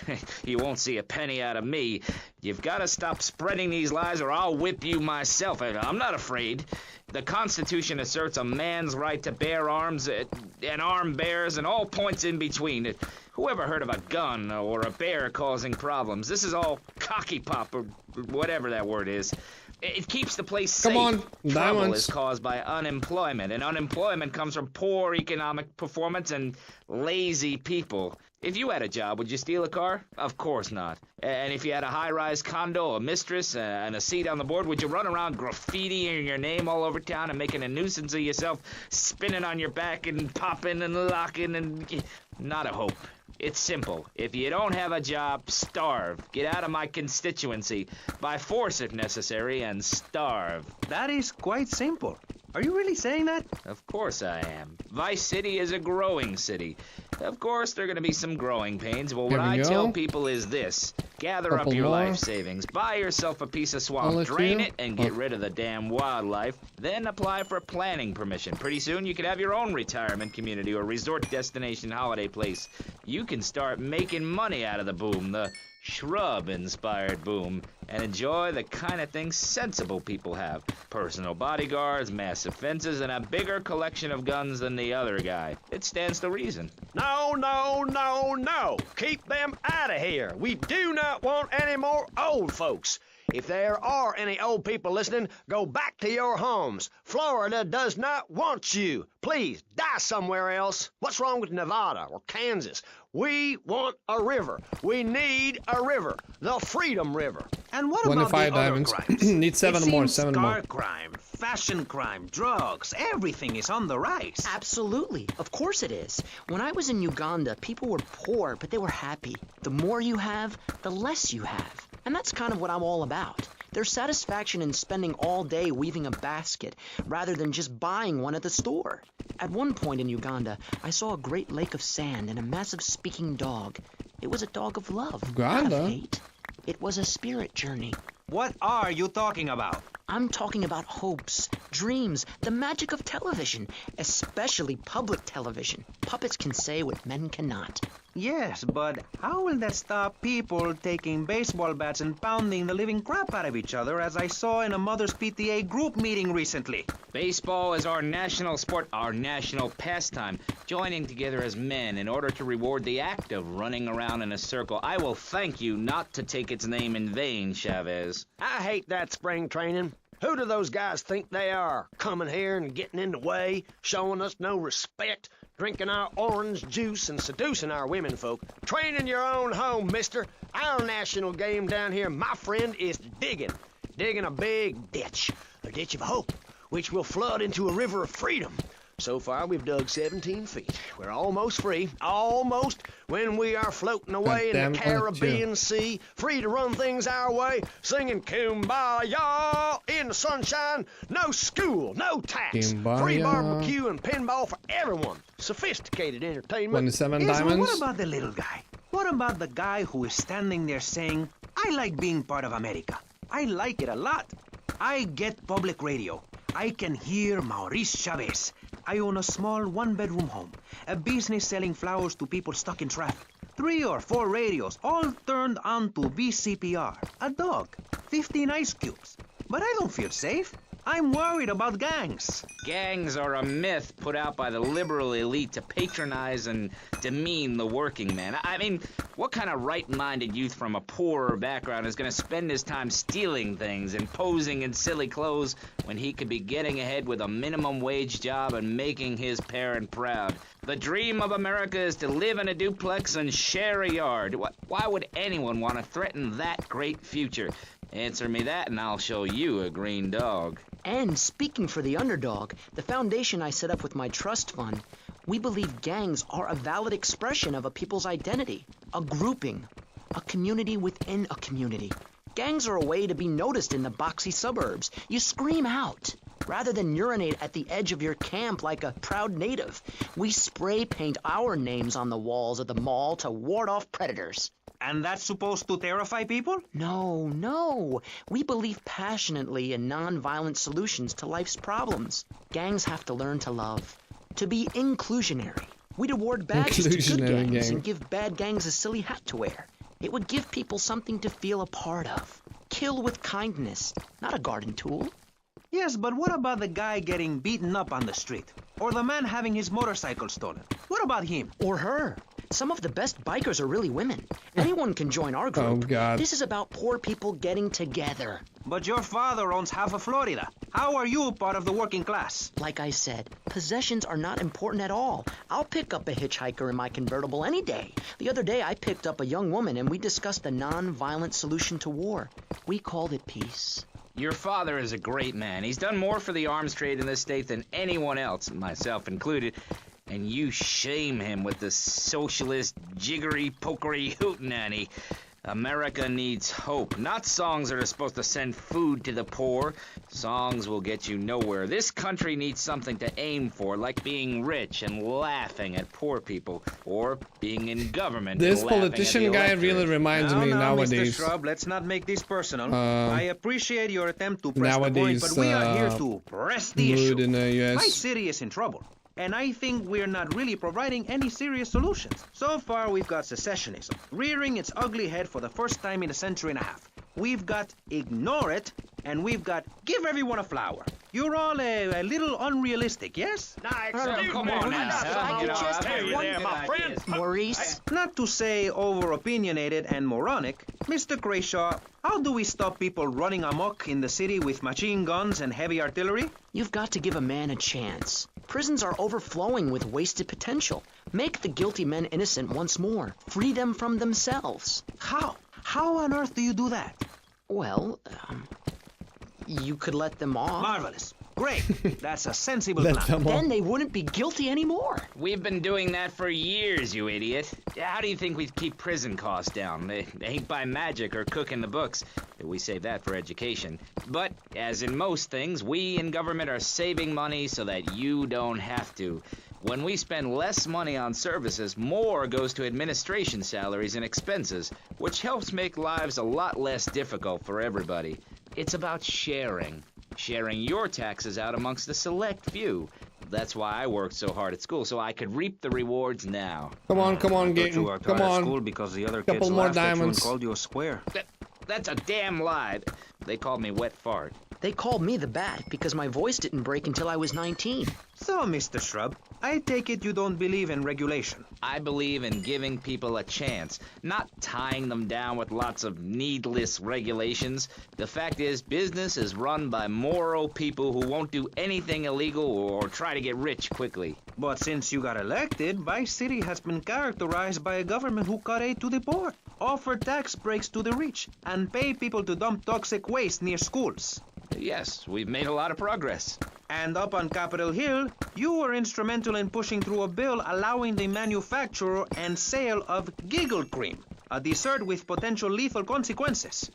You won't see a penny out of me. You've got to stop spreading these lies or I'll whip you myself. I'm not afraid. The Constitution asserts a man's right to bear arms and arm bears and all points in between. Whoever heard of a gun or a bear causing problems? This is all cocky pop or whatever that word is. It keeps the place safe. Come on, Trouble diamonds. is caused by unemployment, and unemployment comes from poor economic performance and lazy people. If you had a job, would you steal a car? Of course not. And if you had a high-rise condo, a mistress, and a seat on the board, would you run around graffitiing your name all over town and making a nuisance of yourself, spinning on your back and popping and locking and... Not a hope. It's simple. If you don't have a job, starve. Get out of my constituency. By force if necessary, and starve. That is quite simple. Are you really saying that? Of course I am. Vice City is a growing city. Of course, there are going to be some growing pains, but what Here we I go. tell people is this. Gather Couple up your more. life savings, buy yourself a piece of I'll swamp, let drain you. it, and get rid of the damn wildlife. Then apply for planning permission. Pretty soon, you can have your own retirement community or resort destination holiday place. You can start making money out of the boom, the shrub-inspired boom, and enjoy the kind of things sensible people have. Personal bodyguards, massive fences, and a bigger collection of guns than the other guy. It stands to reason. No, no, no, no. Keep them out of here. We do not want any more old folks. If there are any old people listening, go back to your homes. Florida does not want you. Please, die somewhere else. What's wrong with Nevada or Kansas? We want a river. We need a river. The Freedom River. And what about 25 the other diamonds. crimes? Need seven It more, seems seven car more. crime, fashion crime, drugs, everything is on the rise. Absolutely. Of course it is. When I was in Uganda, people were poor, but they were happy. The more you have, the less you have. And that's kind of what I'm all about. There's satisfaction in spending all day weaving a basket rather than just buying one at the store. At one point in Uganda, I saw a great lake of sand and a massive speaking dog. It was a dog of love, not Uganda? of hate. It was a spirit journey. What are you talking about? I'm talking about hopes, dreams, the magic of television, especially public television. Puppets can say what men cannot. Yes, but how will that stop people taking baseball bats and pounding the living crap out of each other, as I saw in a Mother's PTA group meeting recently? Baseball is our national sport, our national pastime, joining together as men in order to reward the act of running around in a circle. I will thank you not to take its name in vain, Chavez. I hate that spring training. Who do those guys think they are? Coming here and getting in the way, showing us no respect, drinking our orange juice and seducing our women folk. Training your own home, mister. Our national game down here, my friend, is digging. Digging a big ditch. A ditch of hope, which will flood into a river of freedom. So far, we've dug 17 feet. We're almost free. Almost. When we are floating away in the Caribbean Sea, free to run things our way, singing Kumbaya in the sunshine. No school, no tax. Kumbaya. Free barbecue and pinball for everyone. Sophisticated entertainment. 27 Yes, but diamonds. what about the little guy? What about the guy who is standing there saying, I like being part of America. I like it a lot. I get public radio. I can hear Maurice Chavez. I own a small one-bedroom home, a business selling flowers to people stuck in traffic. 3 or 4 radios, all turned on to VCPR. A dog, 15 ice cubes. But I don't feel safe. I'm worried about gangs. Gangs are a myth put out by the liberal elite to patronize and demean the working man. I mean, what kind of right-minded youth from a poorer background is going to spend his time stealing things and posing in silly clothes when he could be getting ahead with a minimum wage job and making his parent proud? The dream of America is to live in a duplex and share a yard. Why would anyone want to threaten that great future? Answer me that and I'll show you a green dog. And speaking for the underdog, the foundation I set up with my trust fund, we believe gangs are a valid expression of a people's identity, a grouping, a community within a community. Gangs are a way to be noticed in the boxy suburbs. You scream out. Rather than urinate at the edge of your camp like a proud native, we spray paint our names on the walls of the mall to ward off predators. And that's supposed to terrify people? No. We believe passionately in non-violent solutions to life's problems. Gangs have to learn to love, to be inclusionary. We'd award badges to good Inclusionary gangs gang. and give bad gangs a silly hat to wear. It would give people something to feel a part of. Kill with kindness, not a garden tool. Yes, but what about the guy getting beaten up on the street? Or the man having his motorcycle stolen? What about him? Or her. Some of the best bikers are really women. Anyone can join our group. Oh, God. This is about poor people getting together. But your father owns half of Florida. How are you part of the working class? Like I said, possessions are not important at all. I'll pick up a hitchhiker in my convertible any day. The other day, I picked up a young woman and we discussed a non-violent solution to war. We called it peace. Your father is a great man. He's done more for the arms trade in this state than anyone else, myself included. And you shame him with the socialist, jiggery, pokery hootenanny. America needs hope, not songs that are supposed to send food to the poor. Songs will get you nowhere. This country needs something to aim for, like being rich and laughing at poor people, or being in government. This and laughing at politician the guy electorate. really reminds me Now, nowadays. Mr. Shrub, let's not make this personal. I appreciate your attempt to press the point, Nowadays, but we are here to press the mood issue. in the US. My city is in trouble, and I think we're not really providing any serious solutions. So far, we've got secessionism, rearing its ugly head for the first time in a century and a half. We've got ignore it, and we've got give everyone a flower. You're all a little unrealistic, yes? Come on Maurice? Not to say over-opinionated and moronic, Mr. Crashaw, how do we stop people running amok in the city with machine guns and heavy artillery? You've got to give a man a chance. Prisons are overflowing with wasted potential. Make the guilty men innocent once more. Free them from themselves. How? How on earth do you do that? Well, you could let them off. Marvelous. Great. That's a sensible Let plan. them off. Then they wouldn't be guilty anymore. We've been doing that for years, you idiot. How do you think we keep prison costs down? They ain't by magic or cooking the books. We save that for education. But, as in most things, we in government are saving money so that you don't have to. When we spend less money on services, more goes to administration salaries and expenses, which helps make lives a lot less difficult for everybody. It's about sharing. Sharing your taxes out amongst the select few. That's why I worked so hard at school, so I could reap the rewards now. Come on, You Gaten. worked Come hard at on. school because the other Couple kids more laughed at you and diamonds. called you a square. That's a damn lie. They called me wet fart. They called me the Bat because my voice didn't break until I was 19. So, Mr. Shrub, I take it you don't believe in regulation. I believe in giving people a chance, not tying them down with lots of needless regulations. The fact is, business is run by moral people who won't do anything illegal or try to get rich quickly. But since you got elected, Vice City has been characterized by a government who cut aid to the poor, offer tax breaks to the rich, and pay people to dump toxic waste near schools. Yes, we've made a lot of progress. And up on Capitol Hill, you were instrumental in pushing through a bill allowing the manufacture and sale of giggle cream, a dessert with potential lethal consequences.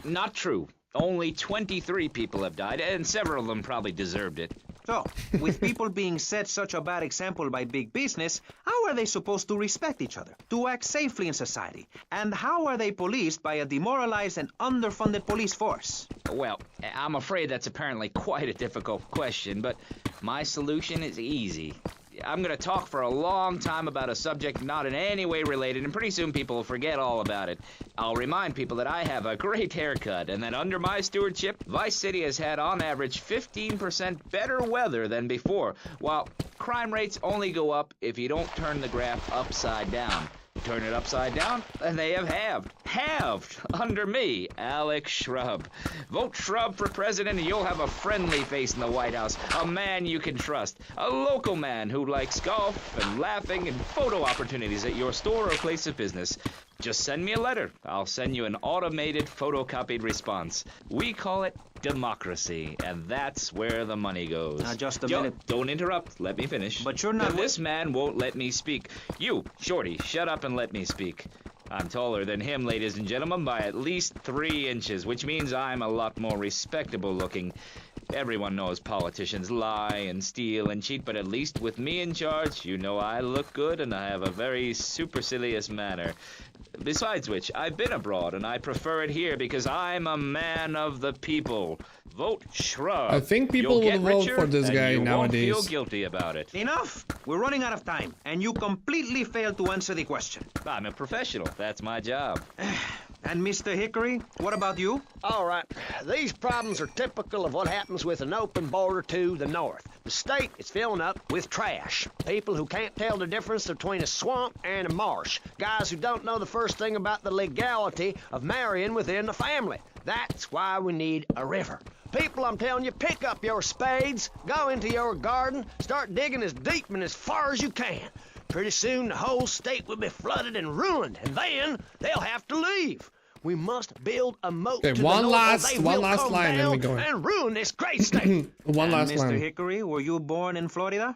Not true. Only 23 people have died, and several of them probably deserved it. So, with people being set such a bad example by big business, how are they supposed to respect each other, to act safely in society? And how are they policed by a demoralized and underfunded police force? Well, I'm afraid that's apparently quite a difficult question, but my solution is easy. I'm going to talk for a long time about a subject not in any way related, and pretty soon people will forget all about it. I'll remind people that I have a great haircut, and that under my stewardship, Vice City has had on average 15% better weather than before, while crime rates only go up if you don't turn the graph upside down. Turn it upside down, and they have halved under me, Alex Shrub. Vote Shrub for president and you'll have a friendly face in the White House, a man you can trust, a local man who likes golf and laughing and photo opportunities at your store or place of business. Just send me a letter. I'll send you an automated photocopied response. We call it democracy, and that's where the money goes. Now, just a minute. Don't interrupt. Let me finish. But you're not... This man won't let me speak. You, Shorty, shut up and let me speak. I'm taller than him, ladies and gentlemen, by at least 3 inches, which means I'm a lot more respectable looking. Everyone knows politicians lie and steal and cheat, but at least with me in charge, you know I look good and I have a very supercilious manner. Besides which, I've been abroad and I prefer it here because I'm a man of the people. Vote Shrub. I think people will vote for this guy you nowadays. Won't feel guilty about it. Enough! We're running out of time, and you completely failed to answer the question. I'm a professional. That's my job. And Mr. Hickory, what about you? All right, these problems are typical of what happens with an open border to the north. The state is filling up with trash. People who can't tell the difference between a swamp and a marsh. Guys who don't know the first thing about the legality of marrying within the family. That's why we need a river. People, I'm telling you, pick up your spades, go into your garden, start digging as deep and as far as you can. Pretty soon the whole state will be flooded and ruined, and then they'll have to leave. We must build a moat to the north, or they will come line, down and we go. and ruin this great state. One last Mr. line. Hickory, were you born in Florida?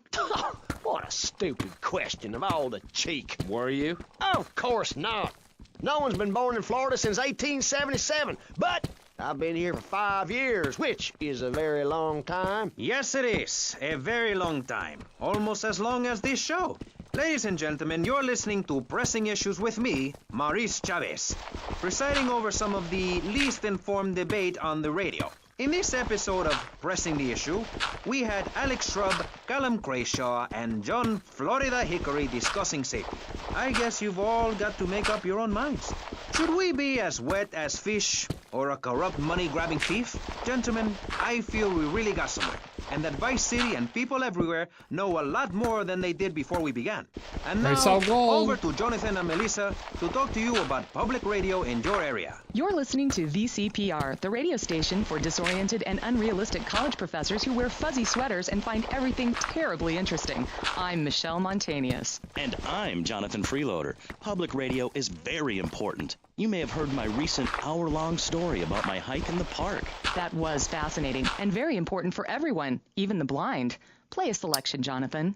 What a stupid question of all the cheek. Were you? Of course not. No one's been born in Florida since 1877, but I've been here for 5 years, which is a very long time. Yes, it is. A very long time. Almost as long as this show. Ladies and gentlemen, you're listening to Pressing Issues with me, Maurice Chavez, presiding over some of the least informed debate on the radio. In this episode of Pressing the Issue, we had Alex Shrub, Callum Crayshaw, and John Florida Hickory discussing safety. I guess you've all got to make up your own minds. Should we be as wet as fish or a corrupt money-grabbing thief? Gentlemen, I feel we really got somewhere, and that Vice City and people everywhere know a lot more than they did before we began. And now, over to Jonathan and Melissa to talk to you about public radio in your area. You're listening to VCPR, the radio station for disoriented and unrealistic college professors who wear fuzzy sweaters and find everything terribly interesting. I'm Michelle Montanius. And I'm Jonathan Freeloader. Public radio is very important. You may have heard my recent hour-long story about my hike in the park. That was fascinating and very important for everyone, even the blind. Play a selection, Jonathan.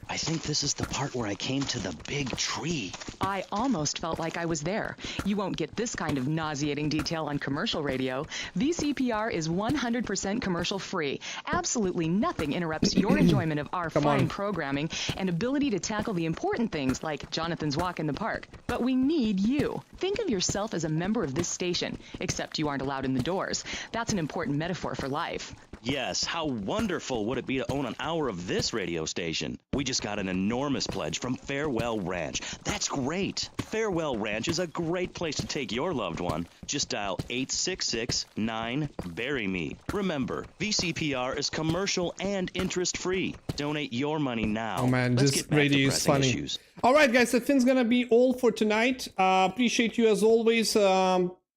I think this is the part where I came to the big tree. I almost felt like I was there. You won't get this kind of nauseating detail on commercial radio. VCPR is 100% commercial free. Absolutely nothing interrupts your enjoyment of our fine programming and ability to tackle the important things like Jonathan's walk in the park. But we need you. Think of yourself as a member of this station, except you aren't allowed in the doors. That's an important metaphor for life. Yes, how wonderful would it be to own an hour of this radio station? We just got an enormous pledge from Farewell Ranch. That's great. Farewell Ranch is a great place to take your loved one. Just dial 866-9-BURY-ME. Remember, VCPR is commercial and interest-free. Donate your money now. Oh man, Let's this get back to radio is pressing funny. issues. All right, guys, I think it's gonna be all for tonight. Appreciate you as always.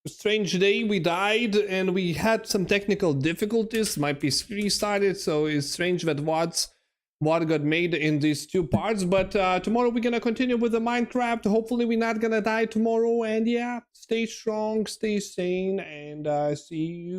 Strange day, we died and we had some technical difficulties. My PC restarted, so it's strange that what got made in these two parts. But tomorrow we're gonna continue with the Minecraft. Hopefully we're not gonna die tomorrow. And yeah, stay strong, stay sane, and see you.